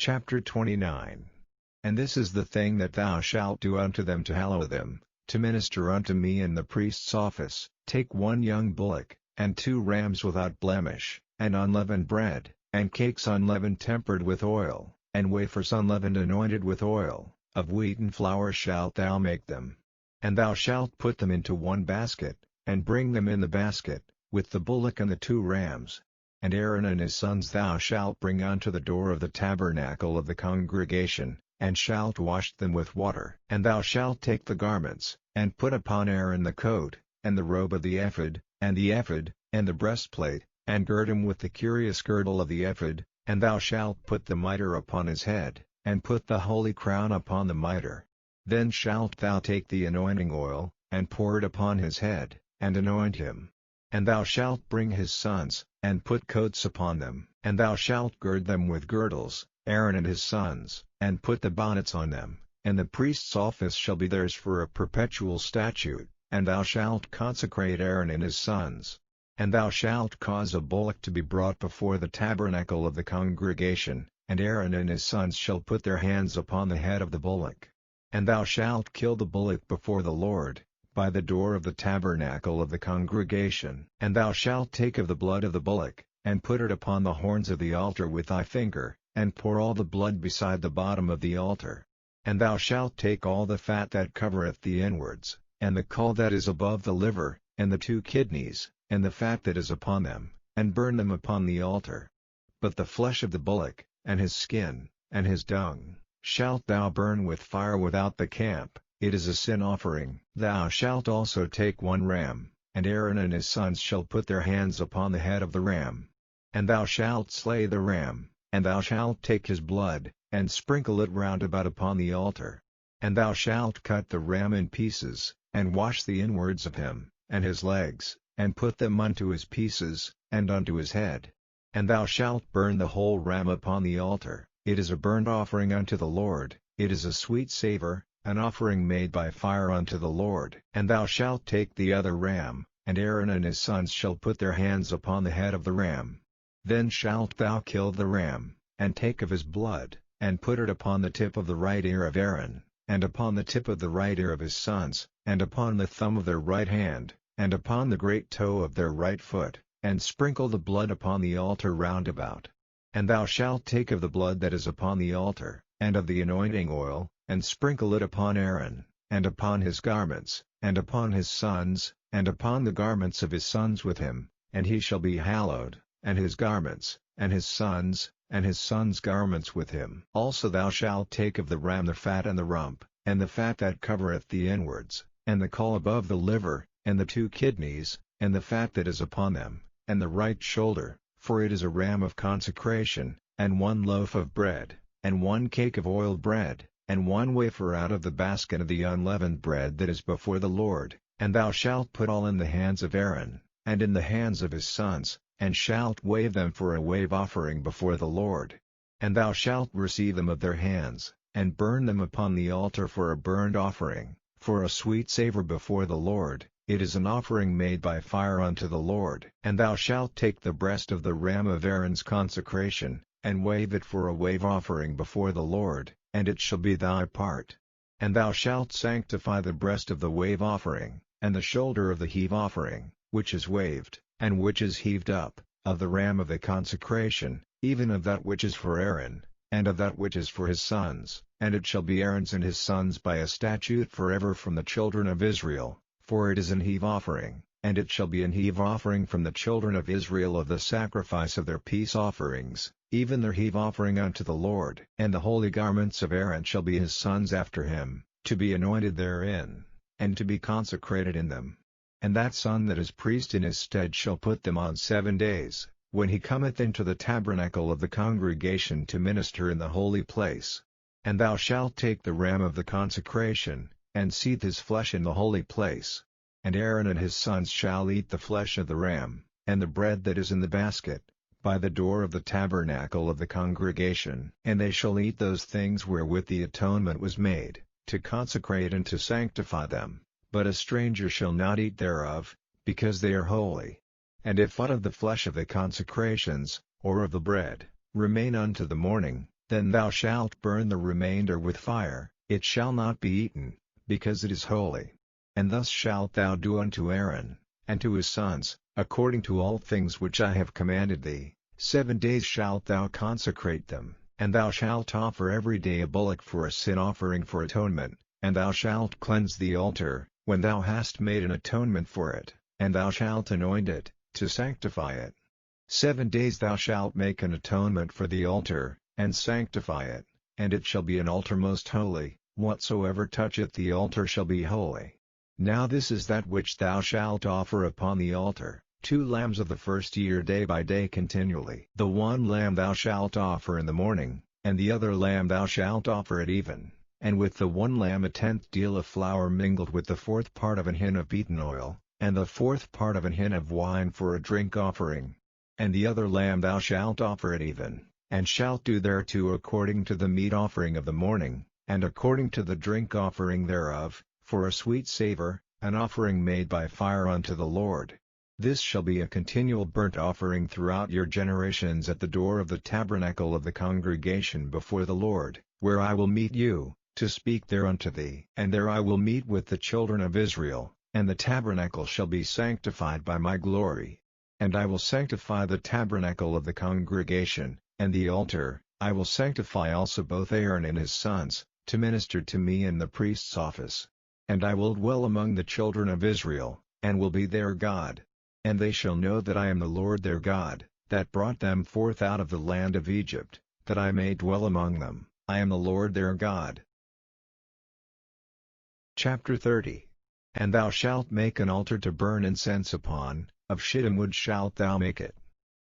Chapter 29. And this is the thing that thou shalt do unto them to hallow them, to minister unto me in the priest's office. Take 1 young bullock, and 2 rams without blemish, and unleavened bread, and cakes unleavened tempered with oil, and wafers unleavened anointed with oil, of wheaten flour shalt thou make them. And thou shalt put them into 1 basket, and bring them in the basket, with the bullock and the 2 rams. And Aaron and his sons thou shalt bring unto the door of the tabernacle of the congregation, and shalt wash them with water. And thou shalt take the garments, and put upon Aaron the coat, and the robe of the ephod, and the breastplate, and gird him with the curious girdle of the ephod, and thou shalt put the mitre upon his head, and put the holy crown upon the mitre. Then shalt thou take the anointing oil, and pour it upon his head, and anoint him. And thou shalt bring his sons, and put coats upon them. And thou shalt gird them with girdles, Aaron and his sons, and put the bonnets on them, and the priest's office shall be theirs for a perpetual statute. And thou shalt consecrate Aaron and his sons. And thou shalt cause a bullock to be brought before the tabernacle of the congregation, and Aaron and his sons shall put their hands upon the head of the bullock. And thou shalt kill the bullock before the Lord, by the door of the tabernacle of the congregation. And thou shalt take of the blood of the bullock, and put it upon the horns of the altar with thy finger, and pour all the blood beside the bottom of the altar. And thou shalt take all the fat that covereth the inwards, and the caul that is above the liver, and the 2 kidneys, and the fat that is upon them, and burn them upon the altar. But the flesh of the bullock, and his skin, and his dung, shalt thou burn with fire without the camp. It is a sin offering. Thou shalt also take 1 ram, and Aaron and his sons shall put their hands upon the head of the ram. And thou shalt slay the ram, and thou shalt take his blood, and sprinkle it round about upon the altar. And thou shalt cut the ram in pieces, and wash the inwards of him, and his legs, and put them unto his pieces, and unto his head. And thou shalt burn the whole ram upon the altar. It is a burnt offering unto the Lord, it is a sweet savour, an offering made by fire unto the Lord. And thou shalt take the other ram, and Aaron and his sons shall put their hands upon the head of the ram. Then shalt thou kill the ram, and take of his blood, and put it upon the tip of the right ear of Aaron, and upon the tip of the right ear of his sons, and upon the thumb of their right hand, and upon the great toe of their right foot, and sprinkle the blood upon the altar round about. And thou shalt take of the blood that is upon the altar, and of the anointing oil, and sprinkle it upon Aaron, and upon his garments, and upon his sons, and upon the garments of his sons with him, and he shall be hallowed, and his garments, and his sons' garments with him. Also thou shalt take of the ram the fat and the rump, and the fat that covereth the inwards, and the caul above the liver, and the 2 kidneys, and the fat that is upon them, and the right shoulder, for it is a ram of consecration, and 1 loaf of bread, and 1 cake of oiled bread, and 1 wafer out of the basket of the unleavened bread that is before the Lord, and thou shalt put all in the hands of Aaron, and in the hands of his sons, and shalt wave them for a wave offering before the Lord. And thou shalt receive them of their hands, and burn them upon the altar for a burnt offering, for a sweet savor before the Lord. It is an offering made by fire unto the Lord. And thou shalt take the breast of the ram of Aaron's consecration, and wave it for a wave offering before the Lord, and it shall be thy part. And thou shalt sanctify the breast of the wave offering, and the shoulder of the heave offering, which is waved, and which is heaved up, of the ram of the consecration, even of that which is for Aaron, and of that which is for his sons, and it shall be Aaron's and his sons by a statute forever from the children of Israel. For it is an heave offering, and it shall be an heave offering from the children of Israel of the sacrifice of their peace offerings, even their heave offering unto the Lord. And the holy garments of Aaron shall be his sons after him, to be anointed therein, and to be consecrated in them. And that son that is priest in his stead shall put them on 7 days, when he cometh into the tabernacle of the congregation to minister in the holy place. And thou shalt take the ram of the consecration, and seethe his flesh in the holy place. And Aaron and his sons shall eat the flesh of the ram, and the bread that is in the basket, by the door of the tabernacle of the congregation. And they shall eat those things wherewith the atonement was made, to consecrate and to sanctify them, but a stranger shall not eat thereof, because they are holy. And if aught of the flesh of the consecrations, or of the bread, remain unto the morning, then thou shalt burn the remainder with fire, it shall not be eaten, because it is holy. And thus shalt thou do unto Aaron, and to his sons, according to all things which I have commanded thee. 7 days shalt thou consecrate them, and thou shalt offer every day a bullock for a sin offering for atonement, and thou shalt cleanse the altar, when thou hast made an atonement for it, and thou shalt anoint it, to sanctify it. 7 days thou shalt make an atonement for the altar, and sanctify it, and it shall be an altar most holy. Whatsoever toucheth the altar shall be holy. Now this is that which thou shalt offer upon the altar, 2 lambs of the first year day by day continually. The 1 lamb thou shalt offer in the morning, and the other lamb thou shalt offer at even, and with the 1 lamb a 10th deal of flour mingled with the 4th part of an hin of beaten oil, and the 4th part of an hin of wine for a drink offering. And the other lamb thou shalt offer at even, and shalt do thereto according to the meat offering of the morning, and according to the drink offering thereof, for a sweet savor, an offering made by fire unto the Lord. This shall be a continual burnt offering throughout your generations at the door of the tabernacle of the congregation before the Lord, where I will meet you, to speak there unto thee. And there I will meet with the children of Israel, and the tabernacle shall be sanctified by my glory. And I will sanctify the tabernacle of the congregation, and the altar. I will sanctify also both Aaron and his sons, to minister to me in the priest's office. And I will dwell among the children of Israel, and will be their God. And they shall know that I am the Lord their God, that brought them forth out of the land of Egypt, that I may dwell among them. I am the Lord their God. Chapter 30. And thou shalt make an altar to burn incense upon, of shittim wood shalt thou make it.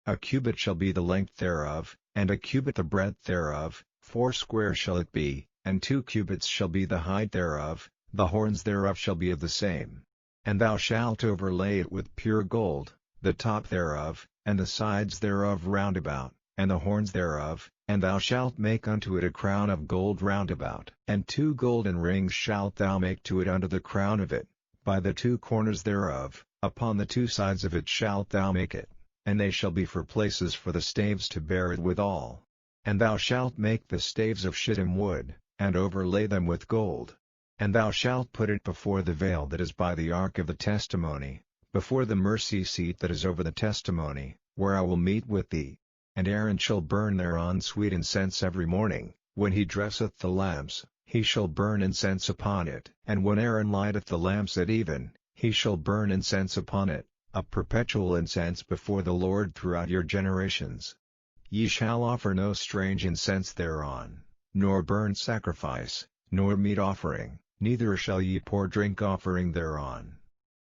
A cubit shall be the length thereof, and a cubit the breadth thereof, foursquare shall it be, and 2 cubits shall be the height thereof. The horns thereof shall be of the same. And thou shalt overlay it with pure gold, the top thereof, and the sides thereof round about, and the horns thereof, and thou shalt make unto it a crown of gold round about. And 2 golden rings shalt thou make to it unto the crown of it, by the 2 corners thereof, upon the 2 sides of it shalt thou make it, and they shall be for places for the staves to bear it withal. And thou shalt make the staves of shittim wood, and overlay them with gold. And thou shalt put it before the veil that is by the ark of the testimony, before the mercy seat that is over the testimony, where I will meet with thee. And Aaron shall burn thereon sweet incense every morning, when he dresseth the lamps, he shall burn incense upon it. And when Aaron lighteth the lamps at even, he shall burn incense upon it, a perpetual incense before the Lord throughout your generations. Ye shall offer no strange incense thereon, nor burnt sacrifice, nor meat offering, neither shall ye pour drink offering thereon.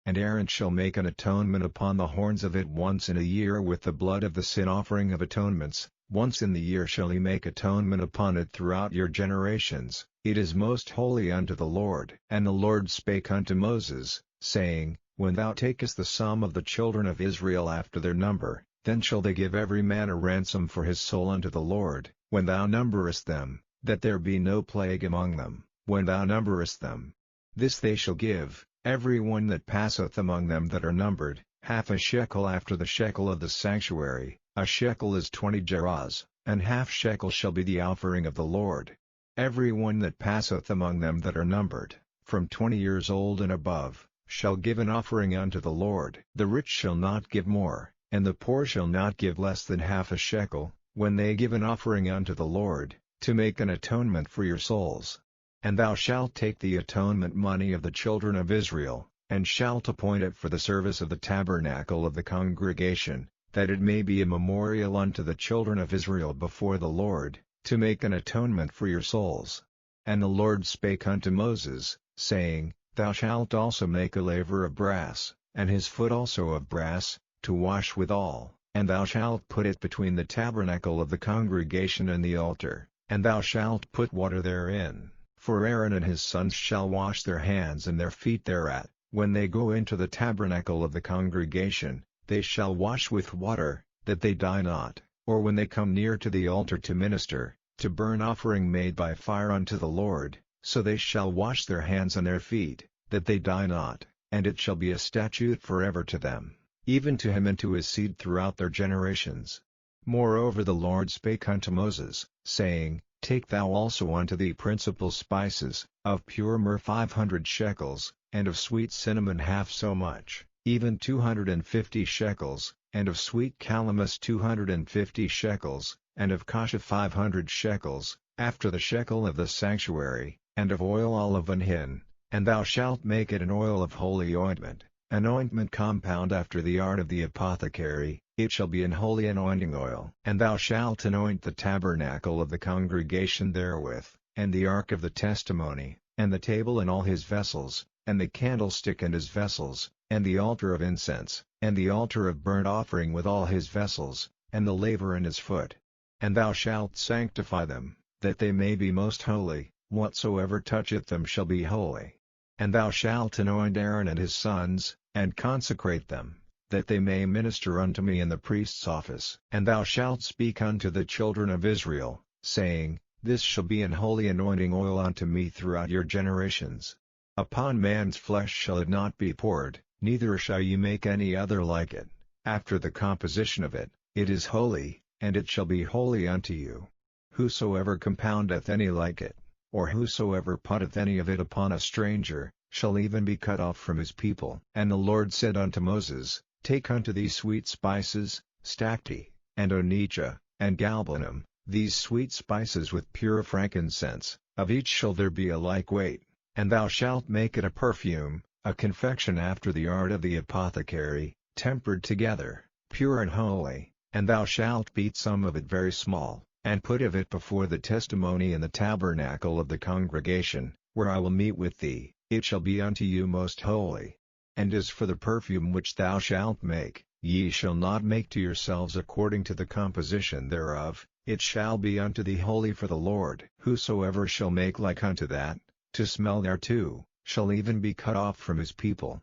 And Aaron shall make an atonement upon the horns of it once in a year with the blood of the sin offering of atonements, once in the year shall he make atonement upon it throughout your generations, it is most holy unto the Lord. And the Lord spake unto Moses, saying, When thou takest the sum of the children of Israel after their number, then shall they give every man a ransom for his soul unto the Lord, when thou numberest them, that there be no plague among them, when thou numberest them. This they shall give, every one that passeth among them that are numbered, half a shekel after the shekel of the sanctuary, a shekel is 20 gerahs, and half shekel shall be the offering of the Lord. Every one that passeth among them that are numbered, from 20 years old and above, shall give an offering unto the Lord. The rich shall not give more, and the poor shall not give less than half a shekel, when they give an offering unto the Lord, to make an atonement for your souls. And thou shalt take the atonement money of the children of Israel, and shalt appoint it for the service of the tabernacle of the congregation, that it may be a memorial unto the children of Israel before the Lord, to make an atonement for your souls. And the Lord spake unto Moses, saying, Thou shalt also make a laver of brass, and his foot also of brass, to wash withal, and thou shalt put it between the tabernacle of the congregation and the altar, and thou shalt put water therein, for Aaron and his sons shall wash their hands and their feet thereat, when they go into the tabernacle of the congregation, they shall wash with water, that they die not, or when they come near to the altar to minister, to burn offering made by fire unto the Lord, so they shall wash their hands and their feet, that they die not, and it shall be a statute forever to them, even to him and to his seed throughout their generations. Moreover the Lord spake unto Moses, saying, Take thou also unto thee principal spices, of pure myrrh 500 shekels, and of sweet cinnamon half so much, even 250 shekels, and of sweet calamus 250 shekels, and of cassia 500 shekels, after the shekel of the sanctuary, and of oil olive and hin, and thou shalt make it an oil of holy ointment, an ointment compound after the art of the apothecary, it shall be an holy anointing oil. And thou shalt anoint the tabernacle of the congregation therewith, and the ark of the testimony, and the table and all his vessels, and the candlestick and his vessels, and the altar of incense, and the altar of burnt offering with all his vessels, and the laver and his foot. And thou shalt sanctify them, that they may be most holy, whatsoever toucheth them shall be holy. And thou shalt anoint Aaron and his sons, and consecrate them, that they may minister unto me in the priest's office. And thou shalt speak unto the children of Israel, saying, This shall be an holy anointing oil unto me throughout your generations. Upon man's flesh shall it not be poured, neither shall ye make any other like it, after the composition of it, it is holy, and it shall be holy unto you. Whosoever compoundeth any like it, or whosoever putteth any of it upon a stranger, shall even be cut off from his people. And the Lord said unto Moses, Take unto thee sweet spices, stacte, and onycha, and galbanum, these sweet spices with pure frankincense, of each shall there be a like weight, and thou shalt make it a perfume, a confection after the art of the apothecary, tempered together, pure and holy, and thou shalt beat some of it very small, and put of it before the testimony in the tabernacle of the congregation, where I will meet with thee, it shall be unto you most holy. And as for the perfume which thou shalt make, ye shall not make to yourselves according to the composition thereof, it shall be unto thee holy for the Lord. Whosoever shall make like unto that, to smell thereto, shall even be cut off from his people.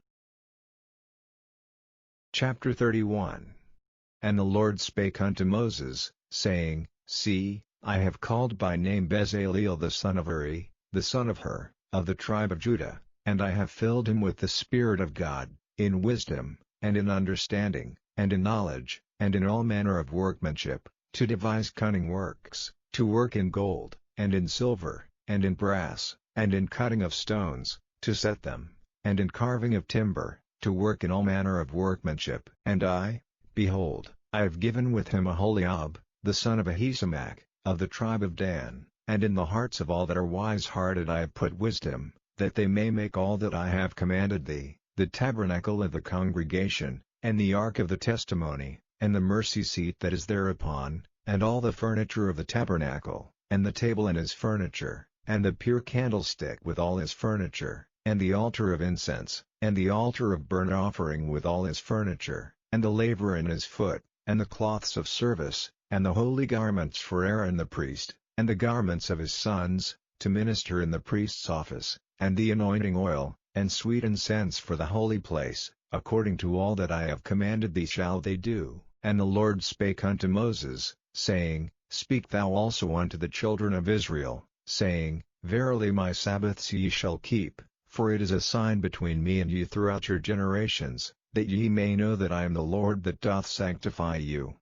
Chapter 31. And the Lord spake unto Moses, saying, See, I have called by name Bezaleel the son of Uri, the son of Hur, of the tribe of Judah, and I have filled him with the Spirit of God, in wisdom, and in understanding, and in knowledge, and in all manner of workmanship, to devise cunning works, to work in gold, and in silver, and in brass, and in cutting of stones, to set them, and in carving of timber, to work in all manner of workmanship. And I, behold, I have given with him Aholiab, the son of Ahisamach, of the tribe of Dan, and in the hearts of all that are wise-hearted I have put wisdom, that they may make all that I have commanded thee, the tabernacle of the congregation, and the ark of the testimony, and the mercy seat that is thereupon, and all the furniture of the tabernacle, and the table and his furniture, and the pure candlestick with all his furniture, and the altar of incense, and the altar of burnt offering with all his furniture, and the laver in his foot, and the cloths of service, and the holy garments for Aaron the priest, and the garments of his sons, to minister in the priest's office, and the anointing oil, and sweet incense for the holy place, according to all that I have commanded thee shall they do. And the Lord spake unto Moses, saying, Speak thou also unto the children of Israel, saying, Verily my Sabbaths ye shall keep, for it is a sign between me and you throughout your generations, that ye may know that I am the Lord that doth sanctify you.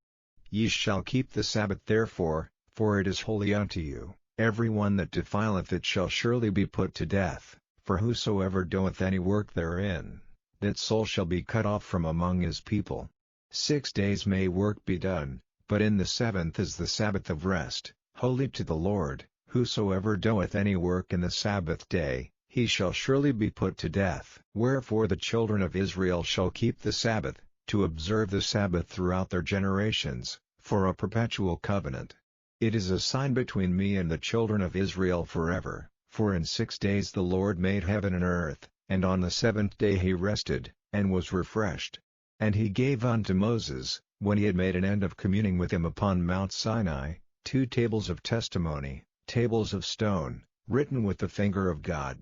Ye shall keep the Sabbath therefore, for it is holy unto you. Every one that defileth it shall surely be put to death, for whosoever doeth any work therein, that soul shall be cut off from among his people. 6 days may work be done, but in the seventh is the Sabbath of rest, holy to the Lord. Whosoever doeth any work in the Sabbath day, he shall surely be put to death. Wherefore the children of Israel shall keep the Sabbath, to observe the Sabbath throughout their generations, for a perpetual covenant. It is a sign between me and the children of Israel forever, for in 6 days the Lord made heaven and earth, and on the seventh day he rested, and was refreshed. And he gave unto Moses, when he had made an end of communing with him upon Mount Sinai, 2 tables of testimony, tables of stone, written with the finger of God.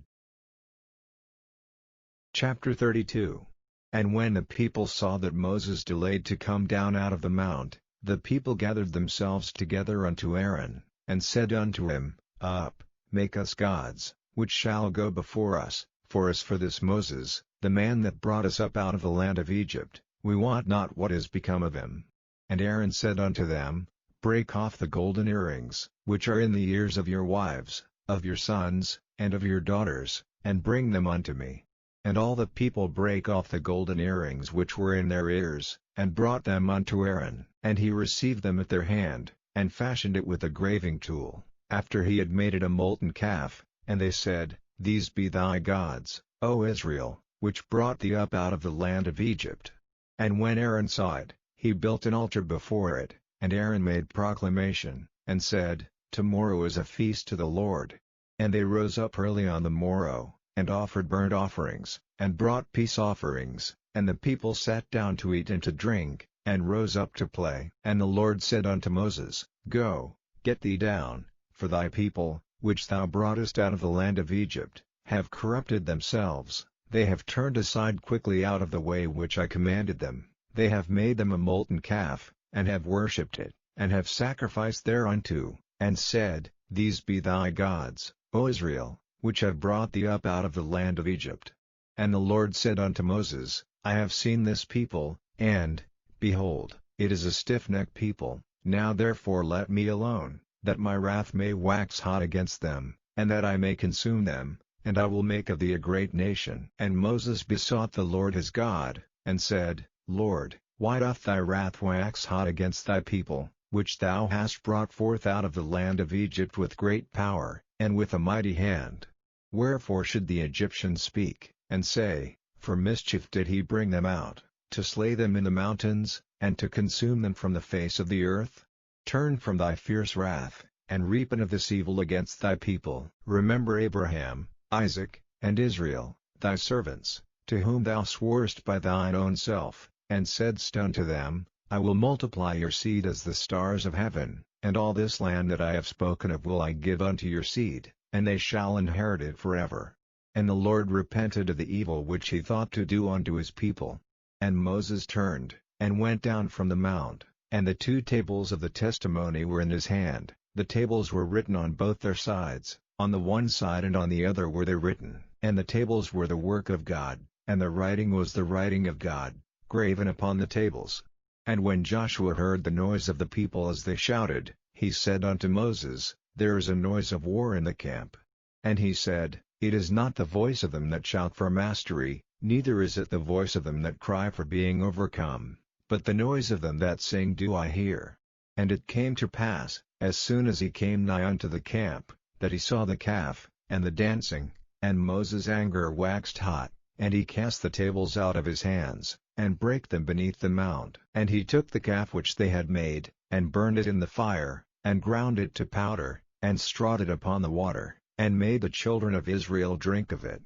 Chapter 32. And when the people saw that Moses delayed to come down out of the mount, the people gathered themselves together unto Aaron, and said unto him, Up, make us gods, which shall go before us, for as for this Moses, the man that brought us up out of the land of Egypt, we wot not what is become of him. And Aaron said unto them, Break off the golden earrings, which are in the ears of your wives, of your sons, and of your daughters, and bring them unto me. And all the people brake off the golden earrings which were in their ears, and brought them unto Aaron. And he received them at their hand, and fashioned it with a graving tool, after he had made it a molten calf. And they said, These be thy gods, O Israel, which brought thee up out of the land of Egypt. And when Aaron saw it, he built an altar before it, and Aaron made proclamation, and said, Tomorrow is a feast to the Lord. And they rose up early on the morrow, and offered burnt offerings, and brought peace offerings, and the people sat down to eat and to drink, and rose up to play. And the Lord said unto Moses, Go, get thee down, for thy people, which thou broughtest out of the land of Egypt, have corrupted themselves, they have turned aside quickly out of the way which I commanded them, they have made them a molten calf, and have worshipped it, and have sacrificed thereunto, and said, These be thy gods, O Israel, which have brought thee up out of the land of Egypt. And the Lord said unto Moses, I have seen this people, and, behold, it is a stiff-necked people. Now therefore let me alone, that my wrath may wax hot against them, and that I may consume them, and I will make of thee a great nation. And Moses besought the Lord his God, and said, Lord, why doth thy wrath wax hot against thy people, which thou hast brought forth out of the land of Egypt with great power, and with a mighty hand? Wherefore should the Egyptians speak, and say, For mischief did he bring them out, to slay them in the mountains, and to consume them from the face of the earth? Turn from thy fierce wrath, and repent of this evil against thy people. Remember Abraham, Isaac, and Israel, thy servants, to whom thou sworest by thine own self, and saidst unto them, I will multiply your seed as the stars of heaven, and all this land that I have spoken of will I give unto your seed, and they shall inherit it forever. And the Lord repented of the evil which he thought to do unto his people. And Moses turned, and went down from the mount, and the 2 tables of the testimony were in his hand. The tables were written on both their sides, on the one side and on the other were they written. And the tables were the work of God, and the writing was the writing of God, graven upon the tables. And when Joshua heard the noise of the people as they shouted, he said unto Moses, There is a noise of war in the camp. And he said, It is not the voice of them that shout for mastery, neither is it the voice of them that cry for being overcome, but the noise of them that sing do I hear. And it came to pass, as soon as he came nigh unto the camp, that he saw the calf, and the dancing, and Moses' anger waxed hot, and he cast the tables out of his hands, and brake them beneath the mount. And he took the calf which they had made, and burned it in the fire, and ground it to powder, and strawed it upon the water, and made the children of Israel drink of it.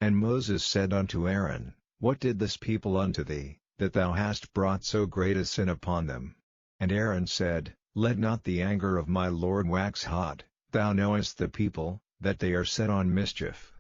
And Moses said unto Aaron, What did this people unto thee, that thou hast brought so great a sin upon them? And Aaron said, Let not the anger of my Lord wax hot, thou knowest the people, that they are set on mischief.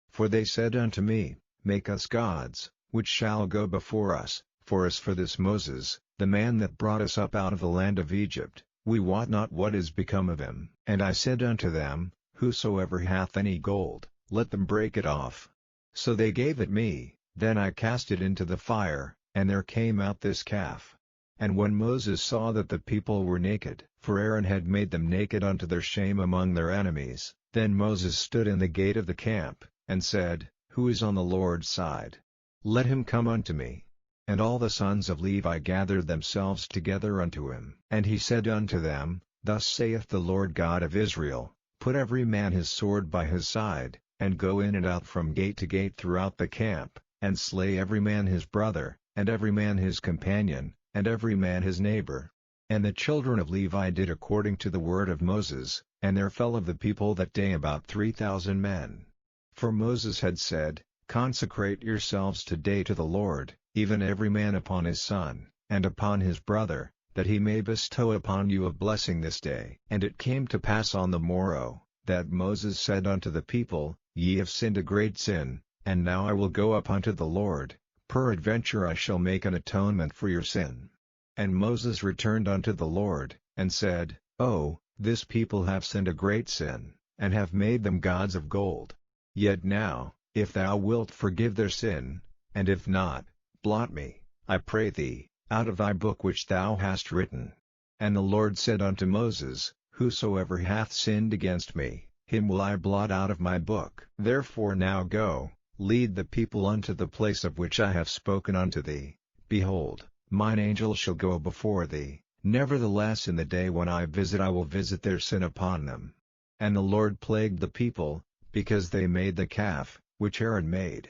For they said unto me, Make us gods, which shall go before us, for as for this Moses, the man that brought us up out of the land of Egypt, we wot not what is become of him. And I said unto them, Whosoever hath any gold, let them break it off. So they gave it me, then I cast it into the fire, and there came out this calf. And when Moses saw that the people were naked, for Aaron had made them naked unto their shame among their enemies, then Moses stood in the gate of the camp, and said, Who is on the Lord's side? Let him come unto me. And all the sons of Levi gathered themselves together unto him. And he said unto them, Thus saith the Lord God of Israel, Put every man his sword by his side, and go in and out from gate to gate throughout the camp, and slay every man his brother, and every man his companion, and every man his neighbor. And the children of Levi did according to the word of Moses, and there fell of the people that day about 3,000 men. For Moses had said, Consecrate yourselves today to the Lord, even every man upon his son, and upon his brother, that he may bestow upon you a blessing this day. And it came to pass on the morrow, that Moses said unto the people, Ye have sinned a great sin, and now I will go up unto the Lord, peradventure I shall make an atonement for your sin. And Moses returned unto the Lord, and said, Oh, this people have sinned a great sin, and have made them gods of gold. Yet now, if thou wilt forgive their sin, and if not, blot me, I pray thee, out of thy book which thou hast written. And the Lord said unto Moses, Whosoever hath sinned against me, him will I blot out of my book. Therefore now go, lead the people unto the place of which I have spoken unto thee. Behold, mine angel shall go before thee, nevertheless in the day when I will visit their sin upon them. And the Lord plagued the people, because they made the calf, which Aaron made.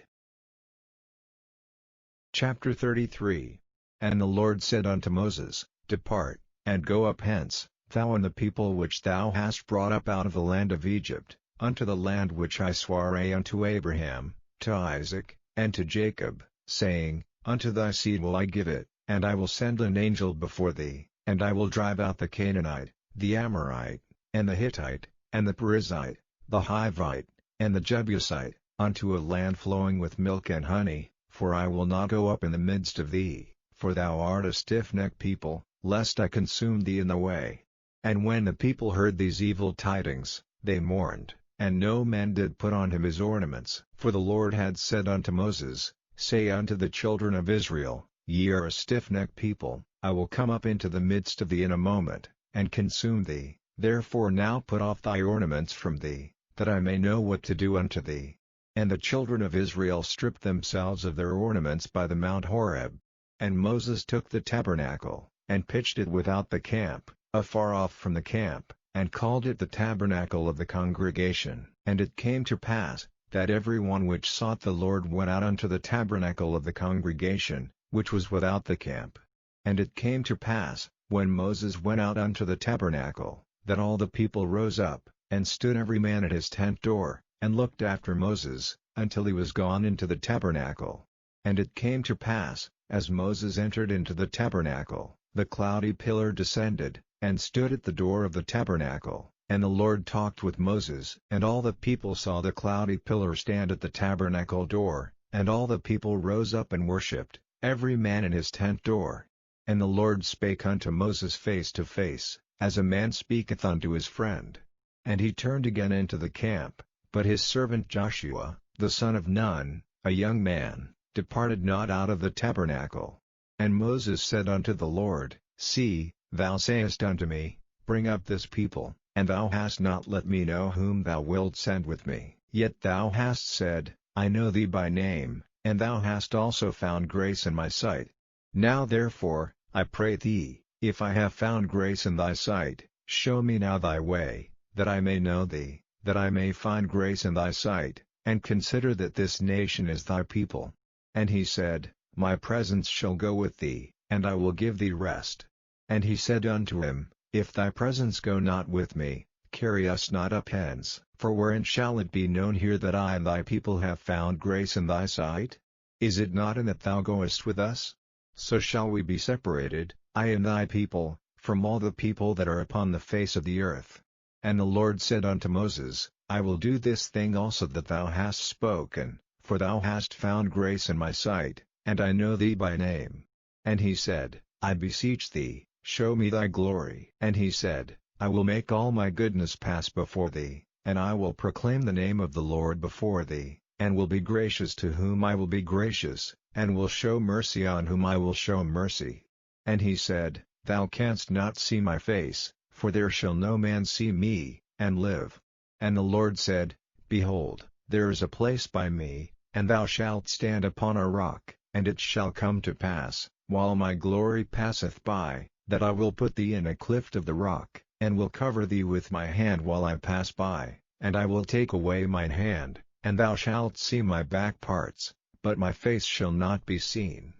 Chapter 33. And the Lord said unto Moses, Depart, and go up hence, thou and the people which thou hast brought up out of the land of Egypt, unto the land which I sware unto Abraham, to Isaac, and to Jacob, saying, Unto thy seed will I give it, and I will send an angel before thee, and I will drive out the Canaanite, the Amorite, and the Hittite, and the Perizzite, the Hivite, and the Jebusite, unto a land flowing with milk and honey, for I will not go up in the midst of thee, for thou art a stiff-necked people, lest I consume thee in the way. And when the people heard these evil tidings, they mourned, and no man did put on him his ornaments. For the Lord had said unto Moses, Say unto the children of Israel, Ye are a stiff-necked people, I will come up into the midst of thee in a moment, and consume thee. Therefore now put off thy ornaments from thee, that I may know what to do unto thee. And the children of Israel stripped themselves of their ornaments by the Mount Horeb. And Moses took the tabernacle, and pitched it without the camp, afar off from the camp, and called it the tabernacle of the congregation. And it came to pass, that every one which sought the Lord went out unto the tabernacle of the congregation, which was without the camp. And it came to pass, when Moses went out unto the tabernacle, that all the people rose up, and stood every man at his tent door, and looked after Moses, until he was gone into the tabernacle. And it came to pass, as Moses entered into the tabernacle, the cloudy pillar descended, and stood at the door of the tabernacle, and the Lord talked with Moses. And all the people saw the cloudy pillar stand at the tabernacle door, and all the people rose up and worshipped, every man in his tent door. And the Lord spake unto Moses face to face, as a man speaketh unto his friend. And he turned again into the camp, but his servant Joshua, the son of Nun, a young man, departed not out of the tabernacle. And Moses said unto the Lord, See, thou sayest unto me, Bring up this people, and thou hast not let me know whom thou wilt send with me. Yet thou hast said, I know thee by name, and thou hast also found grace in my sight. Now therefore, I pray thee, if I have found grace in thy sight, show me now thy way, that I may know thee, that I may find grace in thy sight, and consider that this nation is thy people. And he said, My presence shall go with thee, and I will give thee rest. And he said unto him, If thy presence go not with me, carry us not up hence, for wherein shall it be known here that I and thy people have found grace in thy sight? Is it not in that thou goest with us? So shall we be separated, I and thy people, from all the people that are upon the face of the earth. And the Lord said unto Moses, I will do this thing also that thou hast spoken, for thou hast found grace in my sight, and I know thee by name. And he said, I beseech thee, show me thy glory. And he said, I will make all my goodness pass before thee, and I will proclaim the name of the Lord before thee, and will be gracious to whom I will be gracious, and will show mercy on whom I will show mercy. And he said, Thou canst not see my face, for there shall no man see me, and live. And the Lord said, Behold, there is a place by me, and thou shalt stand upon a rock, and it shall come to pass, while my glory passeth by, that I will put thee in a cleft of the rock, and will cover thee with my hand while I pass by, and I will take away mine hand, and thou shalt see my back parts, but my face shall not be seen.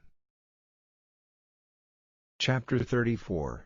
Chapter 34.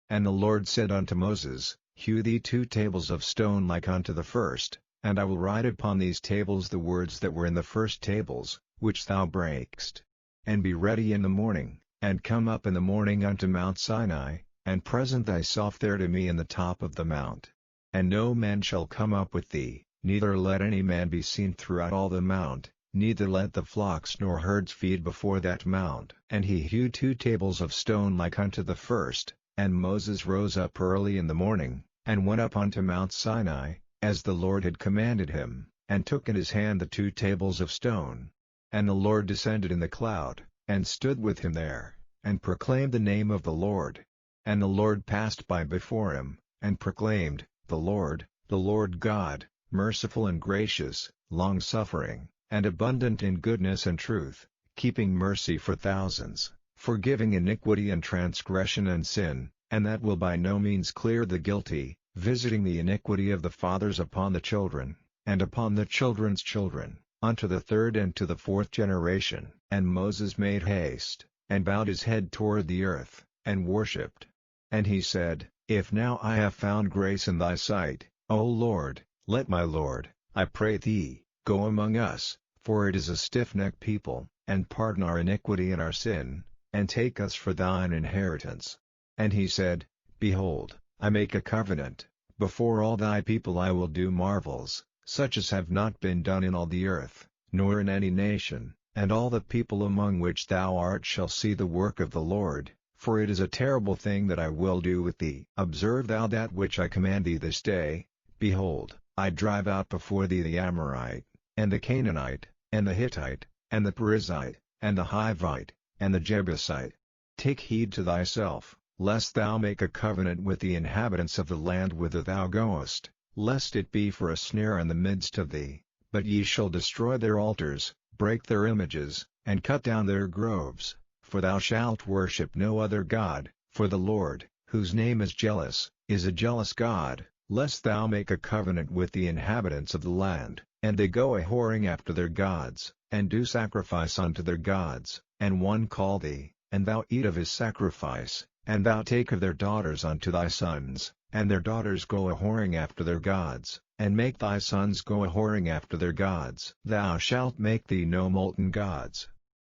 And the Lord said unto Moses, Hew thee 2 tables of stone like unto the first, and I will write upon these tables the words that were in the first tables, which thou breakest. And be ready in the morning, and come up in the morning unto Mount Sinai, and present thyself there to me in the top of the mount. And no man shall come up with thee, neither let any man be seen throughout all the mount, neither let the flocks nor herds feed before that mount. And he hewed 2 tables of stone like unto the first, and Moses rose up early in the morning, and went up unto Mount Sinai, as the Lord had commanded him, and took in his hand the 2 tables of stone. And the Lord descended in the cloud, and stood with him there, and proclaimed the name of the Lord. And the Lord passed by before him, and proclaimed, The Lord God, merciful and gracious, long-suffering, and abundant in goodness and truth, keeping mercy for thousands, forgiving iniquity and transgression and sin, and that will by no means clear the guilty, visiting the iniquity of the fathers upon the children, and upon the children's children, unto the 3rd and to the 4th generation. And Moses made haste, and bowed his head toward the earth, and worshipped. And he said, If now I have found grace in thy sight, O Lord, let my Lord, I pray thee, go among us, for it is a stiff-necked people, and pardon our iniquity and our sin, and take us for thine inheritance. And he said, Behold, I make a covenant, before all thy people I will do marvels, such as have not been done in all the earth, nor in any nation, and all the people among which thou art shall see the work of the Lord, for it is a terrible thing that I will do with thee. Observe thou that which I command thee this day. Behold, I drive out before thee the Amorite, and the Canaanite, and the Hittite, and the Perizzite, and the Hivite, and the Jebusite. Take heed to thyself, lest thou make a covenant with the inhabitants of the land whither thou goest, lest it be for a snare in the midst of thee. But ye shall destroy their altars, break their images, and cut down their groves, for thou shalt worship no other God, for the Lord, whose name is jealous, is a jealous God, lest thou make a covenant with the inhabitants of the land, and they go a-whoring after their gods, and do sacrifice unto their gods, and one call thee, and thou eat of his sacrifice, and thou take of their daughters unto thy sons, and their daughters go a-whoring after their gods, and make thy sons go a-whoring after their gods. Thou shalt make thee no molten gods.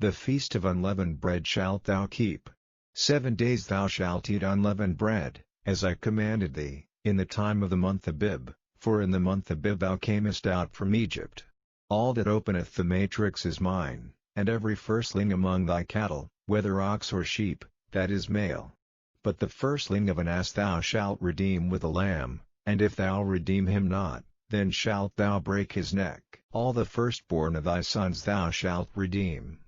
The feast of unleavened bread shalt thou keep. 7 days thou shalt eat unleavened bread, as I commanded thee, in the time of the month Abib, for in the month Abib thou camest out from Egypt. All that openeth the matrix is mine, and every firstling among thy cattle, whether ox or sheep, that is male. But the firstling of an ass thou shalt redeem with a lamb, and if thou redeem him not, then shalt thou break his neck. All the firstborn of thy sons thou shalt redeem.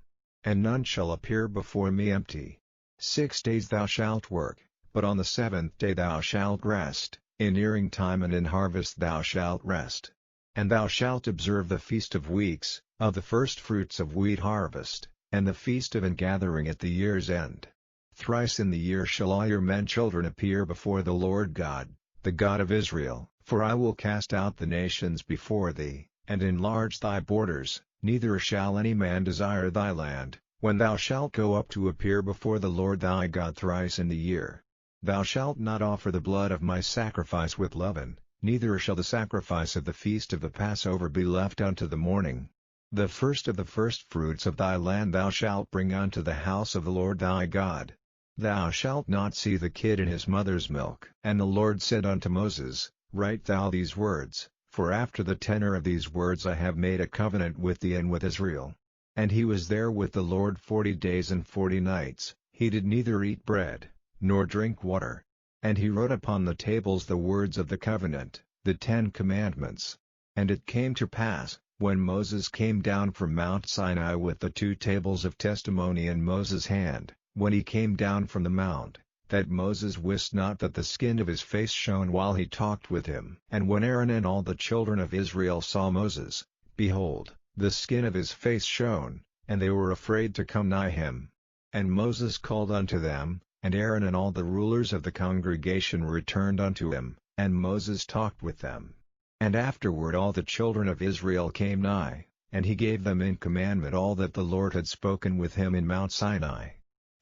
And none shall appear before me empty. 6 days thou shalt work, but on the 7th day thou shalt rest, in earing time and in harvest thou shalt rest. And thou shalt observe the feast of weeks, of the firstfruits of wheat harvest, and the feast of ingathering at the year's end. Thrice in the year shall all your men children appear before the Lord God, the God of Israel. For I will cast out the nations before thee, and enlarge thy borders, neither shall any man desire thy land, when thou shalt go up to appear before the Lord thy God thrice in the year. Thou shalt not offer the blood of my sacrifice with leaven, neither shall the sacrifice of the feast of the Passover be left unto the morning. The first of the firstfruits of thy land thou shalt bring unto the house of the Lord thy God. Thou shalt not see the kid in his mother's milk. And the Lord said unto Moses, Write thou these words, for after the tenor of these words I have made a covenant with thee and with Israel. And he was there with the Lord 40 days and 40 nights, he did neither eat bread, nor drink water. And he wrote upon the tables the words of the covenant, the 10 commandments. And it came to pass, when Moses came down from Mount Sinai with the 2 tables of testimony in Moses' hand, when he came down from the mount, that Moses wist not that the skin of his face shone while he talked with him. And when Aaron and all the children of Israel saw Moses, behold, the skin of his face shone, and they were afraid to come nigh him. And Moses called unto them, and Aaron and all the rulers of the congregation returned unto him, and Moses talked with them. And afterward all the children of Israel came nigh, and he gave them in commandment all that the Lord had spoken with him in Mount Sinai.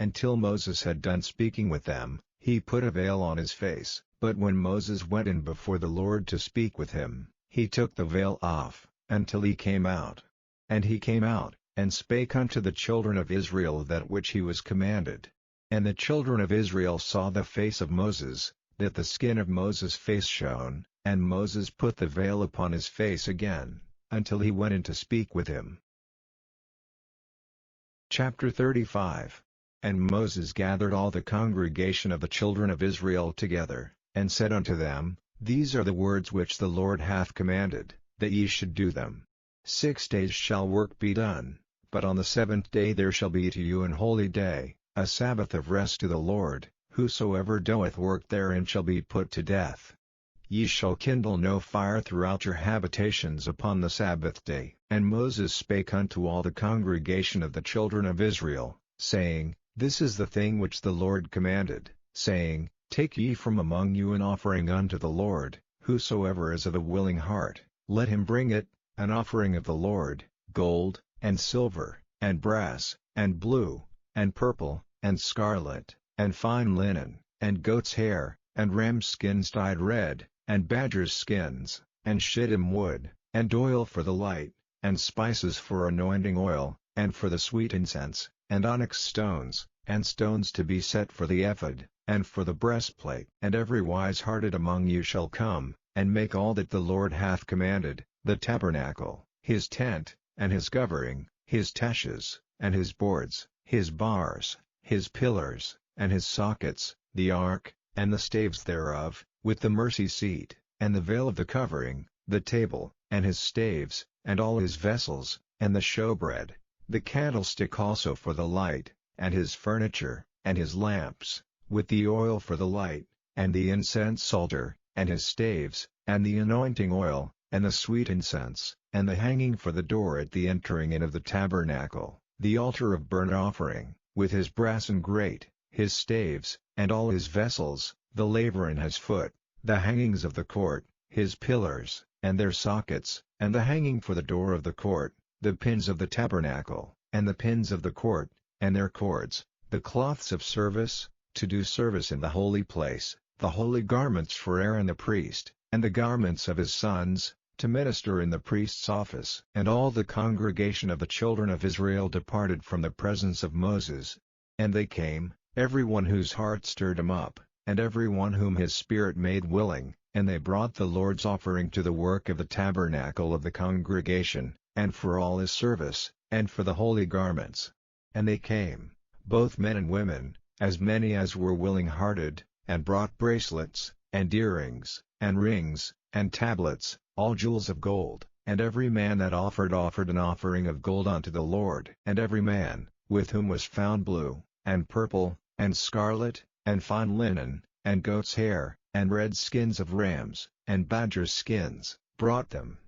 Until Moses had done speaking with them, he put a veil on his face. But when Moses went in before the Lord to speak with him, he took the veil off, until he came out. And he came out, and spake unto the children of Israel that which he was commanded. And the children of Israel saw the face of Moses, that the skin of Moses' face shone, and Moses put the veil upon his face again, until he went in to speak with him. Chapter 35. And Moses gathered all the congregation of the children of Israel together, and said unto them, These are the words which the Lord hath commanded, that ye should do them. 6 days shall work be done, but on the 7th day there shall be to you an holy day, a Sabbath of rest to the Lord. Whosoever doeth work therein shall be put to death. Ye shall kindle no fire throughout your habitations upon the Sabbath day. And Moses spake unto all the congregation of the children of Israel, saying, This is the thing which the Lord commanded, saying, Take ye from among you an offering unto the Lord, whosoever is of a willing heart, let him bring it, an offering of the Lord, gold, and silver, and brass, and blue, and purple, and scarlet, and fine linen, and goat's hair, and ram's skins dyed red, and badger's skins, and shittim wood, and oil for the light, and spices for anointing oil, and for the sweet incense, and onyx stones, and stones to be set for the ephod, and for the breastplate. And every wise-hearted among you shall come, and make all that the Lord hath commanded, the tabernacle, his tent, and his covering, his taches, and his boards, his bars, his pillars, and his sockets, the ark, and the staves thereof, with the mercy seat, and the veil of the covering, the table, and his staves, and all his vessels, and the showbread, the candlestick also for the light, and his furniture, and his lamps, with the oil for the light, and the incense altar, and his staves, and the anointing oil, and the sweet incense, and the hanging for the door at the entering in of the tabernacle, the altar of burnt offering, with his brass and grate, his staves, and all his vessels, the laver in his foot, the hangings of the court, his pillars, and their sockets, and the hanging for the door of the court, the pins of the tabernacle, and the pins of the court, and their cords, the cloths of service, to do service in the holy place, the holy garments for Aaron the priest, and the garments of his sons, to minister in the priest's office. And all the congregation of the children of Israel departed from the presence of Moses. And they came, every one whose heart stirred him up, and every one whom his spirit made willing, and they brought the Lord's offering to the work of the tabernacle of the congregation, and for all his service, and for the holy garments. And they came, both men and women, as many as were willing-hearted, and brought bracelets, and earrings, and rings, and tablets, all jewels of gold. And every man that offered an offering of gold unto the Lord. And every man, with whom was found blue, and purple, and scarlet, and fine linen, and goat's hair, and red skins of rams, and badgers' skins, brought them.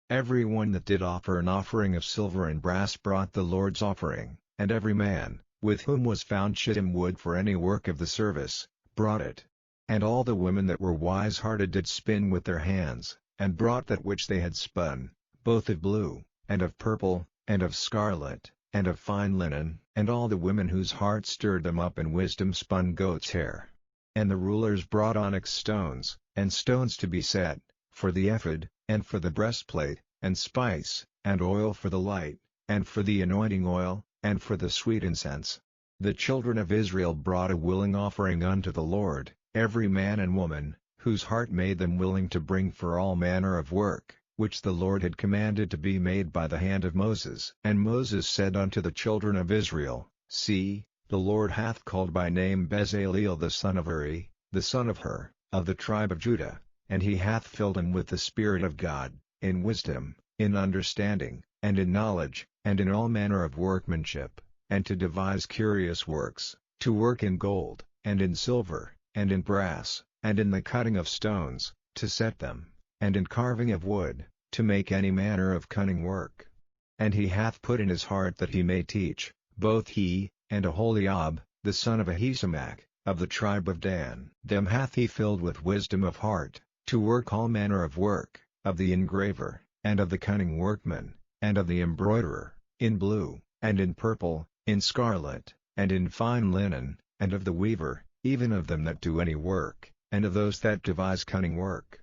Every one that did offer an offering of silver and brass brought the Lord's offering, and every man, with whom was found shittim wood for any work of the service, brought it. And all the women that were wise-hearted did spin with their hands, and brought that which they had spun, both of blue, and of purple, and of scarlet, and of fine linen. And all the women whose hearts stirred them up in wisdom spun goat's hair. And the rulers brought onyx stones, and stones to be set, for the ephod, and for the breastplate, and spice, and oil for the light, and for the anointing oil, and for the sweet incense. The children of Israel brought a willing offering unto the Lord, every man and woman, whose heart made them willing to bring for all manner of work, which the Lord had commanded to be made by the hand of Moses. And Moses said unto the children of Israel, See, the Lord hath called by name Bezaleel the son of Uri, the son of Hur, of the tribe of Judah, and he hath filled him with the Spirit of God, in wisdom, in understanding, and in knowledge, and in all manner of workmanship, and to devise curious works, to work in gold, and in silver, and in brass, and in the cutting of stones, to set them, and in carving of wood, to make any manner of cunning work. And he hath put in his heart that he may teach, both he, and Aholiab, the son of Ahisamach, of the tribe of Dan. Them hath he filled with wisdom of heart, to work all manner of work, of the engraver, and of the cunning workman, and of the embroiderer, in blue, and in purple, in scarlet, and in fine linen, and of the weaver, even of them that do any work, and of those that devise cunning work.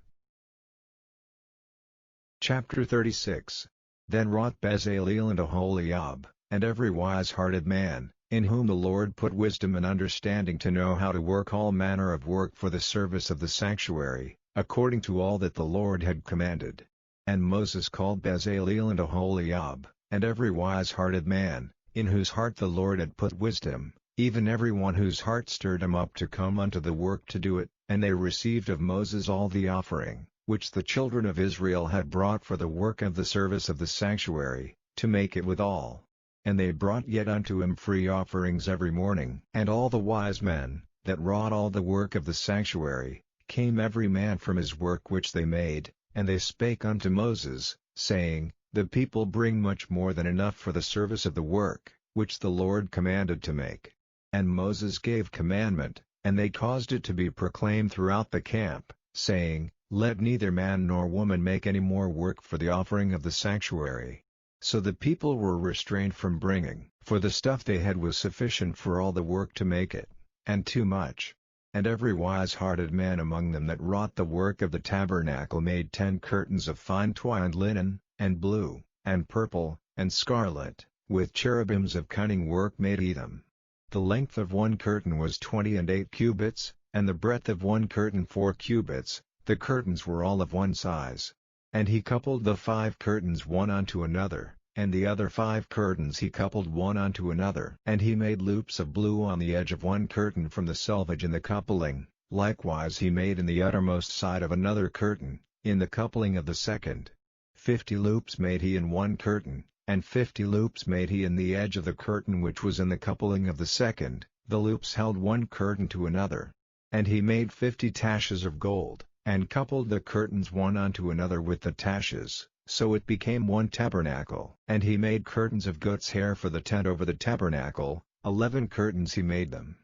Chapter 36. Then wrought Bezaleel and Aholiab, and every wise-hearted man, in whom the Lord put wisdom and understanding to know how to work all manner of work for the service of the sanctuary, according to all that the Lord had commanded. And Moses called Bezaleel and Aholiab, and every wise-hearted man, in whose heart the Lord had put wisdom, even every one whose heart stirred him up to come unto the work to do it, and they received of Moses all the offering, which the children of Israel had brought for the work of the service of the sanctuary, to make it withal. And they brought yet unto him free offerings every morning. And all the wise men, that wrought all the work of the sanctuary, came every man from his work which they made, and they spake unto Moses, saying, The people bring much more than enough for the service of the work, which the Lord commanded to make. And Moses gave commandment, and they caused it to be proclaimed throughout the camp, saying, Let neither man nor woman make any more work for the offering of the sanctuary. So the people were restrained from bringing, for the stuff they had was sufficient for all the work to make it, and too much. And every wise-hearted man among them that wrought the work of the tabernacle made 10 curtains of fine twined linen, and blue, and purple, and scarlet, with cherubims of cunning work made he them. The length of one curtain was 28 cubits, and the breadth of one curtain 4 cubits, the curtains were all of one size. And he coupled the 5 curtains one unto another, and the other 5 curtains he coupled one unto another. And he made loops of blue on the edge of one curtain from the selvage in the coupling, likewise he made in the uttermost side of another curtain, in the coupling of the second. 50 loops made he in one curtain, and 50 loops made he in the edge of the curtain which was in the coupling of the second, the loops held one curtain to another. And he made 50 taches of gold, and coupled the curtains one unto another with the taches, so it became one tabernacle. And he made curtains of goat's hair for the tent over the tabernacle, 11 curtains he made them.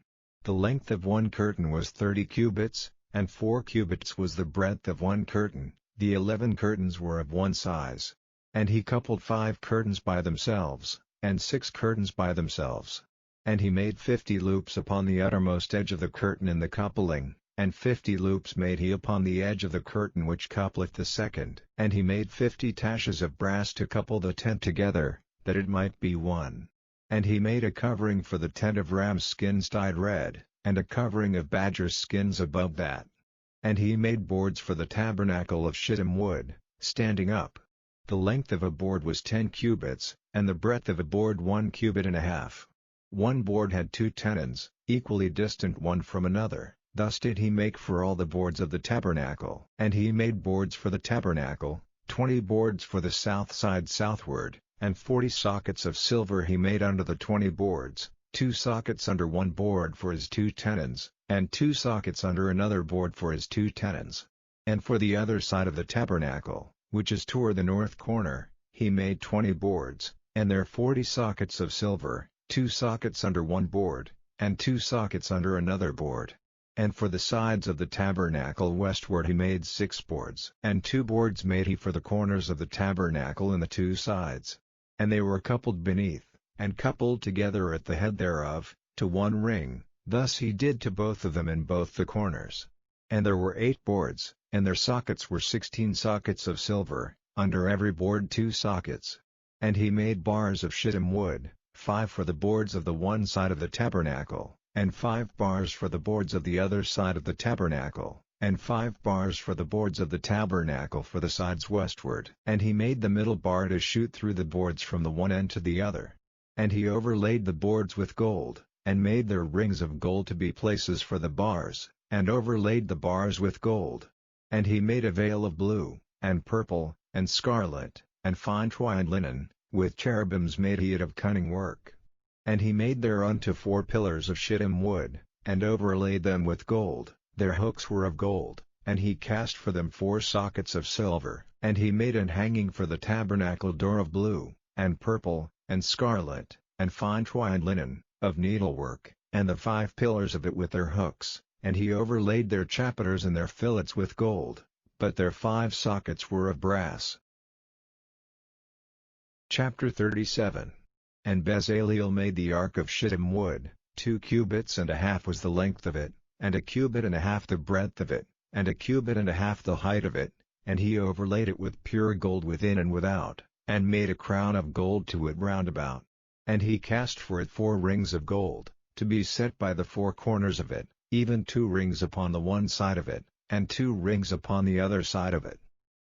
The length of one curtain was 30 cubits, and 4 cubits was the breadth of one curtain, the 11 curtains were of one size. And he coupled 5 curtains by themselves, and 6 curtains by themselves. And he made 50 loops upon the uttermost edge of the curtain in the coupling, and 50 loops made he upon the edge of the curtain which coupleth the second. And he made 50 taches of brass to couple the tent together, that it might be one. And he made a covering for the tent of ram's skins dyed red, and a covering of badger's skins above that. And he made boards for the tabernacle of shittim wood, standing up. The length of a board was 10 cubits, and the breadth of a board 1 cubit and a half. One board had 2 tenons, equally distant one from another. Thus did he make for all the boards of the tabernacle. And he made boards for the tabernacle, 20 boards for the south side southward, and 40 sockets of silver he made under the 20 boards, 2 sockets under one board for his 2 tenons, and 2 sockets under another board for his 2 tenons. And for the other side of the tabernacle, which is toward the north corner, he made 20 boards, and their 40 sockets of silver, 2 sockets under one board, and 2 sockets under another board. And for the sides of the tabernacle westward he made 6 boards. And 2 boards made he for the corners of the tabernacle in the 2 sides. And they were coupled beneath, and coupled together at the head thereof, to one ring, thus he did to both of them in both the corners. And there were 8 boards, and their sockets were 16 sockets of silver, under every board 2 sockets. And he made bars of shittim wood, 5 for the boards of the one side of the tabernacle, and 5 bars for the boards of the other side of the tabernacle, and 5 bars for the boards of the tabernacle for the sides westward. And he made the middle bar to shoot through the boards from the one end to the other. And he overlaid the boards with gold, and made their rings of gold to be places for the bars, and overlaid the bars with gold. And he made a veil of blue, and purple, and scarlet, and fine twined linen, with cherubims made he it of cunning work. And he made thereunto 4 pillars of shittim wood, and overlaid them with gold, their hooks were of gold, and he cast for them 4 sockets of silver. And he made an hanging for the tabernacle door of blue, and purple, and scarlet, and fine twined linen, of needlework, and the 5 pillars of it with their hooks, and he overlaid their chapiters and their fillets with gold, but their 5 sockets were of brass. Chapter 37. And Bezaleel made the ark of shittim wood, 2 cubits and a half was the length of it, and a cubit and a half the breadth of it, and a cubit and a half the height of it, and he overlaid it with pure gold within and without, and made a crown of gold to it round about. And he cast for it 4 rings of gold, to be set by the 4 corners of it, even 2 rings upon the one side of it, and 2 rings upon the other side of it.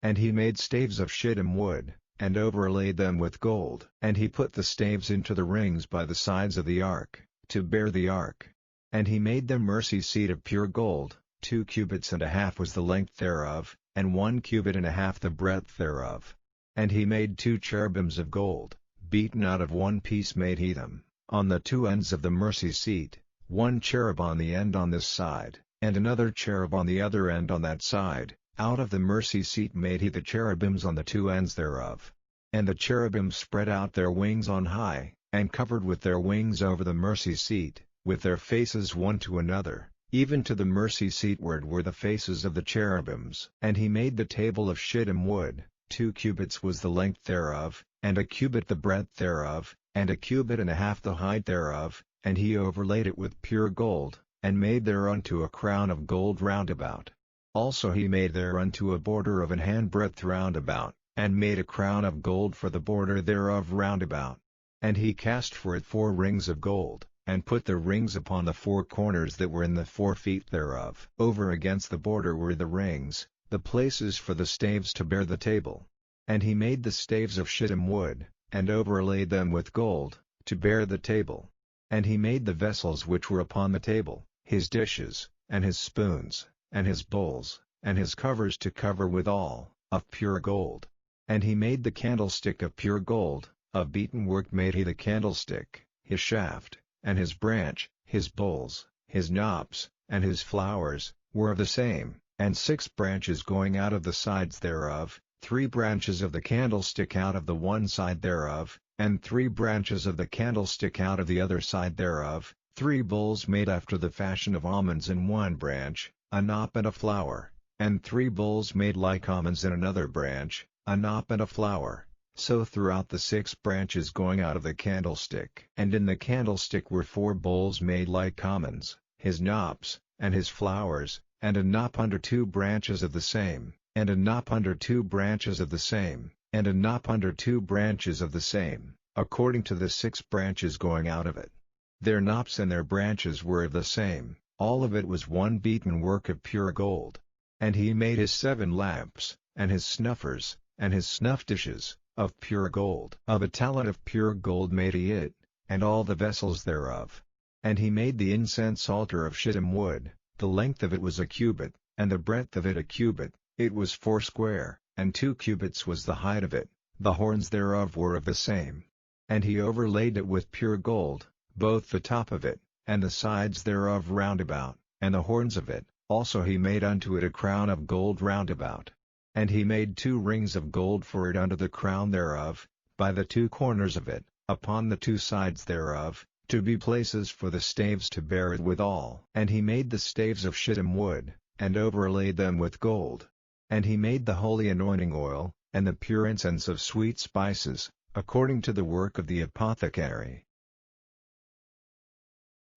And he made staves of shittim wood, and overlaid them with gold. And he put the staves into the rings by the sides of the ark, to bear the ark. And he made the mercy seat of pure gold, 2 cubits and a half was the length thereof, and 1 cubit and a half the breadth thereof. And he made 2 cherubims of gold, beaten out of one piece made he them, on the 2 ends of the mercy seat, 1 cherub on the end on this side, and another cherub on the other end on that side. Out of the mercy seat made he the cherubims on the 2 ends thereof. And the cherubims spread out their wings on high, and covered with their wings over the mercy seat, with their faces one to another, even to the mercy seat ward were the faces of the cherubims. And he made the table of shittim wood, 2 cubits was the length thereof, and a cubit the breadth thereof, and a cubit and a half the height thereof, and he overlaid it with pure gold, and made thereunto a crown of gold round about. Also he made thereunto a border of an handbreadth round about, and made a crown of gold for the border thereof round about. And he cast for it 4 rings of gold, and put the rings upon the 4 corners that were in the 4 feet thereof. Over against the border were the rings, the places for the staves to bear the table. And he made the staves of shittim wood, and overlaid them with gold, to bear the table. And he made the vessels which were upon the table, his dishes, and his spoons, and his bowls, and his covers to cover withal, of pure gold. And he made the candlestick of pure gold, of beaten work made he the candlestick, his shaft, and his branch, his bowls, his knops, and his flowers, were of the same, and 6 branches going out of the sides thereof, 3 branches of the candlestick out of the one side thereof, and 3 branches of the candlestick out of the other side thereof, 3 bowls made after the fashion of almonds in one branch, a knop and a flower, and 3 bowls made like almonds in another branch, a knop and a flower, so throughout the 6 branches going out of the candlestick. And in the candlestick were 4 bowls made like almonds, his knops, and his flowers, and a knop under 2 branches of the same, and a knop under 2 branches of the same, and a knop under 2 branches of the same, according to the 6 branches going out of it. Their knops and their branches were of the same, all of it was one beaten work of pure gold. And he made his 7 lamps, and his snuffers, and his snuff dishes, of pure gold. Of a talent of pure gold made he it, and all the vessels thereof. And he made the incense altar of shittim wood, the length of it was a cubit, and the breadth of it a cubit, it was 4 square, and 2 cubits was the height of it, the horns thereof were of the same. And he overlaid it with pure gold, both the top of it, and the sides thereof round about, and the horns of it, also he made unto it a crown of gold round about. And he made 2 rings of gold for it under the crown thereof, by the 2 corners of it, upon the 2 sides thereof, to be places for the staves to bear it withal. And he made the staves of shittim wood, and overlaid them with gold. And he made the holy anointing oil, and the pure incense of sweet spices, according to the work of the apothecary.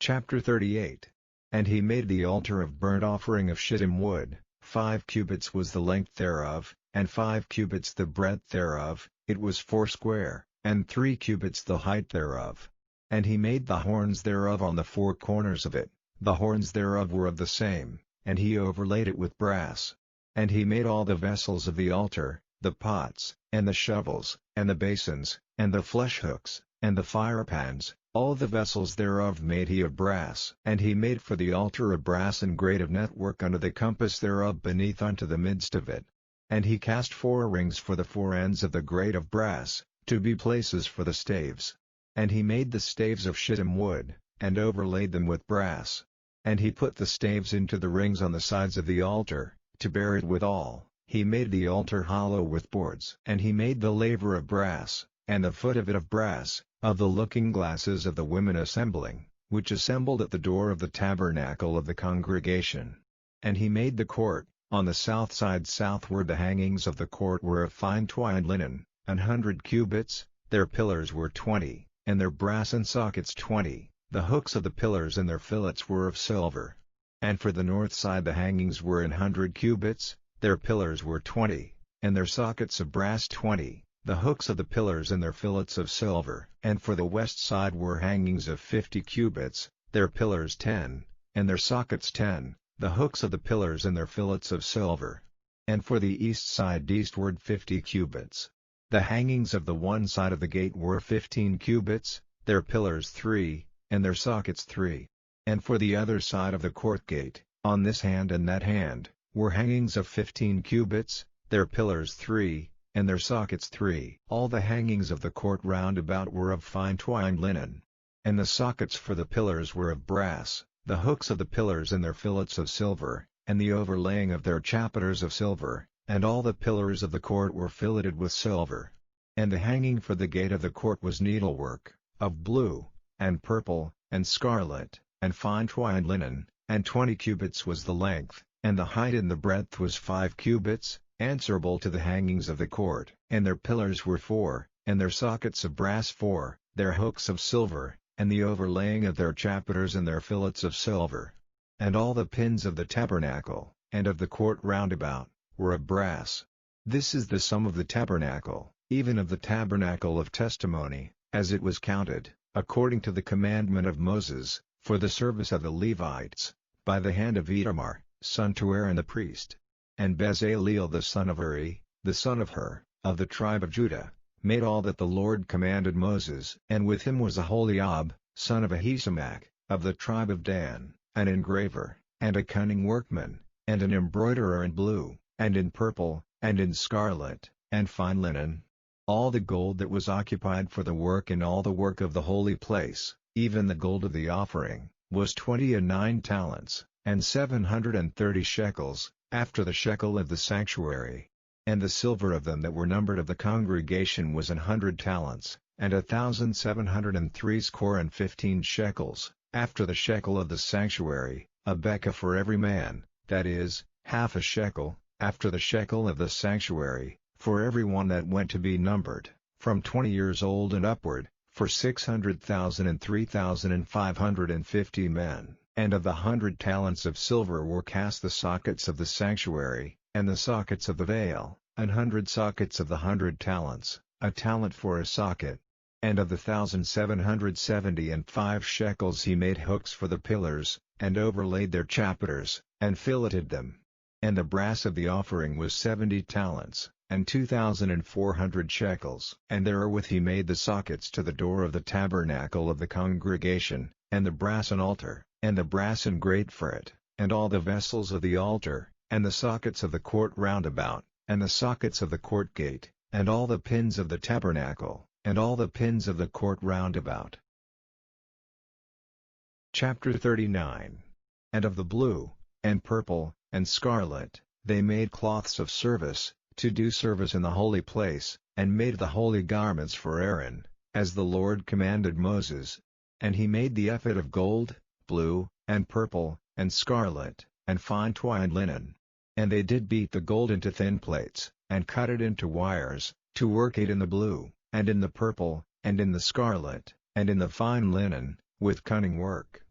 Chapter 38. And he made the altar of burnt offering of shittim wood, 5 cubits was the length thereof, and 5 cubits the breadth thereof, it was 4 square, and 3 cubits the height thereof. And he made the horns thereof on the 4 corners of it, the horns thereof were of the same, and he overlaid it with brass. And he made all the vessels of the altar, the pots, and the shovels, and the basins, and the flesh hooks, and the firepans, all the vessels thereof made he of brass. And he made for the altar a brassen grate of network under the compass thereof beneath unto the midst of it. And he cast 4 rings for the 4 ends of the grate of brass, to be places for the staves. And he made the staves of shittim wood, and overlaid them with brass. And he put the staves into the rings on the sides of the altar, to bear it withal. He made the altar hollow with boards. And he made the laver of brass, and the foot of it of brass, of the looking glasses of the women assembling, which assembled at the door of the tabernacle of the congregation. And he made the court, on the south side southward. The hangings of the court were of fine twined linen, 100 cubits, their pillars were 20, and their brass and sockets 20, the hooks of the pillars and their fillets were of silver. And for the north side the hangings were 100 cubits, their pillars were 20, and their sockets of brass 20, the hooks of the pillars and their fillets of silver. And for the west side were hangings of 50 cubits, their pillars 10, and their sockets 10, the hooks of the pillars and their fillets of silver. And for the east side eastward 50 cubits. The hangings of the one side of the gate were 15 cubits, their pillars 3, and their sockets 3. And for the other side of the court gate, on this hand and that hand, were hangings of 15 cubits, their pillars 3, and their sockets 3. All the hangings of the court round about were of fine twined linen. And the sockets for the pillars were of brass, the hooks of the pillars and their fillets of silver, and the overlaying of their chapiters of silver, and all the pillars of the court were filleted with silver. And the hanging for the gate of the court was needlework, of blue, and purple, and scarlet, and fine twined linen, and 20 cubits was the length, and the height and the breadth was 5 cubits, answerable to the hangings of the court. And their pillars were 4, and their sockets of brass 4, their hooks of silver, and the overlaying of their chapiters and their fillets of silver. And all the pins of the tabernacle, and of the court round about, were of brass. This is the sum of the tabernacle, even of the tabernacle of testimony, as it was counted, according to the commandment of Moses, for the service of the Levites, by the hand of Itamar, son to Aaron the priest. And Bezaleel the son of Uri, the son of Hur, of the tribe of Judah, made all that the Lord commanded Moses. And with him was Aholiab, son of Ahisamach, of the tribe of Dan, an engraver, and a cunning workman, and an embroiderer in blue, and in purple, and in scarlet, and fine linen. All the gold that was occupied for the work and all the work of the holy place, even the gold of the offering, was 29 talents, and 730 shekels, after the shekel of the sanctuary. And the silver of them that were numbered of the congregation was 100 talents, and 1,703 score and 15 shekels, after the shekel of the sanctuary, a bekah for every man, that is, half a shekel, after the shekel of the sanctuary, for every one that went to be numbered, from 20 years old and upward, for 600,000 and 3,550 men. And of the 100 talents of silver were cast the sockets of the sanctuary, and the sockets of the veil, 100 sockets of the 100 talents, a talent for a socket. And of the 1,770 and 5 shekels he made hooks for the pillars, and overlaid their chapiters, and filleted them. And the brass of the offering was 70 talents, and 2,400 shekels. And therewith he made the sockets to the door of the tabernacle of the congregation, and the brassen altar, and the brassen grate for it, and all the vessels of the altar, and the sockets of the court round about, and the sockets of the court gate, and all the pins of the tabernacle, and all the pins of the court round about. Chapter 39. And of the blue, and purple, and scarlet, they made cloths of service, to do service in the holy place, and made the holy garments for Aaron, as the Lord commanded Moses. And he made the ephod of gold, blue, and purple, and scarlet, and fine twined linen. And they did beat the gold into thin plates, and cut it into wires, to work it in the blue, and in the purple, and in the scarlet, and in the fine linen, with cunning work.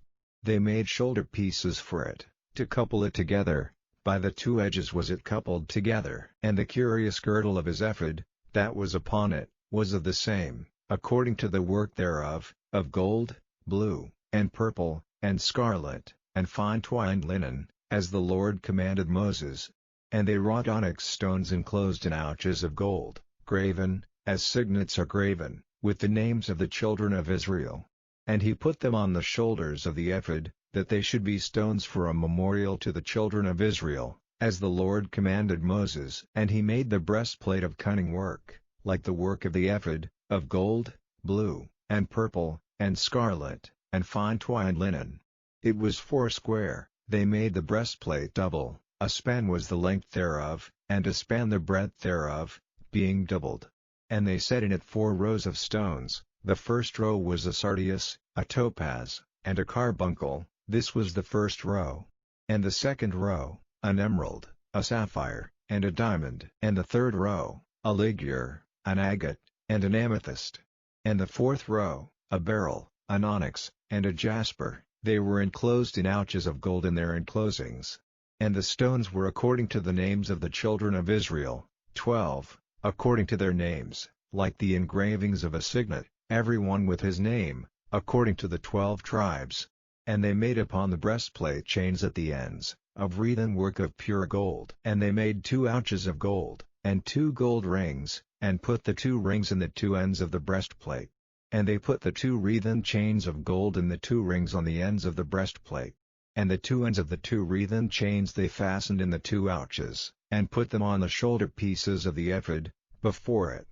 They made shoulder pieces for it, to couple it together, by the two edges was it coupled together. And the curious girdle of his ephod, that was upon it, was of the same, according to the work thereof, of gold, blue, and purple, and scarlet, and fine twined linen, as the Lord commanded Moses. And they wrought onyx stones enclosed in ouches of gold, graven, as signets are graven, with the names of the children of Israel. And he put them on the shoulders of the ephod, that they should be stones for a memorial to the children of Israel, as the Lord commanded Moses. And he made the breastplate of cunning work, like the work of the ephod, of gold, blue, and purple, and scarlet, and fine twined linen. It was foursquare. They made the breastplate double, a span was the length thereof, and a span the breadth thereof, being doubled. And they set in it 4 rows of stones. The first row was a sardius, a topaz, and a carbuncle, this was the first row. And the second row, an emerald, a sapphire, and a diamond. And the third row, a ligure, an agate, and an amethyst. And the fourth row, a beryl, an onyx, and a jasper, they were enclosed in ouches of gold in their enclosings. And the stones were according to the names of the children of Israel, 12, according to their names, like the engravings of a signet, every one with his name, according to the 12 tribes. And they made upon the breastplate chains at the ends, of wreathen work of pure gold. And they made 2 ouches of gold, and 2 gold rings, and put the 2 rings in the 2 ends of the breastplate. And they put the 2 wreathen chains of gold in the 2 rings on the ends of the breastplate. And the 2 ends of the 2 wreathen chains they fastened in the 2 ouches, and put them on the shoulder pieces of the ephod, before it.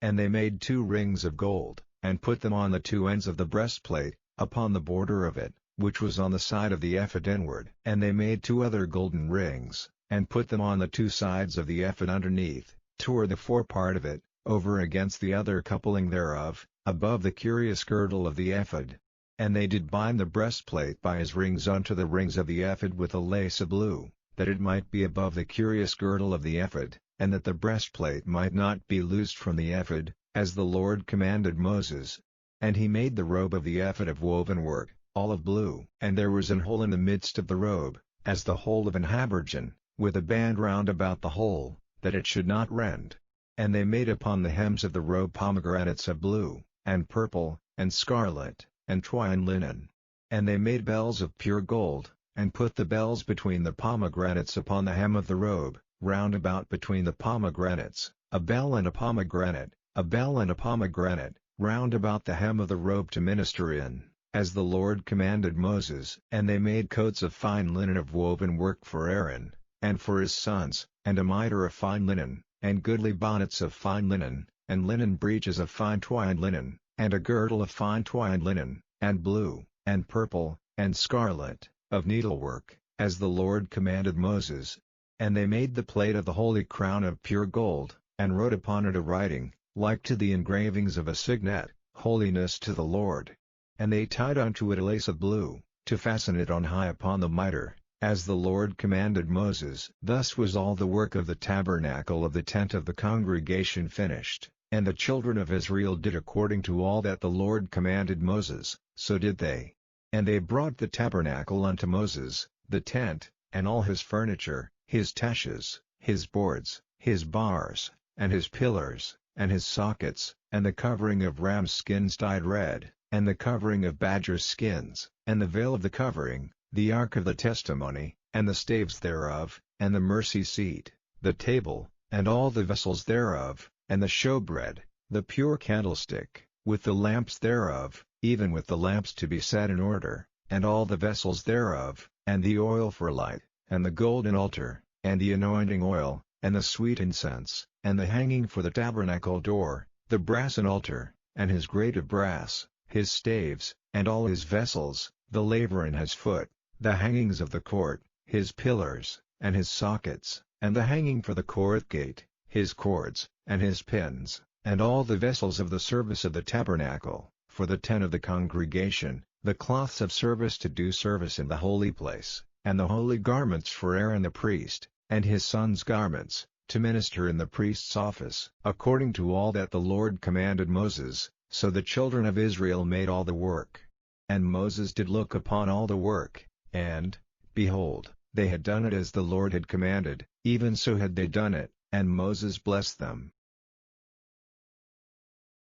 And they made 2 rings of gold, and put them on the 2 ends of the breastplate, upon the border of it, which was on the side of the ephod inward. And they made 2 other golden rings, and put them on the 2 sides of the ephod underneath, toward the forepart of it, over against the other coupling thereof, above the curious girdle of the ephod. And they did bind the breastplate by his rings unto the rings of the ephod with a lace of blue, that it might be above the curious girdle of the ephod, and that the breastplate might not be loosed from the ephod, as the Lord commanded Moses. And he made the robe of the ephod of woven work, all of blue. And there was an hole in the midst of the robe, as the hole of an habergeon, with a band round about the hole, that it should not rend. And they made upon the hems of the robe pomegranates of blue, and purple, and scarlet, and twined linen. And they made bells of pure gold, and put the bells between the pomegranates upon the hem of the robe, round about between the pomegranates, a bell and a pomegranate, a bell and a pomegranate, round about the hem of the robe to minister in, as the Lord commanded Moses. And they made coats of fine linen of woven work for Aaron, and for his sons, and a mitre of fine linen, and goodly bonnets of fine linen, and linen breeches of fine twined linen, and a girdle of fine twined linen, and blue, and purple, and scarlet, of needlework, as the Lord commanded Moses. And they made the plate of the holy crown of pure gold, and wrote upon it a writing, like to the engravings of a signet, Holiness to the Lord. And they tied unto it a lace of blue, to fasten it on high upon the mitre, as the Lord commanded Moses. Thus was all the work of the tabernacle of the tent of the congregation finished, and the children of Israel did according to all that the Lord commanded Moses, so did they. And they brought the tabernacle unto Moses, the tent, and all his furniture, his taches, his boards, his bars, and his pillars, and his sockets, and the covering of ram's skins dyed red, and the covering of badger skins, and the veil of the covering, the ark of the testimony, and the staves thereof, and the mercy seat, the table, and all the vessels thereof, and the showbread, the pure candlestick, with the lamps thereof, even with the lamps to be set in order, and all the vessels thereof, and the oil for light, and the golden altar, and the anointing oil, and the sweet incense, and the hanging for the tabernacle door, the brassen altar, and his grate of brass, his staves, and all his vessels, the laver and his foot, the hangings of the court, his pillars, and his sockets, and the hanging for the court gate, his cords, and his pins, and all the vessels of the service of the tabernacle, for the tent of the congregation, the cloths of service to do service in the holy place, and the holy garments for Aaron the priest, and his sons' garments, to minister in the priest's office. According to all that the Lord commanded Moses, so the children of Israel made all the work. And Moses did look upon all the work, and, behold, they had done it as the Lord had commanded, even so had they done it, and Moses blessed them.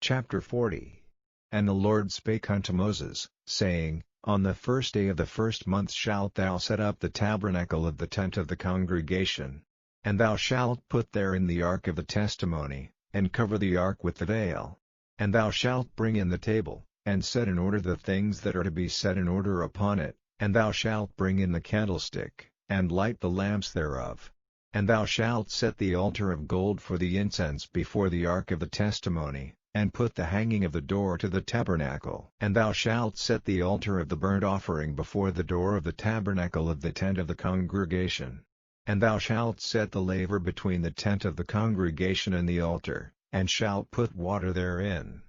Chapter 40. And the Lord spake unto Moses, saying, On the first day of the first month shalt thou set up the tabernacle of the tent of the congregation. And thou shalt put therein the ark of the testimony, and cover the ark with the veil. And thou shalt bring in the table, and set in order the things that are to be set in order upon it, and thou shalt bring in the candlestick, and light the lamps thereof. And thou shalt set the altar of gold for the incense before the ark of the testimony, and put the hanging of the door to the tabernacle. And thou shalt set the altar of the burnt offering before the door of the tabernacle of the tent of the congregation. And thou shalt set the laver between the tent of the congregation and the altar, and shalt put water therein.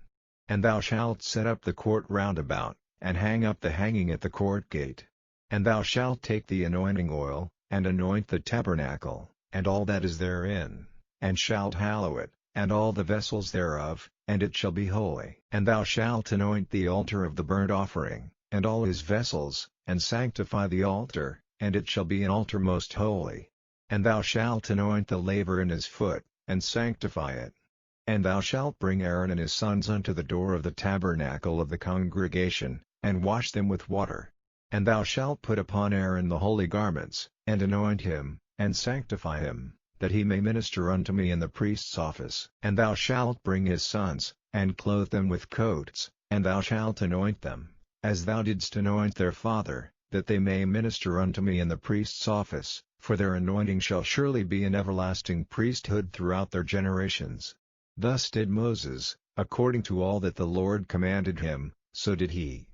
And thou shalt set up the court round about, and hang up the hanging at the court gate. And thou shalt take the anointing oil, and anoint the tabernacle, and all that is therein, and shalt hallow it, and all the vessels thereof, and it shall be holy. And thou shalt anoint the altar of the burnt offering, and all his vessels, and sanctify the altar, and it shall be an altar most holy. And thou shalt anoint the laver in his foot, and sanctify it. And thou shalt bring Aaron and his sons unto the door of the tabernacle of the congregation, and wash them with water. And thou shalt put upon Aaron the holy garments, and anoint him, and sanctify him, that he may minister unto me in the priest's office. And thou shalt bring his sons, and clothe them with coats, and thou shalt anoint them, as thou didst anoint their father, that they may minister unto me in the priest's office, for their anointing shall surely be an everlasting priesthood throughout their generations. Thus did Moses, according to all that the Lord commanded him, so did he.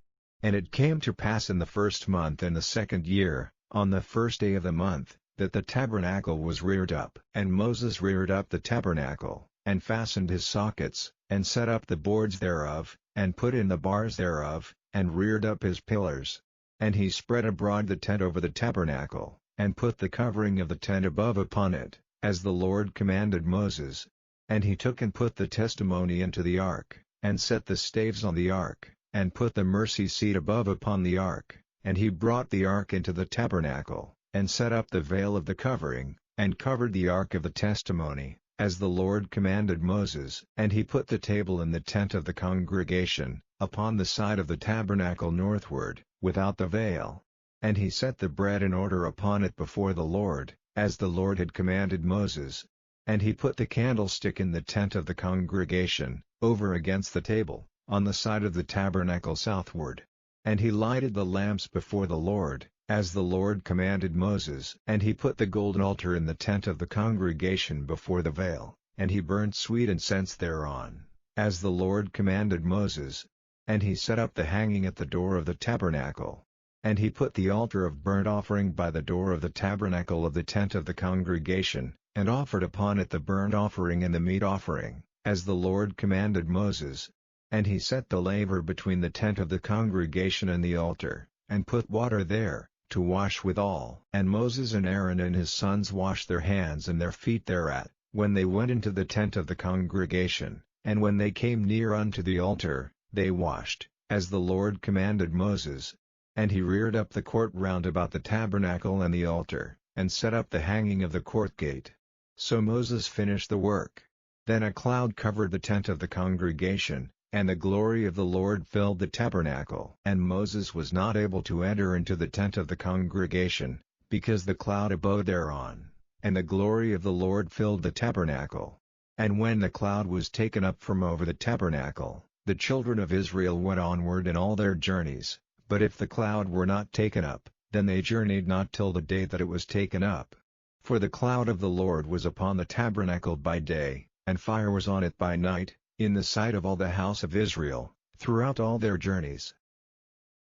And it came to pass in the first month in the second year, on the first day of the month, that the tabernacle was reared up. And Moses reared up the tabernacle, and fastened his sockets, and set up the boards thereof, and put in the bars thereof, and reared up his pillars. And he spread abroad the tent over the tabernacle, and put the covering of the tent above upon it, as the Lord commanded Moses. And he took and put the testimony into the ark, and set the staves on the ark, and put the mercy seat above upon the ark. And he brought the ark into the tabernacle, and set up the veil of the covering, and covered the ark of the testimony, as the Lord commanded Moses. And he put the table in the tent of the congregation, upon the side of the tabernacle northward, without the veil. And he set the bread in order upon it before the Lord, as the Lord had commanded Moses. And he put the candlestick in the tent of the congregation, over against the table, on the side of the tabernacle southward. And he lighted the lamps before the Lord, as the Lord commanded Moses. And he put the golden altar in the tent of the congregation before the veil, and he burnt sweet incense thereon, as the Lord commanded Moses. And he set up the hanging at the door of the tabernacle. And he put the altar of burnt offering by the door of the tabernacle of the tent of the congregation, and offered upon it the burnt offering and the meat offering, as the Lord commanded Moses. And he set the laver between the tent of the congregation and the altar, and put water there, to wash withal. And Moses and Aaron and his sons washed their hands and their feet thereat, when they went into the tent of the congregation, and when they came near unto the altar, they washed, as the Lord commanded Moses. And he reared up the court round about the tabernacle and the altar, and set up the hanging of the court gate. So Moses finished the work. Then a cloud covered the tent of the congregation, and the glory of the Lord filled the tabernacle. And Moses was not able to enter into the tent of the congregation, because the cloud abode thereon, and the glory of the Lord filled the tabernacle. And when the cloud was taken up from over the tabernacle, the children of Israel went onward in all their journeys. But if the cloud were not taken up, then they journeyed not till the day that it was taken up. For the cloud of the Lord was upon the tabernacle by day, and fire was on it by night, in the sight of all the house of Israel, throughout all their journeys.